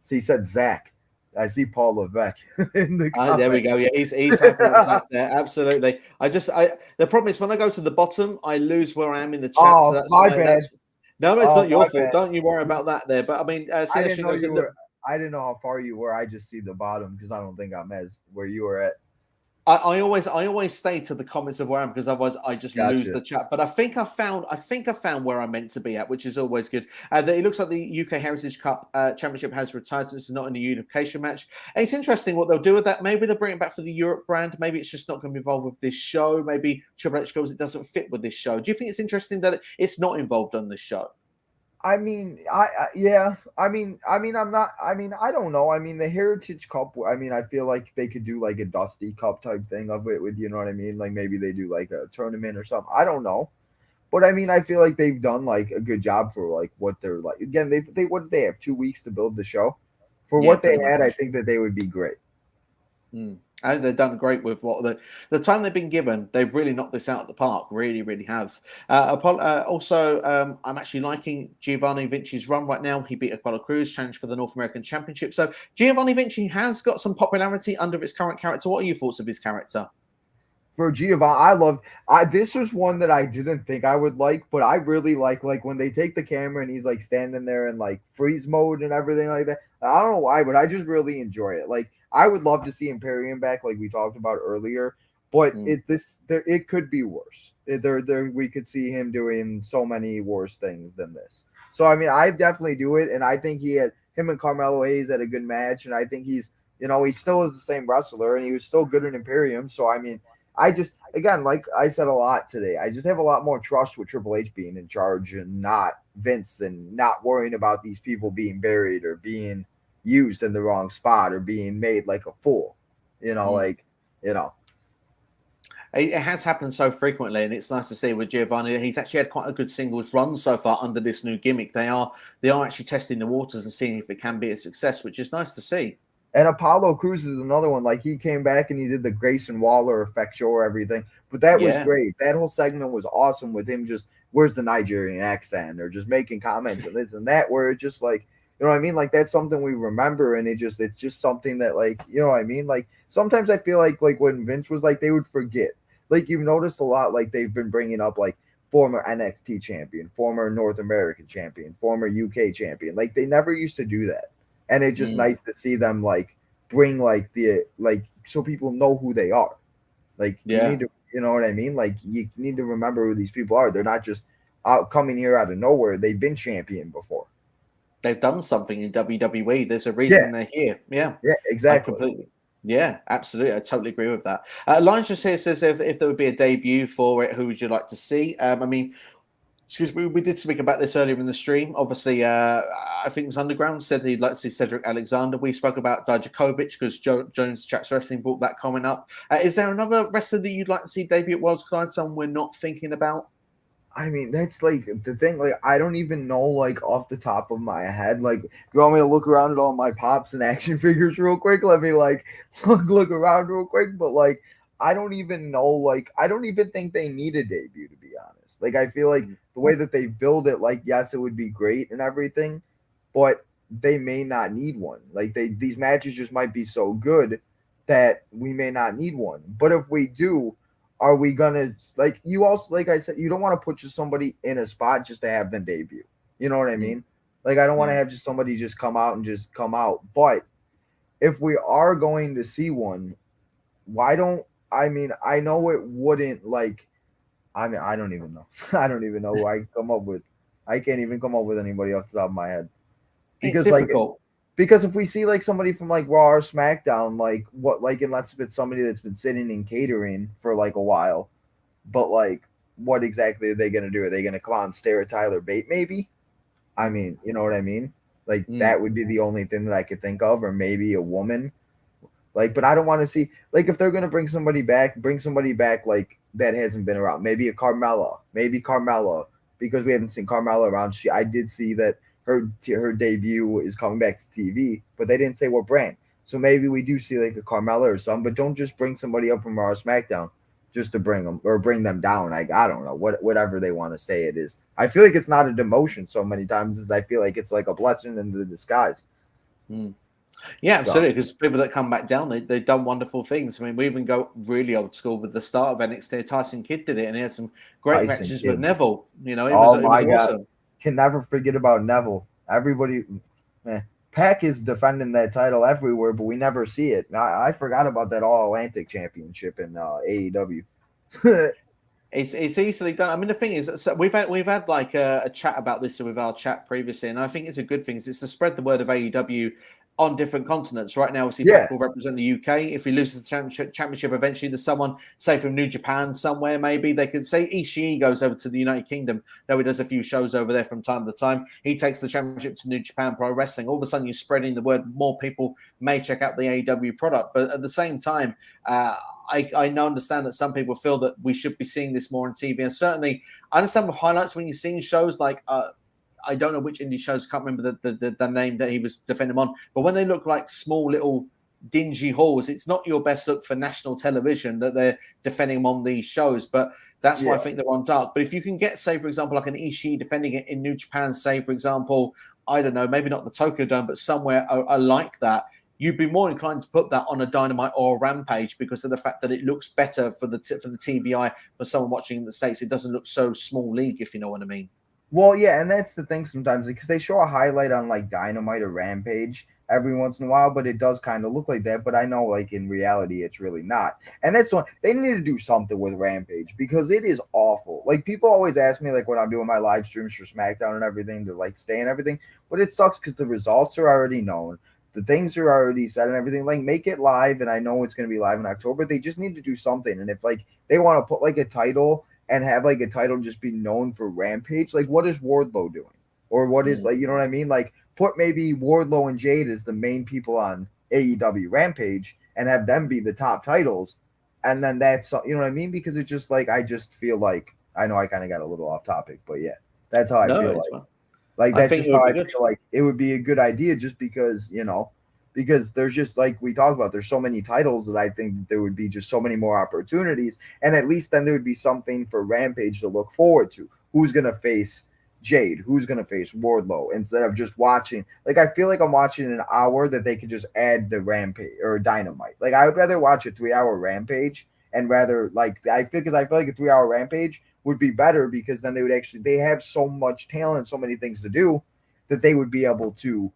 he said Zach. I see Paul Levesque in the comments. There we go. Yeah, he's happy with that there. Absolutely. The problem is when I go to the bottom, I lose where I am in the chat. Oh, so my bad. No, it's not your fault. Don't you worry about that there. But I mean, I didn't know how far you were. I just see the bottom because I don't think I'm as where you were at. I always stay to the comments of where I am because otherwise I just lose Gotcha. the chat. But I think I found where I'm meant to be at, which is always good. It looks like the UK Heritage Cup Championship has retired. This is not in a unification match. And it's interesting what they'll do with that. Maybe they'll bring it back for the Europe brand. Maybe it's just not going to be involved with this show. Maybe Triple H feels it doesn't fit with this show. Do you think it's interesting that it's not involved on this show? I mean, yeah. I'm not. I mean, I don't know. I mean, the Heritage Cup. I mean, I feel like they could do like a Dusty Cup type thing of it with, you know what I mean? Like maybe they do like a tournament or something. I don't know. But I mean, I feel like they've done like a good job for like what they're like. Again, they what did they have 2 weeks to build the show? For Yeah, what they pretty had, I much. think that they would be great. I think they've done great with what the time they've been given. They've really knocked this out of the park. Really, really have. I'm actually liking Giovanni Vinci's run right now. He beat Apollo Crews, challenged for the North American Championship. So Giovanni Vinci has got some popularity under his current character. What are your thoughts of his character? For Giovanni, I this was one that I didn't think I would like, but I really like when they take the camera and he's like standing there in like freeze mode and everything like that. I don't know why, but I just really enjoy it. Like I would love to see Imperium back, like we talked about earlier, but it could be worse. We could see him doing so many worse things than this. So I mean, I definitely do it, and I think him and Carmelo Hayes had a good match, and I think he still is the same wrestler, and he was still good in Imperium. So I mean. I just, again, like I said a lot today, I just have a lot more trust with Triple H being in charge and not Vince and not worrying about these people being buried or being used in the wrong spot or being made like a fool. You know, It has happened so frequently, and it's nice to see with Giovanni. He's actually had quite a good singles run so far under this new gimmick. They are actually testing the waters and seeing if it can be a success, which is nice to see. And Apollo Crews is another one. Like he came back and he did the Grayson Waller effect show or everything. But that was great. That whole segment was awesome with him just where's the Nigerian accent or just making comments and this and that where it just like you know what I mean? Like that's something we remember and it's just something that like you know what I mean? Like sometimes I feel like when Vince was like they would forget. Like you've noticed a lot like they've been bringing up like former NXT champion, former North American champion, former UK champion. Like they never used to do that. And it's just nice to see them like bring like so people know who they are. Like you need to, you know what I mean? Like you need to remember who these people are. They're not just coming here out of nowhere. They've been champion before. They've done something in WWE. There's a reason they're here. Yeah, exactly. Completely. Yeah, absolutely. I totally agree with that. Elijah here says if there would be a debut for it, who would you like to see? I mean, excuse me, we did speak about this earlier in the stream. Obviously, I think it was Underground said he'd like to see Cedric Alexander. We spoke about Dijakovic because Jones Chats Wrestling brought that comment up. Is there another wrestler that you'd like to see debut at Worlds Collide? Someone we're not thinking about? I mean, that's like the thing. Like, I don't even know, like, off the top of my head. Like, you want me to look around at all my pops and action figures real quick? Let me, like, look around real quick. But, like, I don't even know. Like, I don't even think they need a debut, to be honest. Like, I feel like the way that they build it, like, yes, it would be great and everything, but they may not need one. Like, these matches just might be so good that we may not need one. But if we do, are we gonna like you also like I said, you don't want to put just somebody in a spot just to have them debut. You know what I mean? Like I don't want to have just somebody just come out and just come out. But if we are going to see one, why don't I mean I know it wouldn't like I mean I don't even know. I don't even know who I come up with. I can't even come up with anybody off the top of my head. Because it's difficult. Because if we see like somebody from like Raw or SmackDown, like what, like unless it's somebody that's been sitting in catering for like a while, but like what exactly are they gonna do? Are they gonna come out and stare at Tyler Bate? Maybe. I mean, you know what I mean? Like that would be the only thing that I could think of, or maybe a woman. Like, but I don't want to see like if they're gonna bring somebody back like that hasn't been around. Maybe a Carmella, because we haven't seen Carmella around. I did see that her debut is coming back to TV, but they didn't say what brand. So maybe we do see like a Carmella or something, but don't just bring somebody up from Raw or SmackDown just to bring them down. Like I don't know whatever they want to say it is. I feel like it's not a demotion so many times as I feel like it's like a blessing in the disguise. Yeah, absolutely. Because people that come back down, they've done wonderful things. I mean, we even go really old school with the start of NXT. Tyson Kidd did it, and he had some great matches with Neville. You know, it was awesome. Can never forget about Neville. Everybody, Pac is defending that title everywhere, but we never see it. I forgot about that All Atlantic Championship in AEW. It's easily done. I mean, the thing is, so we've had like a chat about this with our chat previously, and I think it's a good thing. It's to spread the word of AEW on different continents. Right now, we see Pac will represent the UK. If he loses the championship, eventually there's someone, say from New Japan somewhere, maybe they could say Ishii goes over to the United Kingdom, though he does a few shows over there from time to time. He takes the championship to New Japan Pro Wrestling. All of a sudden, you're spreading the word. More people may check out the AEW product, but at the same time, I now understand that some people feel that we should be seeing this more on TV, and certainly I understand the highlights when you're seeing shows like. I don't know which indie shows, can't remember the name that he was defending on, but when they look like small little dingy halls, it's not your best look for national television that they're defending him on these shows, but that's why I think they're on dark. But if you can get, say, for example, like an Ishii defending it in New Japan, say, for example, I don't know, maybe not the Tokyo Dome, but somewhere like that, you'd be more inclined to put that on a Dynamite or a Rampage because of the fact that it looks better for the TVI for someone watching in the States. It doesn't look so small league, if you know what I mean. Well, yeah, and that's the thing sometimes because they show a highlight on like Dynamite or Rampage every once in a while, but it does kind of look like that. But I know, like in reality, it's really not. And that's one they need to do something with Rampage because it is awful. Like people always ask me, like when I'm doing my live streams for SmackDown and everything, to like stay and everything, but it sucks because the results are already known. The things are already said and everything. Like make it live, and I know it's going to be live in October. They just need to do something. And if like they want to put like a title and have like a title just be known for Rampage, like what is Wardlow doing? Or what is like, you know what I mean? Like put maybe Wardlow and Jade as the main people on AEW Rampage and have them be the top titles. And then that's, you know what I mean? Because it's just like, I just feel like, I know I kind of got a little off topic, but yeah, that's how I feel like. Fun. Like that's just how I feel like it would be a good idea just because, you know, because there's just like we talked about, there's so many titles that I think that there would be just so many more opportunities. And at least then there would be something for Rampage to look forward to. Who's going to face Jade? Who's going to face Wardlow? Instead of just watching, like, I feel like I'm watching an hour that they could just add the Rampage or Dynamite. Like, I would rather watch a 3-hour Rampage and rather, like, I feel like a 3-hour Rampage would be better because then they would actually, they have so much talent and so many things to do that they would be able to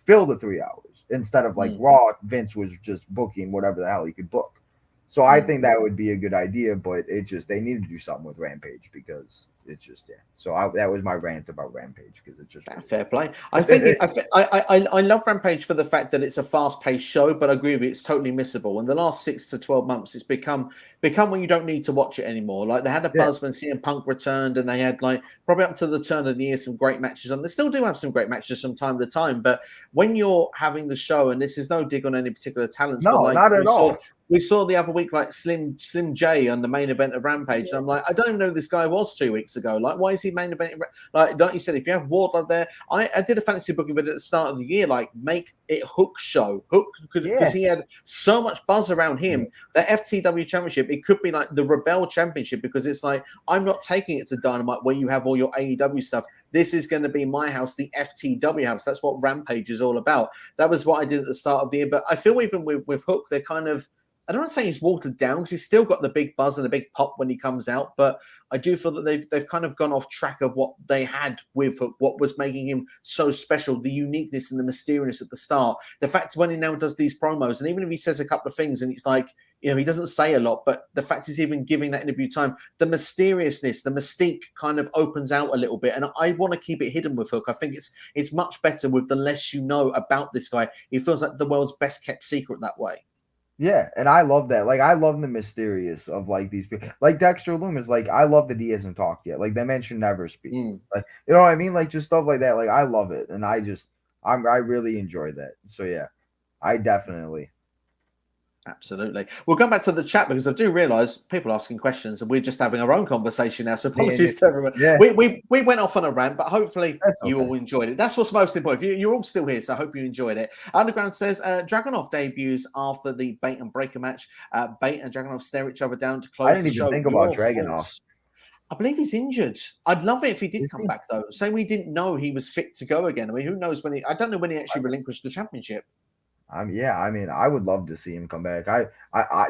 fill the 3 hours. Instead of like Raw, Vince was just booking whatever the hell he could book. So I think that would be a good idea, but it just they need to do something with Rampage because it's just So that was my rant about Rampage because it's just fair play. I think I love Rampage for the fact that it's a fast-paced show, but I agree with you, it's totally missable. In the last 6 to 12 months, it's become when you don't need to watch it anymore. Like they had a buzz when CM Punk returned, and they had like probably up to the turn of the year some great matches on. They still do have some great matches from time to time, but when you're having the show, and this is no dig on any particular talents, no, but like not at all. We saw the other week like Slim J on the main event of Rampage, and I'm like, I don't even know who this guy was 2 weeks ago. Like, why is he main event? Like, like you said, if you have Wardlow there, I did a fantasy booking with it at the start of the year, like make it Hook show. Hook because he had so much buzz around him. The FTW Championship, it could be like the Rebel Championship because it's like I'm not taking it to Dynamite where you have all your AEW stuff. This is going to be my house, the FTW house. That's what Rampage is all about. That was what I did at the start of the year. But I feel even with Hook, they're kind of, I don't want to say he's watered down because he's still got the big buzz and the big pop when he comes out, but I do feel that they've kind of gone off track of what they had with Hook, what was making him so special, the uniqueness and the mysteriousness at the start. The fact when he now does these promos, and even if he says a couple of things and it's like, you know, he doesn't say a lot, but the fact he's even giving that interview time, the mysteriousness, the mystique kind of opens out a little bit. And I want to keep it hidden with Hook. I think it's much better with the less you know about this guy. He feels like the world's best kept secret that way. Yeah, and I love that. Like, I love the mysterious of like these people. Like Dexter Loomis, like I love that he hasn't talked yet. Like they mentioned never speak. Like, you know what I mean? Like just stuff like that. Like I love it, and I really enjoy that. So yeah, I definitely. Absolutely. We'll go back to the chat because I do realise people asking questions and we're just having our own conversation now. So apologies to everyone. Yeah. We went off on a rant, but hopefully you all enjoyed it. That's what's most important. You're all still here, so I hope you enjoyed it. Underground says Dragunov debuts after the Bate and Breaker match. Bate and Dragunov stare each other down to close the show. I didn't even think about Dragunov. I believe he's injured. I'd love it if he did come back though. Saying we didn't know he was fit to go again. I mean, who knows when I don't know when he actually relinquished the championship. Yeah, I mean, I would love to see him come back.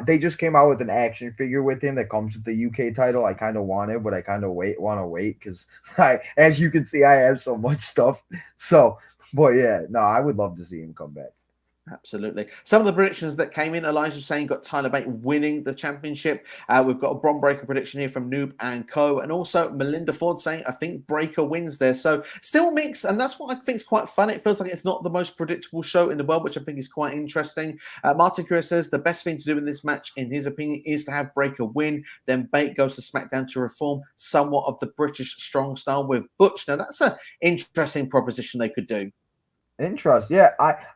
They just came out with an action figure with him that comes with the UK title. I kind of want it, but I kind of want to wait because as you can see, I have so much stuff. So But yeah, no, I would love to see him come back. Absolutely. Some of the predictions that came in, Elijah saying got Tyler Bate winning the championship. We've got a Bron Breaker prediction here from Noob and Co. And also Melinda Ford saying, I think Breaker wins there. So still mixed. And that's what I think is quite fun. It feels like it's not the most predictable show in the world, which I think is quite interesting. Martin Curious says the best thing to do in this match, in his opinion, is to have Breaker win. Then Bate goes to SmackDown to reform somewhat of the British strong style with Butch. Now, that's an interesting proposition they could do. Interest, yeah.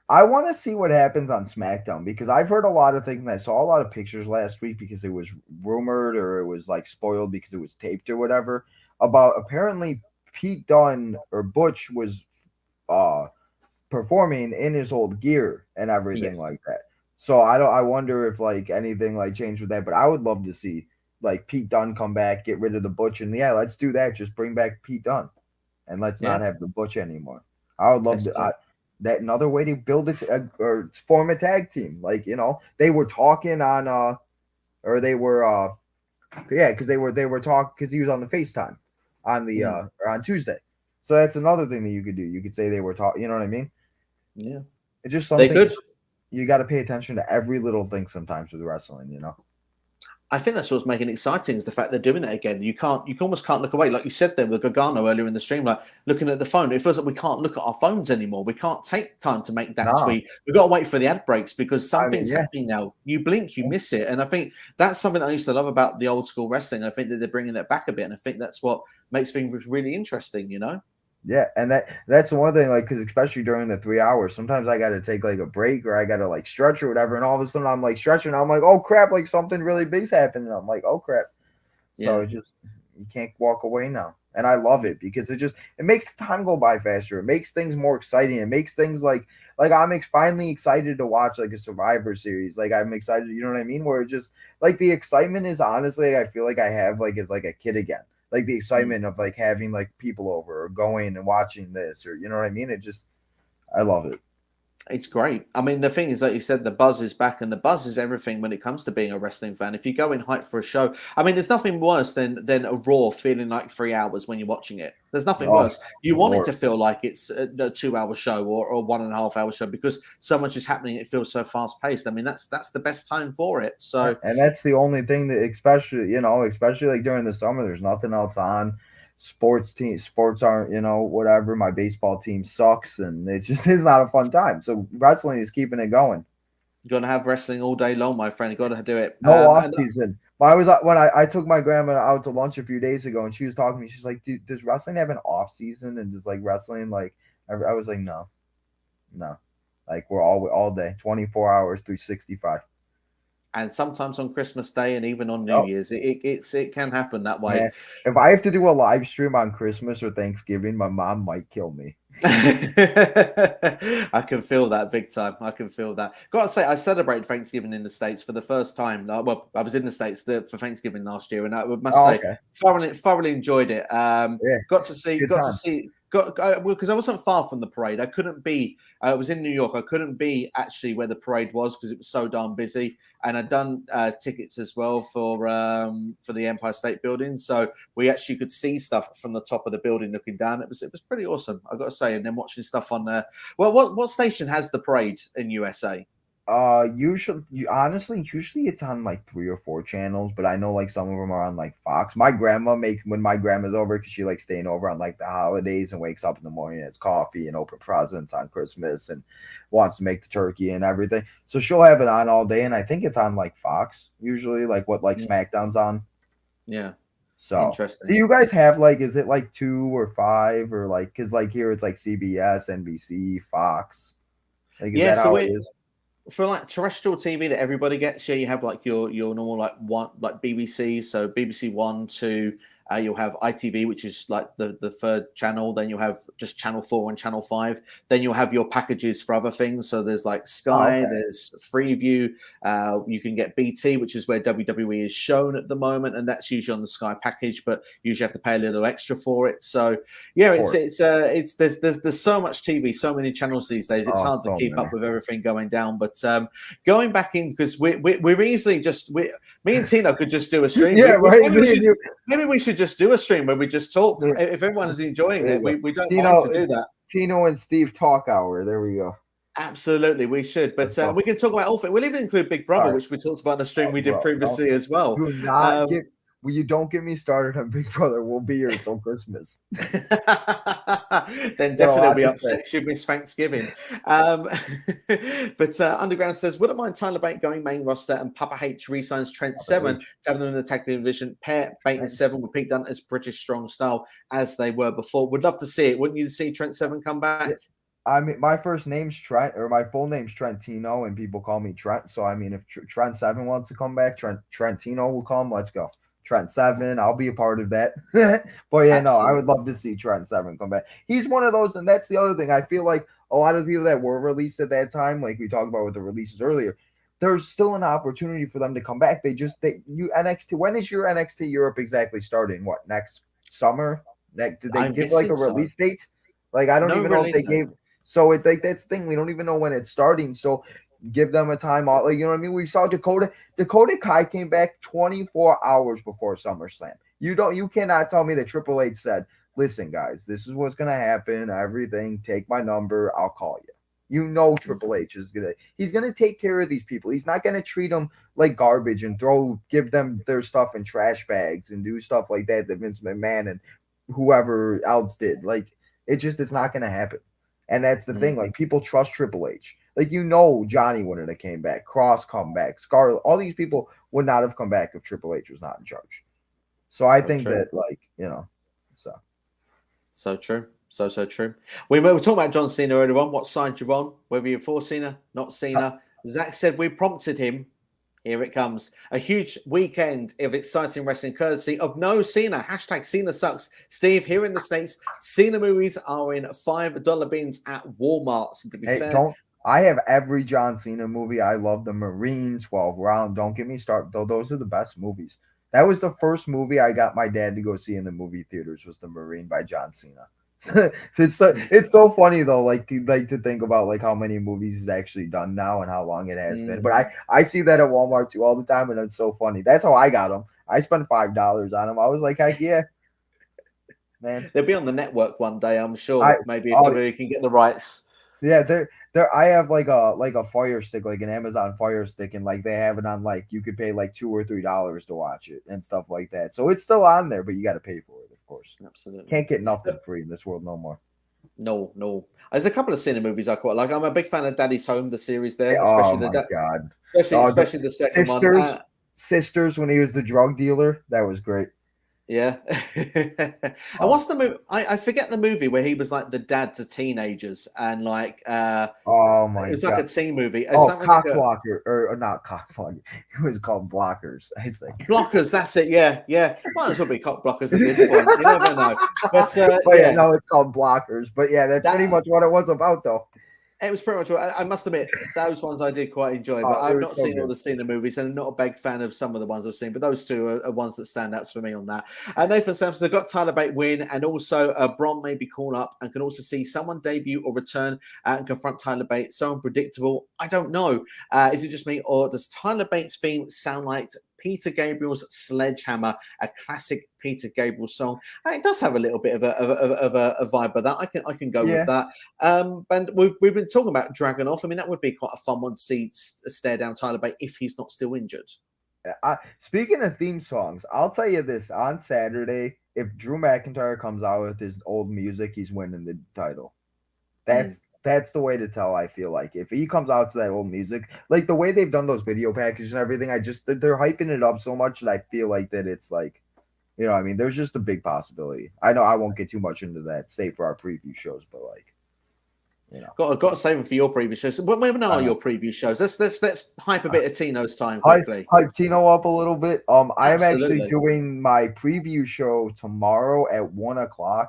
I want to see what happens on SmackDown because I've heard a lot of things and I saw a lot of pictures last week because it was rumored or it was like spoiled because it was taped or whatever about apparently Pete Dunne or Butch was performing in his old gear and everything like that. So I wonder if like anything like changed with that, but I would love to see like Pete Dunne come back, get rid of the Butch, and yeah, let's do that. Just bring back Pete Dunne and let's not have the Butch anymore. I would love to. That another way to build it or form a tag team. Like, you know, they were talking on or they were because they were talking because he was on the FaceTime on the or on Tuesday. So that's another thing that you could do. You could say they were talking, you know what I mean? Yeah. It's just something you got to pay attention to every little thing sometimes with wrestling, you know. I think that's what's making it exciting is the fact they're doing that again. You almost can't look away. Like you said there with Gargano earlier in the stream, like looking at the phone. It feels like we can't look at our phones anymore. We can't take time to make that tweet. We've got to wait for the ad breaks because something's happening now. You blink, you miss it. And I think that's something I used to love about the old school wrestling. I think that they're bringing that back a bit. And I think that's what makes things really interesting, you know? Yeah, and that's one thing, like, because especially during the 3 hours, sometimes I got to take like a break or I got to like stretch or whatever, and all of a sudden I'm like stretching, I'm like, oh crap, like something really big's happening. I'm like, oh crap. So it just you can't walk away now, and I love it because it makes the time go by faster. It makes things more exciting. It makes things like I'm finally excited to watch like a Survivor series. Like I'm excited, you know what I mean? Where it just like the excitement is honestly, I feel like I have like as like a kid again. Like the excitement of like having like people over or going and watching this or you know what I mean? I love it. It's great. I mean, the thing is, like you said, the buzz is back, and the buzz is everything when it comes to being a wrestling fan. If you go in hype for a show, I mean, there's nothing worse than a Raw feeling like 3 hours when you're watching it. There's nothing worse. You want it to feel like it's a 2 hour show or a 1.5 hour show because so much is happening. It feels so fast paced. I mean, that's the best time for it. So, and that's the only thing that, especially like during the summer, there's nothing else on. Sports aren't, whatever. My baseball team sucks, and it just is not a fun time. So wrestling is keeping it going. You're gonna have wrestling all day long, my friend. You got to do it. No off season. But I took my grandma out to lunch a few days ago, and she was talking to me. She's like, "Dude, does wrestling have an off season?" And just like wrestling, like I was like, "No, like we're all day, 24 hours, 365." And sometimes on Christmas Day and even on New Year's, it can happen that way. Man, if I have to do a live stream on Christmas or Thanksgiving, my mom might kill me. I can feel that big time. I can feel that. Got to say, I celebrated Thanksgiving in the States for the first time. Well, I was in the States for Thanksgiving last year, and I must say, thoroughly enjoyed it. Got to see. Because I wasn't far from the parade. I couldn't be. I was in New York. I couldn't be actually where the parade was because it was so darn busy. And I'd done tickets as well for the Empire State Building, so we actually could see stuff from the top of the building looking down. It was pretty awesome, I got to say. And then watching stuff on there. Well, what station has the parade in USA? Usually it's on like 3 or 4 channels, but I know like some of them are on like Fox. My grandma when my grandma's over, because she likes staying over on like the holidays and wakes up in the morning and has coffee and open presents on Christmas and wants to make the turkey and everything. So she'll have it on all day, and I think it's on like Fox usually, like what SmackDown's on. Yeah. So interesting. Do you guys have like, is it like 2 or 5 or like, because like here it's like CBS, NBC, Fox. Like, is that how it is? For like terrestrial TV that everybody gets, you have like your normal like BBC, so BBC 1, 2. You'll have ITV, which is like the third channel. Then you'll have just Channel 4 and Channel 5. Then you'll have your packages for other things. So there's like Sky, there's Freeview. You can get BT, which is where WWE is shown at the moment, and that's usually on the Sky package, but you usually have to pay a little extra for it. So yeah, there's so much TV, so many channels these days. It's hard to keep up with everything going down. But going back in, because we're easily me and Tino could just do a stream. Yeah, right. Maybe we should should just do a stream where we just talk. Yeah. If everyone is enjoying There it, you we don't Tino, mind to do that. Tino and Steve talk hour. There we go. Absolutely, we should. But we can talk about all things. We'll even include Big Brother, which we talked about in the stream we did previously as well. Do not get. Well, you don't get me started on Big Brother. We'll be here until Christmas. Then definitely I'll be upset. You miss Thanksgiving. But Underground says, wouldn't mind Tyler Bate going main roster and Papa H re-signs Trent Seven to have them in the tag division. Pair Bate and Seven with Pete Dunne as British strong style as they were before. Would love to see it. Wouldn't you see Trent Seven come back? Yeah. I mean, my first name's Trent, or my full name's Trentino, and people call me Trent. So, I mean, if Trent Seven wants to come back, Trentino will come. Let's go. Trent Seven, I'll be a part of that. But yeah, no, I would love to see Trent Seven come back. He's one of those, and that's the other thing. I feel like a lot of the people that were released at that time, like we talked about with the releases earlier, there's still an opportunity for them to come back. NXT. When is your NXT Europe exactly starting? What, next summer? Did they give like a release date? Like I don't even know if they gave. So it's like that's the thing. We don't even know when it's starting. So give them a time out. Like, you know what I mean? We saw Dakota Kai came back 24 hours before SummerSlam. You cannot tell me that Triple H said, listen, guys, this is what's gonna happen. Everything, take my number, I'll call you. You know Triple H is he's gonna take care of these people. He's not gonna treat them like garbage and give them their stuff in trash bags and do stuff like that Vince McMahon and whoever else did. Like it's not gonna happen. And that's the thing. Like people trust Triple H. Like Johnny wouldn't have came back. Cross come back. Scarlett. All these people would not have come back if Triple H was not in charge. So I think that So true. So true. We were talking about John Cena earlier on. What side you're on? Whether you're for Cena, not Cena. Zach said we prompted him. Here it comes. A huge weekend of exciting wrestling courtesy of no Cena. Hashtag Cena sucks. Steve, here in the States, Cena movies are in $5 bins at Walmart. So to be fair, I have every John Cena movie. I love the Marine, 12 Round. Don't get me started. Those are the best movies. That was the first movie I got my dad to go see in the movie theaters was the Marine by John Cena. It's so funny though, like to think about like how many movies he's actually done now and how long it has been. But I see that at Walmart too all the time, and it's so funny. That's how I got them. I spent $5 on them. I was like, heck yeah, man. They'll be on the network one day, I'm sure. Maybe if WWE can get the rights. Yeah, there. I have like a Fire Stick, like an Amazon Fire Stick, and like they have it on like you could pay like $2 or $3 to watch it and stuff like that. So it's still on there, but you got to pay for it, of course. Absolutely, can't get nothing free in this world no more. No. There's a couple of Cena movies I quite like. I'm a big fan of Daddy's Home, the series there. Especially the second one. Sisters, when he was the drug dealer, that was great. Yeah. And what's the movie? I forget the movie where he was like the dad to teenagers and like oh my god, it was like a teen movie. Cockblocker or not Cockblocker. It was called Blockers. I think Blockers. That's it. Yeah. Might as well be cock blockers at this point. You never know. But no, it's called Blockers. But yeah, that's pretty much what it was about, though. It was pretty much. I must admit, those ones I did quite enjoy. But I've not seen all the Cena movies, and I'm not a big fan of some of the ones I've seen. But those two are ones that stand out for me on that. Nathan Sampson, got Tyler Bate win, and also Bron may be called up, and can also see someone debut or return and confront Tyler Bate. So unpredictable. I don't know. Is it just me, or does Tyler Bate's theme sound like Peter Gabriel's Sledgehammer, a classic Peter Gabriel song? It does have a little bit of a vibe of that. I can go with that. And we've been talking about Dragunov. I mean, that would be quite a fun one to see stare down Tyler Bate if he's not still injured. Speaking of theme songs, I'll tell you this: on Saturday, if Drew McIntyre comes out with his old music, he's winning the title. That's the way to tell, I feel like. If he comes out to that old music, like the way they've done those video packages and everything, they're hyping it up so much that I feel like that it's like, you know what I mean? There's just a big possibility. I know I won't get too much into that, save for our preview shows, but like, you know. Got to save them for your preview shows. When are your preview shows? Let's hype a bit of Tino's time quickly. Hype Tino up a little bit. I'm actually doing my preview show tomorrow at 1:00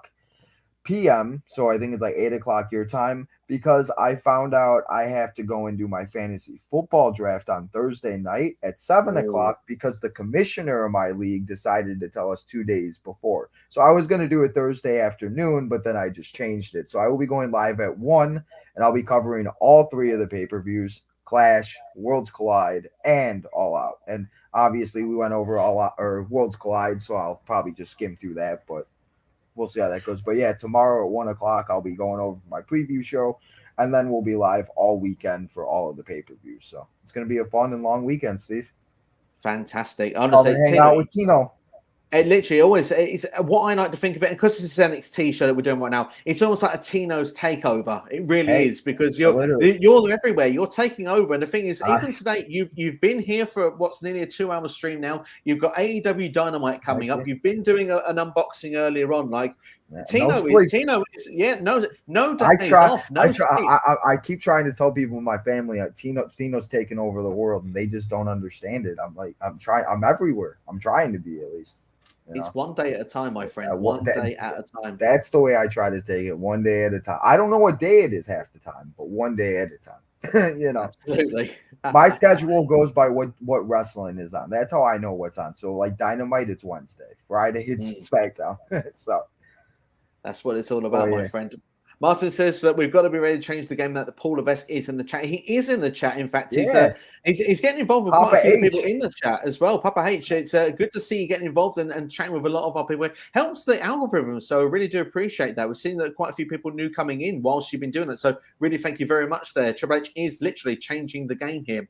p.m. So I think it's like 8 o'clock your time, because I found out I have to go and do my fantasy football draft on Thursday night at 7 o'clock because the commissioner of my league decided to tell us 2 days before. So I was going to do it Thursday afternoon, but then I just changed it. So I will be going live at 1, and I'll be covering all 3 of the pay-per-views: Clash, Worlds Collide, and All Out. And Obviously, we went over a lot, or Worlds Collide, so I'll probably just skim through that, but we'll see how that goes. But yeah, tomorrow at 1 o'clock, I'll be going over my preview show, and then we'll be live all weekend for all of the pay-per-views. So it's going to be a fun and long weekend, Steve. Fantastic. I'll Honestly, hang out with Tino. It literally always it's what I like to think of it, and because this is an NXT show that we're doing right now, it's almost like a Tino's takeover. It really is, because you're everywhere. You're taking over, and the thing is, even today, you've been here for what's nearly a 2-hour stream now. You've got AEW Dynamite coming up. You've been doing an unboxing earlier on. Like Tino is no days off. I keep trying to tell people in my family Tino's taking over the world, and they just don't understand it. I'm everywhere. I'm trying to be, at least. It's one day at a time, my friend. One day at a time. That's the way I try to take it. One day at a time. I don't know what day it is half the time, but one day at a time. Absolutely. My schedule goes by what wrestling is on. That's how I know what's on. So like Dynamite, it's Wednesday. Friday, it's SmackDown. So that's what it's all about, my friend. Martin says that we've got to be ready to change the game. That the Paul Levesque is in the chat. He is in the chat. In fact, he's getting involved with quite a few people in the chat as well. Papa H, it's good to see you getting involved and chatting with a lot of our people. It helps the algorithm, so I really do appreciate that. We've seen that quite a few people new coming in whilst you've been doing it. So really, thank you very much there. Triple H is literally changing the game here.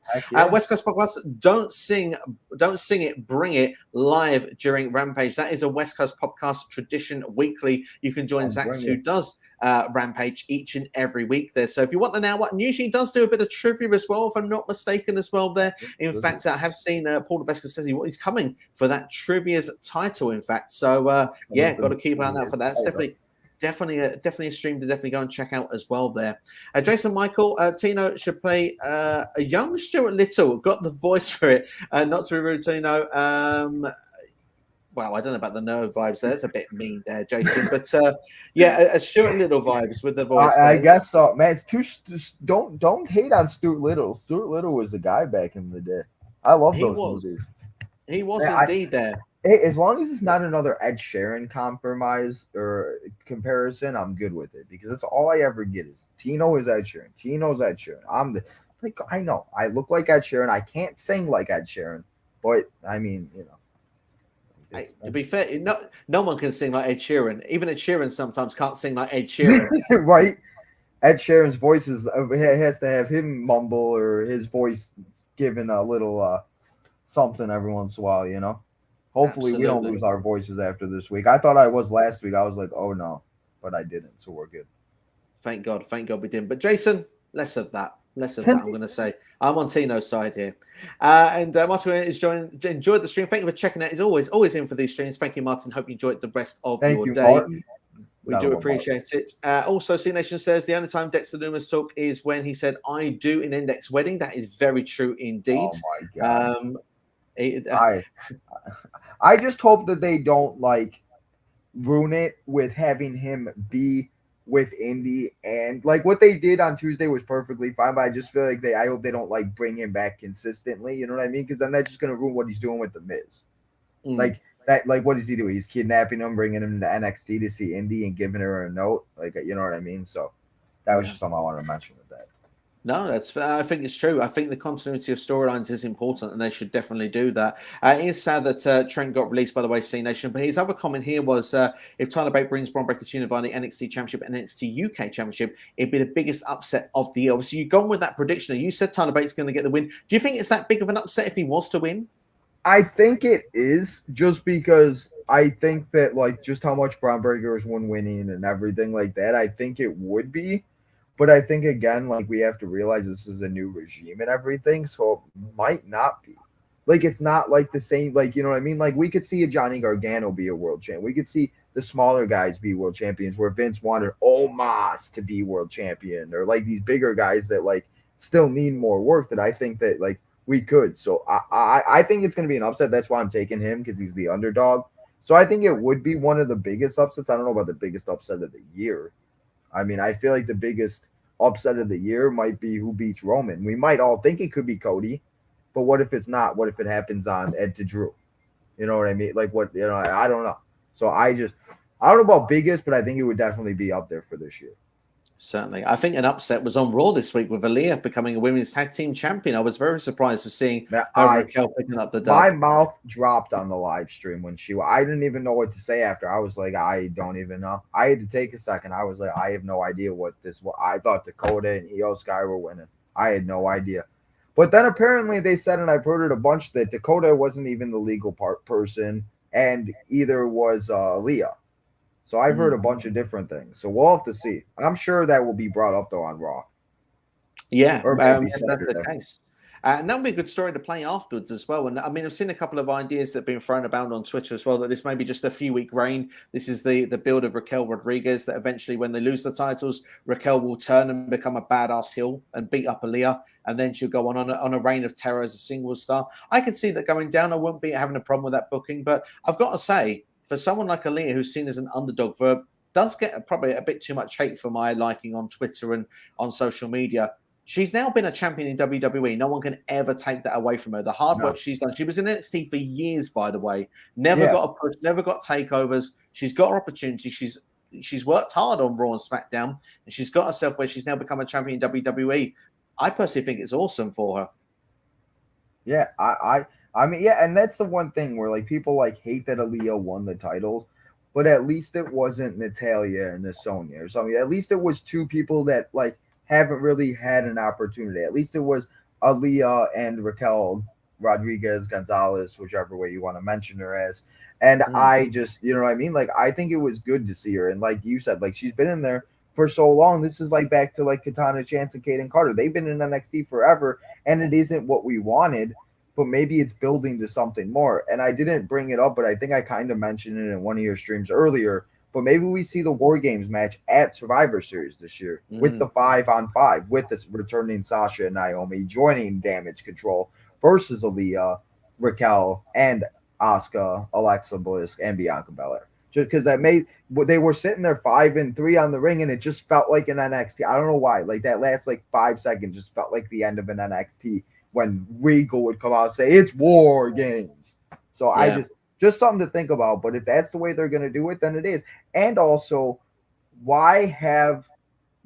West Coast Podcast, don't sing it, bring it live during Rampage. That is a West Coast Podcast tradition weekly. You can join Zax, who does Rampage each and every week there. So if you want to know what, and usually does do a bit of trivia as well, if I'm not mistaken as well there. In fact, I have seen Paul Levesque says he's coming for that trivia's title, in fact. So got to keep an eye out for that. It's definitely a stream to definitely go and check out as well there. Jason Michael, Tino should play a young Stuart Little. Got the voice for it. Not to be rude, Tino. Well, I don't know about the nerve vibes there. It's a bit mean there, Jason. But a Stuart Little vibes with the voice. I guess so, man. It's too. Don't hate on Stuart Little. Stuart Little was the guy back in the day. I love those movies. He was indeed there. As long as it's not another Ed Sheeran compromise or comparison, I'm good with it, because that's all I ever get is Tino is Ed Sheeran. Tino's Ed Sheeran. I know I look like Ed Sheeran. I can't sing like Ed Sheeran, but I mean, to be fair, no one can sing like Ed Sheeran. Even Ed Sheeran sometimes can't sing like Ed Sheeran. Right? Ed Sheeran's voice has to have him mumble, or his voice given a little something every once in a while, Hopefully we don't lose our voices after this week. I thought I was last week. I was like, oh no, but I didn't, so we're good. Thank God we didn't. But Jason, less of that. I'm going to say. I'm on Tino's side here. And Martin is enjoyed the stream. Thank you for checking out. He's always in for these streams. Thank you, Martin. Hope you enjoyed the rest of your day. Martin. We do appreciate it. Also, C Nation says the only time Dexter Lumis talk is when he said, I do in Index Wedding. That is very true indeed. Oh my God. I just hope that they don't ruin it with having him be with Indy, and what they did on Tuesday was perfectly fine, but I just feel like I hope they don't bring him back consistently, you know what I mean? Because then that's just gonna ruin what he's doing with the Miz. What does he do? He's kidnapping him, bringing him to NXT to see Indy and giving her a note, you know what I mean? So that was just something I wanted to mention with that. No, I think it's true. I think the continuity of storylines is important, and they should definitely do that. It is sad that Trent got released, by the way, C Nation. But his other comment here was, if Tyler Bate brings Bron Breakker to unify the NXT Championship and NXT UK Championship, it'd be the biggest upset of the year. Obviously, you've gone with that prediction. You said Tyler Bate's going to get the win. Do you think it's that big of an upset if he was to win? I think it is, just because I think that just how much Bron Breakker has won winning and everything like that. I think it would be. But I think, again, we have to realize this is a new regime and everything, so it might not be. It's not the same, you know what I mean? We could see a Johnny Gargano be a world champion. We could see the smaller guys be world champions, where Vince wanted Omos to be world champion, or these bigger guys that still need more work, that I think that we could. So I think it's going to be an upset. That's why I'm taking him, because he's the underdog. So I think it would be one of the biggest upsets. I don't know about the biggest upset of the year. I mean, I feel like the biggest upset of the year might be who beats Roman. We might all think it could be Cody, but what if it's not? What if it happens on Ed to Drew? You know what I mean? I don't know. So I don't know about biggest, but I think it would definitely be up there for this year. Certainly. I think an upset was on Raw this week with Aaliyah becoming a women's tag team champion. I was very surprised for seeing her and Raquel picking up the My dub. mouth dropped on the live stream when I didn't even know what to say after. I was like, I don't even know. I had to take a second. I was like, I have no idea what this was. I thought Dakota and Io Sky were winning. I had no idea. But then apparently they said, and I've heard it a bunch, that Dakota wasn't even the legal person, and either was Leah. So I've heard a bunch of different things. So we'll have to see. I'm sure that will be brought up though on Raw. Yeah, Or maybe if that's the case. And that would be a good story to play afterwards as well. And I mean, I've seen a couple of ideas that have been thrown about on Twitter as well, that this may be just a few-week reign. This is the build of Raquel Rodriguez, that eventually when they lose the titles, Raquel will turn and become a badass heel and beat up Aaliyah, and then she'll go on a reign of terror as a single star. I could see that going down. I wouldn't be having a problem with that booking. But I've got to say, for someone like Aaliyah, who's seen as an underdog, does get probably a bit too much hate for my liking on Twitter and on social media. She's now been a champion in WWE. No one can ever take that away from her. The hard work she's done. She was in NXT for years, by the way. Never got a push, never got takeovers. She's got her opportunity. She's worked hard on Raw and SmackDown, and she's got herself where she's now become a champion in WWE. I personally think it's awesome for her. Yeah, I mean, yeah, and that's the one thing where like people like hate that Aaliyah won the titles, but at least it wasn't Natalia and the Sonya or something. At least it was two people that like haven't really had an opportunity. At least it was Aaliyah and Raquel Rodriguez Gonzalez, whichever way you want to mention her as. And I just, you know what I mean? Like, I think it was good to see her. And like you said, like she's been in there for so long. This is like back to like Katana Chance and Kaden Carter. They've been in NXT forever, and it isn't what we wanted, but maybe it's building to something more. And I didn't bring it up, but I think I kind of mentioned it in one of your streams earlier. But maybe we see the War Games match at Survivor Series this year with the 5-on-5, with this returning Sasha and Naomi joining Damage Control versus Aaliyah, Raquel, and Asuka, Alexa Bliss, and Bianca Belair. Just because they were sitting there 5-3 on the ring, and it just felt like an NXT. I don't know why. Like that last like 5 seconds just felt like the end of an NXT when Regal would come out and say it's War Games. So I just something to think about. But if that's the way they're going to do it, then it is. And also, why have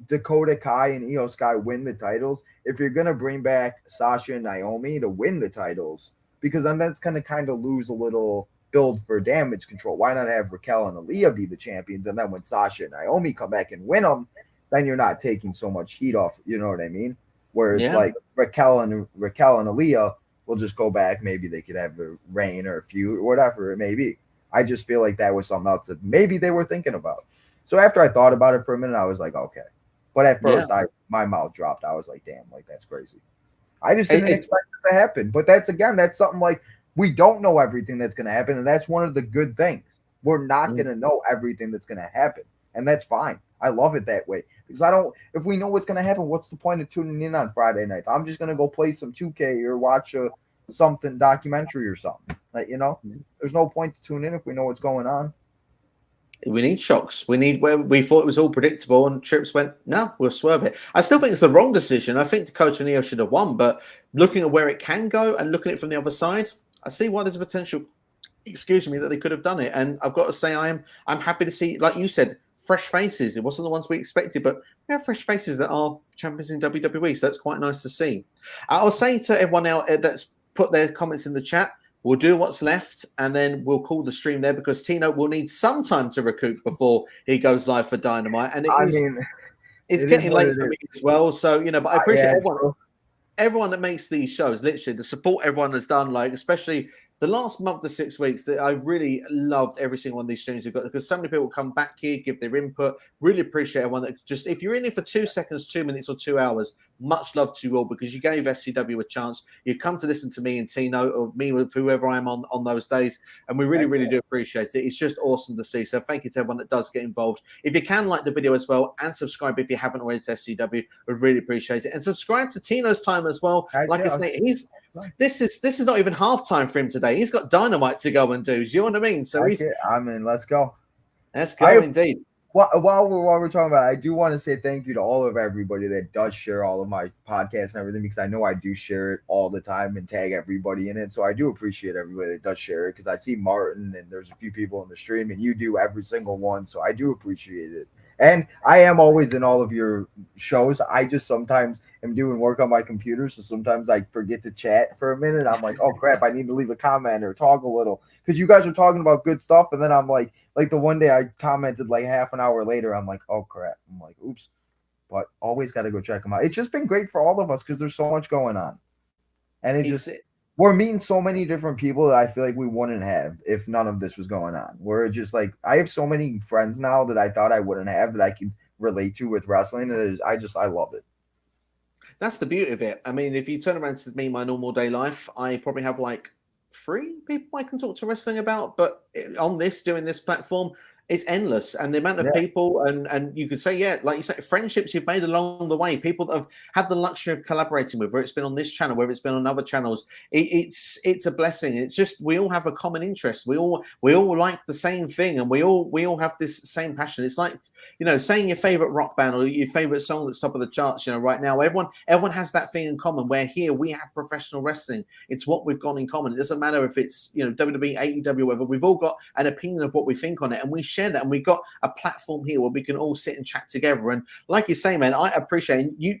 Dakota Kai and Io Sky win the titles if you're going to bring back Sasha and Naomi to win the titles? Because then that's going to kind of lose a little build for Damage Control. Why not have Raquel and Aaliyah be the champions? And then when Sasha and Naomi come back and win them, then you're not taking so much heat off. You know what I mean? Where it's like Raquel and Aaliyah will just go back. Maybe they could have a reign or a feud or whatever it may be. I just feel like that was something else that maybe they were thinking about. So after I thought about it for a minute, I was like, okay. But at first, my mouth dropped. I was like, damn, like that's crazy. I just didn't expect it to happen. But that's something like we don't know everything that's going to happen. And that's one of the good things. We're not going to know everything that's going to happen. And that's fine. I love it that way. Because if we know what's going to happen, what's the point of tuning in on Friday nights? I'm just going to go play some 2K or watch something documentary or something. Like, there's no point to tune in if we know what's going on. We need shocks. We thought it was all predictable, and Trips went, no, we'll swerve it. I still think it's the wrong decision. I think Dakota and Io should have won, but looking at where it can go and looking at it from the other side, I see why there's a potential, that they could have done it. And I've got to say, I'm happy to see, like you said, fresh faces. It wasn't the ones we expected, but we have fresh faces that are champions in WWE, so that's quite nice to see. I'll say to everyone out that's put their comments in the chat, we'll do what's left, and then we'll call the stream there because Tino will need some time to recoup before he goes live for Dynamite. And it's getting late for me as well. So, but I appreciate everyone that makes these shows, literally, the support everyone has done, like, especially the last month to 6 weeks, that I really loved every single one of these streams we've got because so many people come back here, give their input. Really appreciate everyone that just, if you're in here for 2 seconds, 2 minutes, or 2 hours, much love to you all because you gave SCW a chance. You come to listen to me and Tino or me with whoever I'm on those days, and we really, really do appreciate it. It's just awesome to see. So thank you to everyone that does get involved. If you can, like the video as well and subscribe if you haven't already to SCW, we'd really appreciate it. And subscribe to Tino's time as well. Like I say, this is not even halftime for him today. He's got Dynamite to go and do. Do you know what I mean? So let's go. Let's go indeed. While we're talking about it, I do want to say thank you to all of everybody that does share all of my podcasts and everything because I know I do share it all the time and tag everybody in it. So I do appreciate everybody that does share it because I see Martin and there's a few people in the stream and you do every single one. So I do appreciate it. And I am always in all of your shows. I just sometimes am doing work on my computer, so sometimes I forget to chat for a minute. I'm like, oh crap, I need to leave a comment or talk a little because you guys are talking about good stuff, and then I'm like the one day I commented like half an hour later, I'm like, oh crap, I'm like, oops. But always got to go check them out. It's just been great for all of us because there's so much going on, and we're meeting so many different people that I feel like we wouldn't have if none of this was going on. We're just like, I have so many friends now that I thought I wouldn't have that I can relate to with wrestling. And I love it. That's the beauty of it. I mean, if you turn around to me, my normal day life, I probably have like 3 people I can talk to wrestling about. But on doing this platform, it's endless. And the amount of people, and you could say, yeah, like you say, friendships you've made along the way, people that have had the luxury of collaborating with, whether it's been on this channel, whether it's been on other channels, it's a blessing. It's just, we all have a common interest. We all like the same thing, and we all have this same passion. It's like, you know, saying your favorite rock band or your favorite song that's top of the charts, you know, right now, everyone has that thing in common, where here we have professional wrestling. It's what we've got in common. It doesn't matter if it's, you know, WWE, AEW, whatever. We've all got an opinion of what we think on it, and we share that, and we've got a platform here where we can all sit and chat together. And like you say, man, I appreciate you.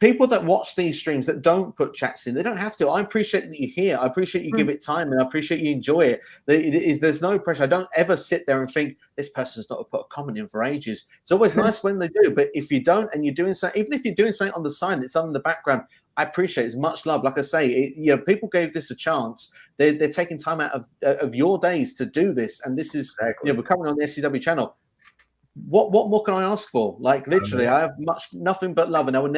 People that watch these streams that don't put chats in, they don't have to. I appreciate that you're here. I appreciate you give it time, and I appreciate you enjoy it. There's no pressure. I don't ever sit there and think this person's not put a comment in for ages. It's always nice when they do, but if you don't and you're doing something, even if you're doing something on the side, it's on in the background, I appreciate it. It's much love. Like I say, you know, people gave this a chance. They're taking time out of your days to do this, and this is, you know, we're coming on the SCW channel. What more can I ask for? Like, literally, I have nothing but love, and I will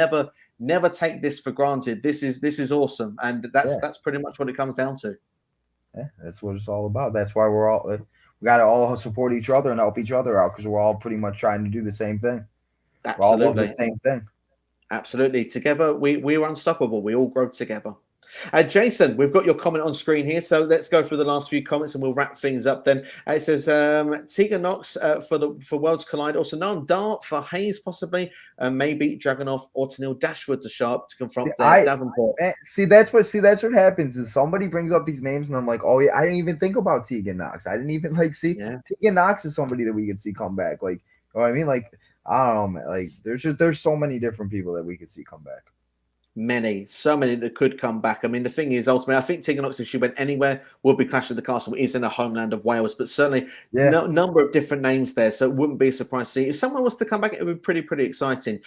never take this for granted. This is awesome, and that's pretty much what it comes down to. Yeah, that's what it's all about. That's why we got to all support each other and help each other out, because we're all pretty much trying to do the same thing. Absolutely, we're all love the same thing. Absolutely, together we're unstoppable. We all grow together. Jason, we've got your comment on screen here, so let's go through the last few comments and we'll wrap things up then. It says Tegan Knox for Worlds Collide, also known Dart for Hayes, possibly, maybe Dragunov or Tenille Dashwood to Sharp to confront Davenport. See, that's what happens is somebody brings up these names and I'm like, oh yeah, I didn't even think about Tegan Knox. I didn't even Tegan Knox is somebody that we could see come back. Like, you know what I mean? Like, I don't know, man. Like, there's so many different people that we could see come back. So many that could come back. I mean, the thing is, ultimately, I think Tegan Knox, if she went anywhere, would be Clash of the Castle. Is in the homeland of Wales, but certainly number of different names there, so it wouldn't be a surprise to see. If someone was to come back, it would be pretty exciting.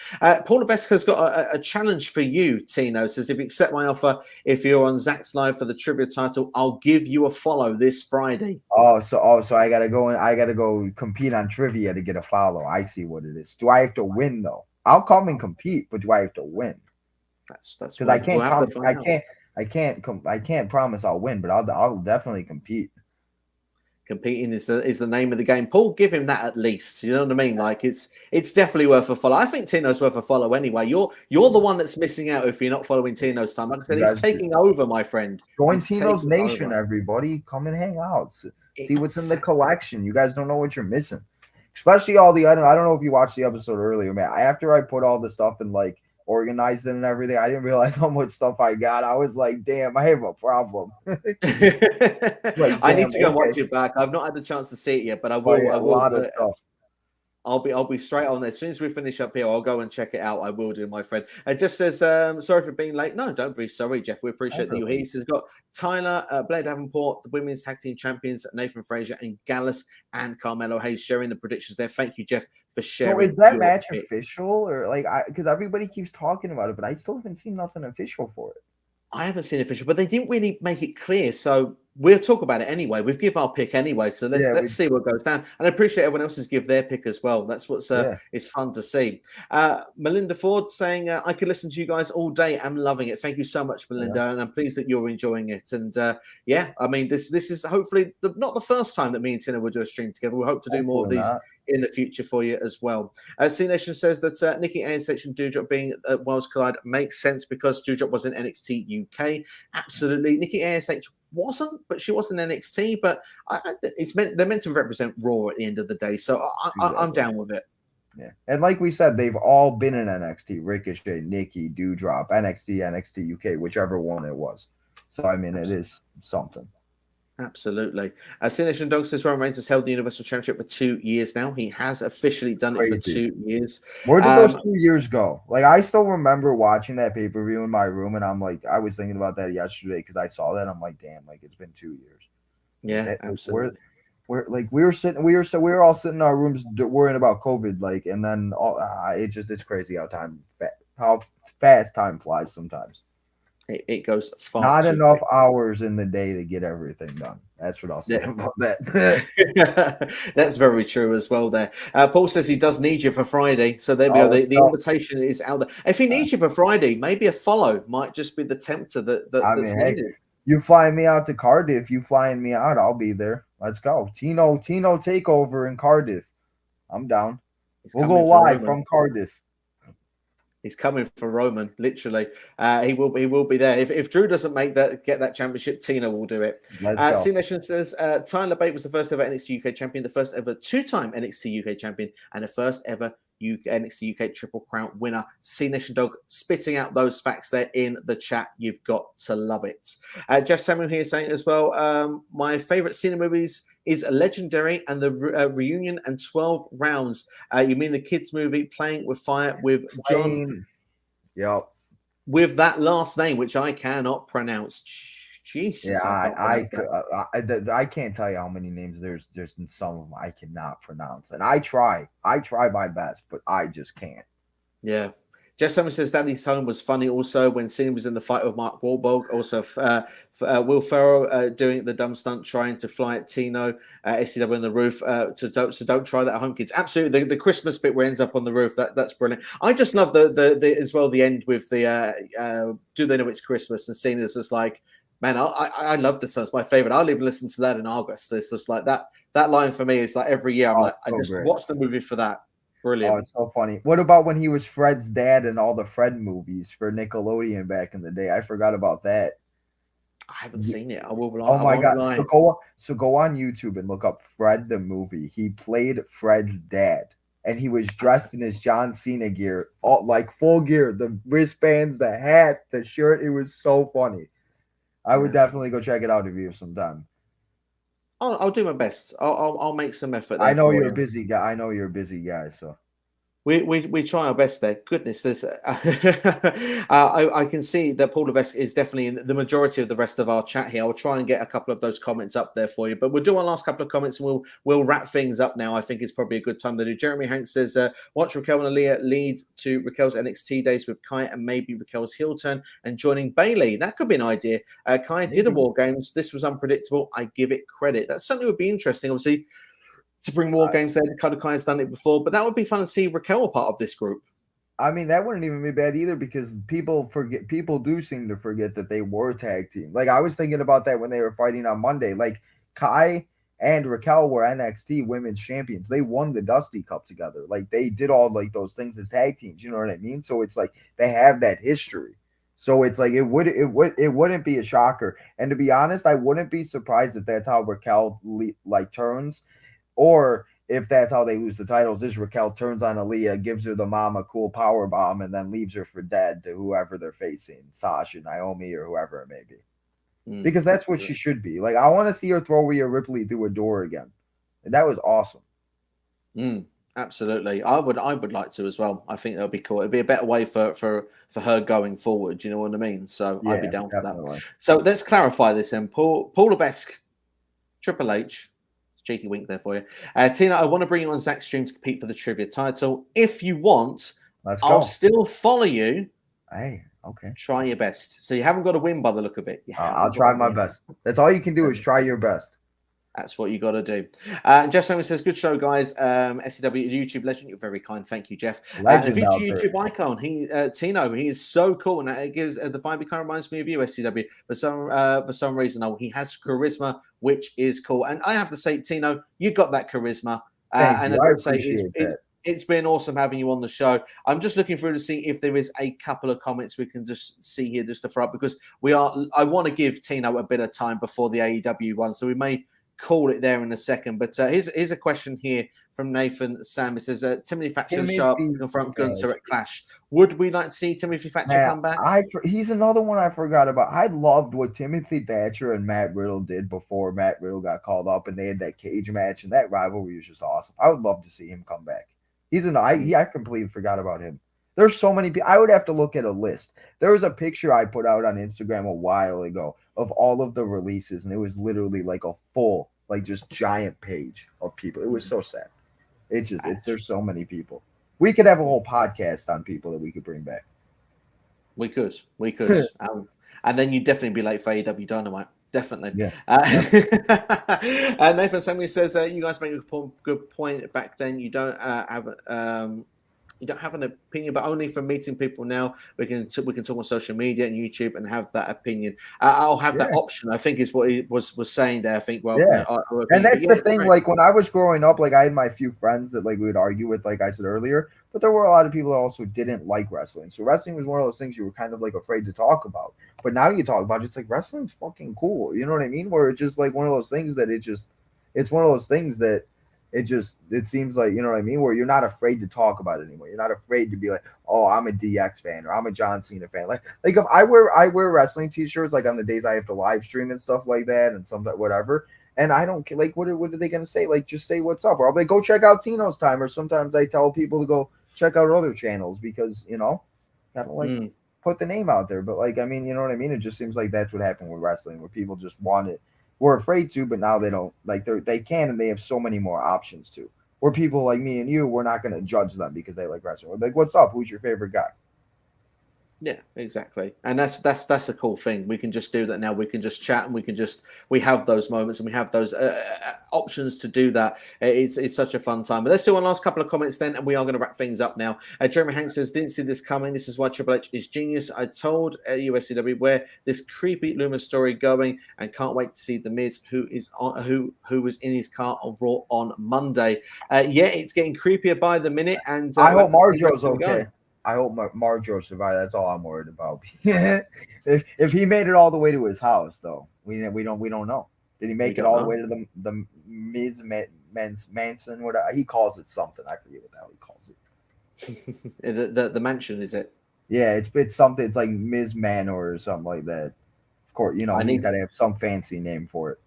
Paul Vesca's got a challenge for you, Tino. Says, if you accept my offer, if you're on Zach's Live for the trivia title, I'll give you a follow this Friday. So I gotta go compete on trivia to get a follow. I see what it is. Do I have to win though? I'll come and compete, but do I have to win? That's because I can't promise I'll win, but I'll definitely compete. Competing is the name of the game. Paul, give him that at least. You know what I mean? Like, it's definitely worth a follow. I think Tino's worth a follow anyway. You're the one that's missing out if you're not following Tino's time. Like I said, he's taking over, my friend. Join Tino's Nation, everybody. Come and hang out. See what's in the collection. You guys don't know what you're missing. Especially all the I don't know if you watched the episode earlier, man. After I put all the stuff in, like, organized it and everything, I didn't realize how much stuff I got. I was like, damn, I have a problem. I need to go and watch it back. I've not had the chance to see it yet, but I will. A lot of stuff. I'll be straight on there. As soon as we finish up here, I'll go and check it out. I will do, my friend. Jeff says, sorry for being late. No, don't be sorry, Jeff. We appreciate that you're here. He says, got Tyler, Blair Davenport, the women's tag team champions, Nathan Frazier and Gallus, and Carmelo Hayes sharing the predictions there. Thank you, Jeff, for sharing. So is that match official, or like, because everybody keeps talking about it, but I still haven't seen nothing official for it. I haven't seen official, but they didn't really make it clear. So we'll talk about it anyway. We've give our pick anyway, so let's see what goes down. And I appreciate everyone else's give their pick as well. That's what's it's fun to see. Melinda Ford saying, I could listen to you guys all day. I'm loving it. Thank you so much, Melinda, and I'm pleased that you're enjoying it. And I mean, this is hopefully not the first time that me and Tina will do a stream together. We hope to do more of these in the future for you as well. C Nation says that Nikki ASH and Doudrop being at Worlds Collide makes sense because Doudrop was in NXT UK. Absolutely. Nikki ASH wasn't, but she was in NXT, but they're meant to represent Raw at the end of the day, so I'm down with it. Yeah, and like we said, they've all been in NXT. Ricochet, Nikki, Doudrop, NXT UK, whichever one it was. So I mean, it is something. Absolutely. Cinnation Dog says Roman Reigns has held the Universal Championship for 2 years now. He has officially done it for Crazy. 2 years. Where did those 2 years go? Like, I still remember watching that pay-per-view in my room, and I'm like, I was thinking about that yesterday because I saw that. I'm like, damn, like it's been 2 years. Yeah, absolutely. We're like we were all sitting in our rooms worrying about COVID, like, and then it's crazy how fast time flies sometimes. It goes far. Not enough hours in the day to get everything done. That's what I'll say about that. That's very true as well there. Paul says he does need you for Friday. So there we go. The invitation is out there. If he needs you for Friday, maybe a follow might just be the tempter that's needed. You flying me out to Cardiff, you flying me out, I'll be there. Let's go. Tino takeover in Cardiff. I'm down. We'll go live from Cardiff. He's coming for Roman, literally. He will be there. If Drew doesn't get that championship, Tino will do it. C Nation says Tyler Bate was the first ever NXT UK champion, the first ever 2-time NXT UK champion, and the first ever NXT UK Triple Crown winner. C Nation Dog spitting out those facts there in the chat. You've got to love it. Jeff Samuel here saying as well, my favorite Cena movies is Legendary and the Reunion and 12 Rounds. You mean the kids movie Playing with Fire with John? Yep. With that last name, which I cannot pronounce. Jesus. Yeah, I can't tell you how many names there's in some of them I cannot pronounce. And I try my best, but I just can't. Yeah. Jeff Summers says Daddy's Home was funny also when Cena was in the fight with Mark Wahlberg. Also, Will Ferrell doing the dumb stunt trying to fly at Tino, SCW on the roof. So don't try that at home, kids. Absolutely, the Christmas bit where it ends up on the roof. That's brilliant. I just love the as well the end with the do they know it's Christmas, and Cena's just like, man, I love this song. It's my favorite. I'll even listen to that in August. It's just like that line for me is like every year. I'm like, I just watch the movie for that. Brilliant. Oh, it's so funny. What about when he was Fred's dad in all the Fred movies for Nickelodeon back in the day? I forgot about that. I haven't seen it. I will. Oh my god! So go on YouTube and look up Fred the movie. He played Fred's dad, and he was dressed in his John Cena gear, like full gear, the wristbands, the hat, the shirt. It was so funny. I would definitely go check it out if you have some time. I'll do my best. I'll make some effort. I know you're a busy guy. I know you're a busy guy, so we try our best there. Goodness, there's I can see that Paul Levesque is definitely in the majority of the rest of our chat here. I'll try and get a couple of those comments up there for you, but we'll do our last couple of comments and we'll wrap things up now. I think it's probably a good time to do. Jeremy Hanks says, watch Raquel and Aaliyah lead to Raquel's NXT days with Kai and maybe Raquel's heel turn and joining Bayley. That could be an idea. Kai did a War Games. This was unpredictable. I give it credit. That certainly would be interesting. Obviously, to bring War Games there, kind of has done it before, but that would be fun to see Raquel a part of this group. I mean, that wouldn't even be bad either because people do seem to forget that they were tag team. Like I was thinking about that when they were fighting on Monday. Like Kai and Raquel were NXT Women's Champions. They won the Dusty Cup together. Like they did all like those things as tag teams. You know what I mean? So it's like they have that history. So it's like it wouldn't be a shocker. And to be honest, I wouldn't be surprised if that's how Raquel turns. Or if that's how they lose the titles, is Raquel turns on Aaliyah, gives her the mom a cool power bomb, and then leaves her for dead to whoever they're facing, Sasha, Naomi, or whoever it may be. Because that's what she should be. Like I want to see her throw Rhea Ripley through a door again. And that was awesome. Absolutely. I would like to as well. I think that would be cool. It'd be a better way for her going forward. You know what I mean? So yeah, I'd be down for that. So let's clarify this then. Paul Levesque, Triple H. Cheeky wink there for you. Tina, I want to bring you on Zach's stream to compete for the trivia title. If you want, I'll still follow you. Hey, okay. Try your best. So you haven't got to win by the look of it. I'll try my best. That's all you can do is try your best. That's what you got to do. Jeff Simon says, good show, guys. SCW YouTube legend. You're very kind. Thank you, Jeff. The future YouTube icon. Tino, he is so cool. And it gives the vibe. He kind of reminds me of you, SCW. For some reason, he has charisma, which is cool. And I have to say, Tino, you got that charisma. And I appreciate that. It's been awesome having you on the show. I'm just looking through to see if there is a couple of comments we can just see here just to throw up because I want to give Tino a bit of time before the AEW one. So we may call it there in a second. But here's a question here from Nathan Sam. It says Timothy Thatcher Timothy Sharp confront Gunther at Clash. Would we like to see Timothy Thatcher come back? He's another one I forgot about. I loved what Timothy Thatcher and Matt Riddle did before Matt Riddle got called up and they had that cage match, and that rivalry was just awesome. I would love to see him come back. I completely forgot about him. There's so many people. I would have to look at a list. There was a picture I put out on Instagram a while ago of all of the releases, and it was literally like a full, like just giant page of people. It was so sad. There's so many people. We could have a whole podcast on people that we could bring back. We could. And then you'd definitely be late for AEW Dynamite. Definitely. Yeah. Nathan Samuel says, you guys make a good point. Back then, you don't have an opinion, but only from meeting people now. We can talk on social media and YouTube and have that opinion. I'll have that option, I think, is what he was saying there. I think, and that's the thing. Great. Like when I was growing up, like I had my few friends that like we would argue with, like I said earlier, but there were a lot of people that also didn't like wrestling. So wrestling was one of those things you were kind of like afraid to talk about. But now you talk about it, it's like wrestling's fucking cool. You know what I mean? Where it's just like one of those things that it's one of those things that it seems like, you know what I mean, where you're not afraid to talk about it anymore. You're not afraid to be like, oh, I'm a DX fan or I'm a John Cena fan. Like if I wear wrestling t-shirts like on the days I have to live stream and stuff like that and some whatever. And I don't like what are they gonna say? Like just say what's up, or I'll be like, go check out Tino's time. Or sometimes I tell people to go check out other channels because gotta like put the name out there. But like I mean, you know what I mean? It just seems like that's what happened with wrestling, where people just want it. We're afraid to, but now they don't. Like they can, and they have so many more options to. Where people like me and you, we're not going to judge them because they like wrestling. We're like, what's up? Who's your favorite guy? Yeah, exactly. And that's a cool thing. We can just do that now. We can just chat and we have those moments and we have those options to do that. It's such a fun time. But let's do one last couple of comments then, and we are going to wrap things up now. Jeremy Hank says, didn't see this coming. This is why Triple H is genius. I told USCW where this creepy Loomis story going and can't wait to see The Miz, who was in his car on Raw on Monday. It's getting creepier by the minute. And I hope Marjo's okay. I hope Marjo survived. That's all I'm worried about. if he made it all the way to his house, though, we don't know. Did he make it all the way to the Miz Mansion? What he calls it something. I forget what the hell he calls it. the mansion, is it? Yeah, it's something. It's like Miz Manor or something like that. Of course, you gotta have some fancy name for it.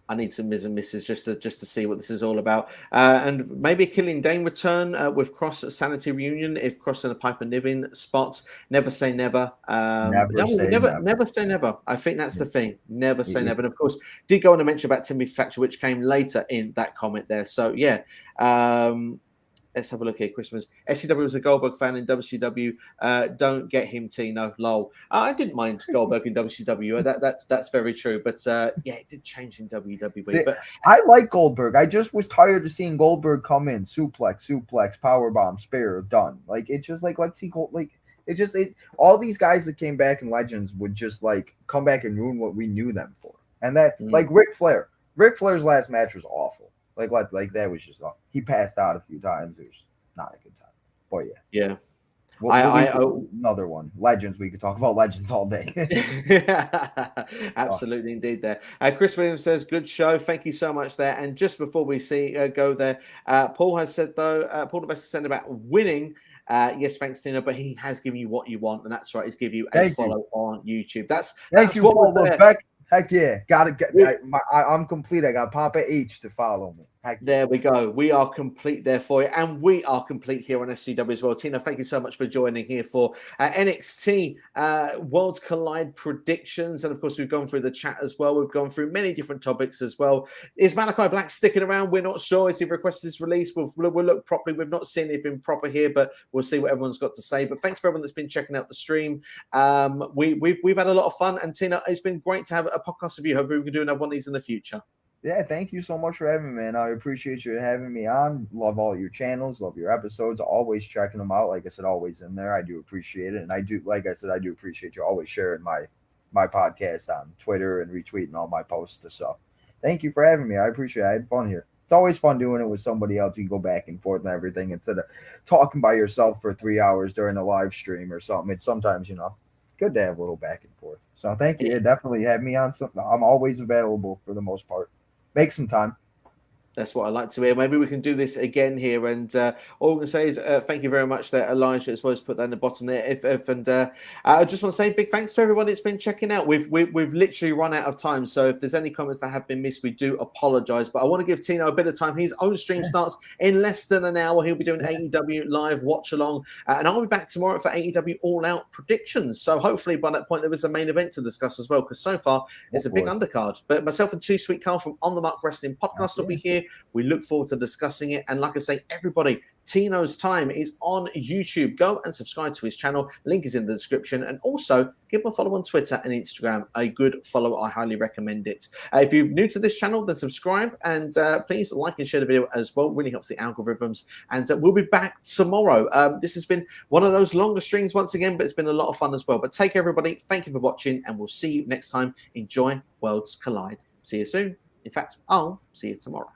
I need some Miz and Misses just to see what this is all about. And maybe a Killing Dane return with Cross at Sanity Reunion if Cross in a Piper Niven spot. Never say never. Never say never. I think that's the thing. Never say never. And of course, did go on to mention about Timothy Thatcher, which came later in that comment there. So yeah. Let's have a look here. Christmas. SCW was a Goldberg fan in WCW. Don't get him, Tino. Lol. I didn't mind Goldberg in WCW. That's very true. But it did change in WWE. But I like Goldberg. I just was tired of seeing Goldberg come in, suplex, powerbomb, spear, done. Like it's just like let's see all these guys that came back in Legends would just like come back and ruin what we knew them for. And that like Ric Flair. Ric Flair's last match was awful. Like that was just awful. He passed out a few times. It was not a good time. But yeah. Another one. Legends. We could talk about Legends all day. Absolutely, indeed. There, Chris Williams says, "Good show. Thank you so much." There, and just before we go there, Paul has said though. Paul Nevesta said about winning. Yes, thanks, Tino. But he has given you what you want, and that's right. He's give you a follow on YouTube. Thank you, Paul Levesque. Heck yeah, I'm complete. I got Papa H to follow me. There we go. We are complete there for you, and we are complete here on SCW as well. Tina, thank you so much for joining here for NXT Worlds Collide predictions, and of course we've gone through the chat as well. We've gone through many different topics as well. Is Malachi Black sticking around? We're not sure. Is he requested his release? We'll look properly. We've not seen anything proper here, but we'll see what everyone's got to say. But thanks for everyone that's been checking out the stream. We've had a lot of fun, and Tina, it's been great to have a podcast with you. Hopefully we can do another one of these in the future. Yeah, thank you so much for having me, man. I appreciate you having me on. Love all your channels, love your episodes. Always checking them out. Like I said, always in there. I do appreciate it. And I do appreciate you always sharing my podcast on Twitter and retweeting all my posts and stuff. Thank you for having me. I appreciate it. I had fun here. It's always fun doing it with somebody else. You can go back and forth and everything instead of talking by yourself for 3 hours during a live stream or something. It's sometimes, good to have a little back and forth. So thank you. Definitely have me on something. I'm always available for the most part. Make some time. That's what I like to hear. Maybe we can do this again here. And all I'm going to say is thank you very much there, Elijah, as well as put that in the bottom there. I just want to say big thanks to everybody that's been checking out. We've literally run out of time. So if there's any comments that have been missed, we do apologize. But I want to give Tino a bit of time. His own stream starts in less than an hour. He'll be doing AEW live watch along. And I'll be back tomorrow for AEW All Out predictions. So hopefully by that point, there is a main event to discuss as well. Because so far, it's a big undercard. But myself and Too Sweet Carl from On the Mark Wrestling Podcast will be here. We look forward to discussing it. And like I say, everybody, Tino's Time is on YouTube. Go and subscribe to his channel. Link is in the description. And also give him a follow on Twitter and Instagram. A good follow. I highly recommend it. If you're new to this channel, then subscribe. And please like and share the video as well. Really helps the algorithms. And we'll be back tomorrow. This has been one of those longer streams once again, but it's been a lot of fun as well. But take care, everybody. Thank you for watching. And we'll see you next time. Enjoy Worlds Collide. See you soon. In fact, I'll see you tomorrow.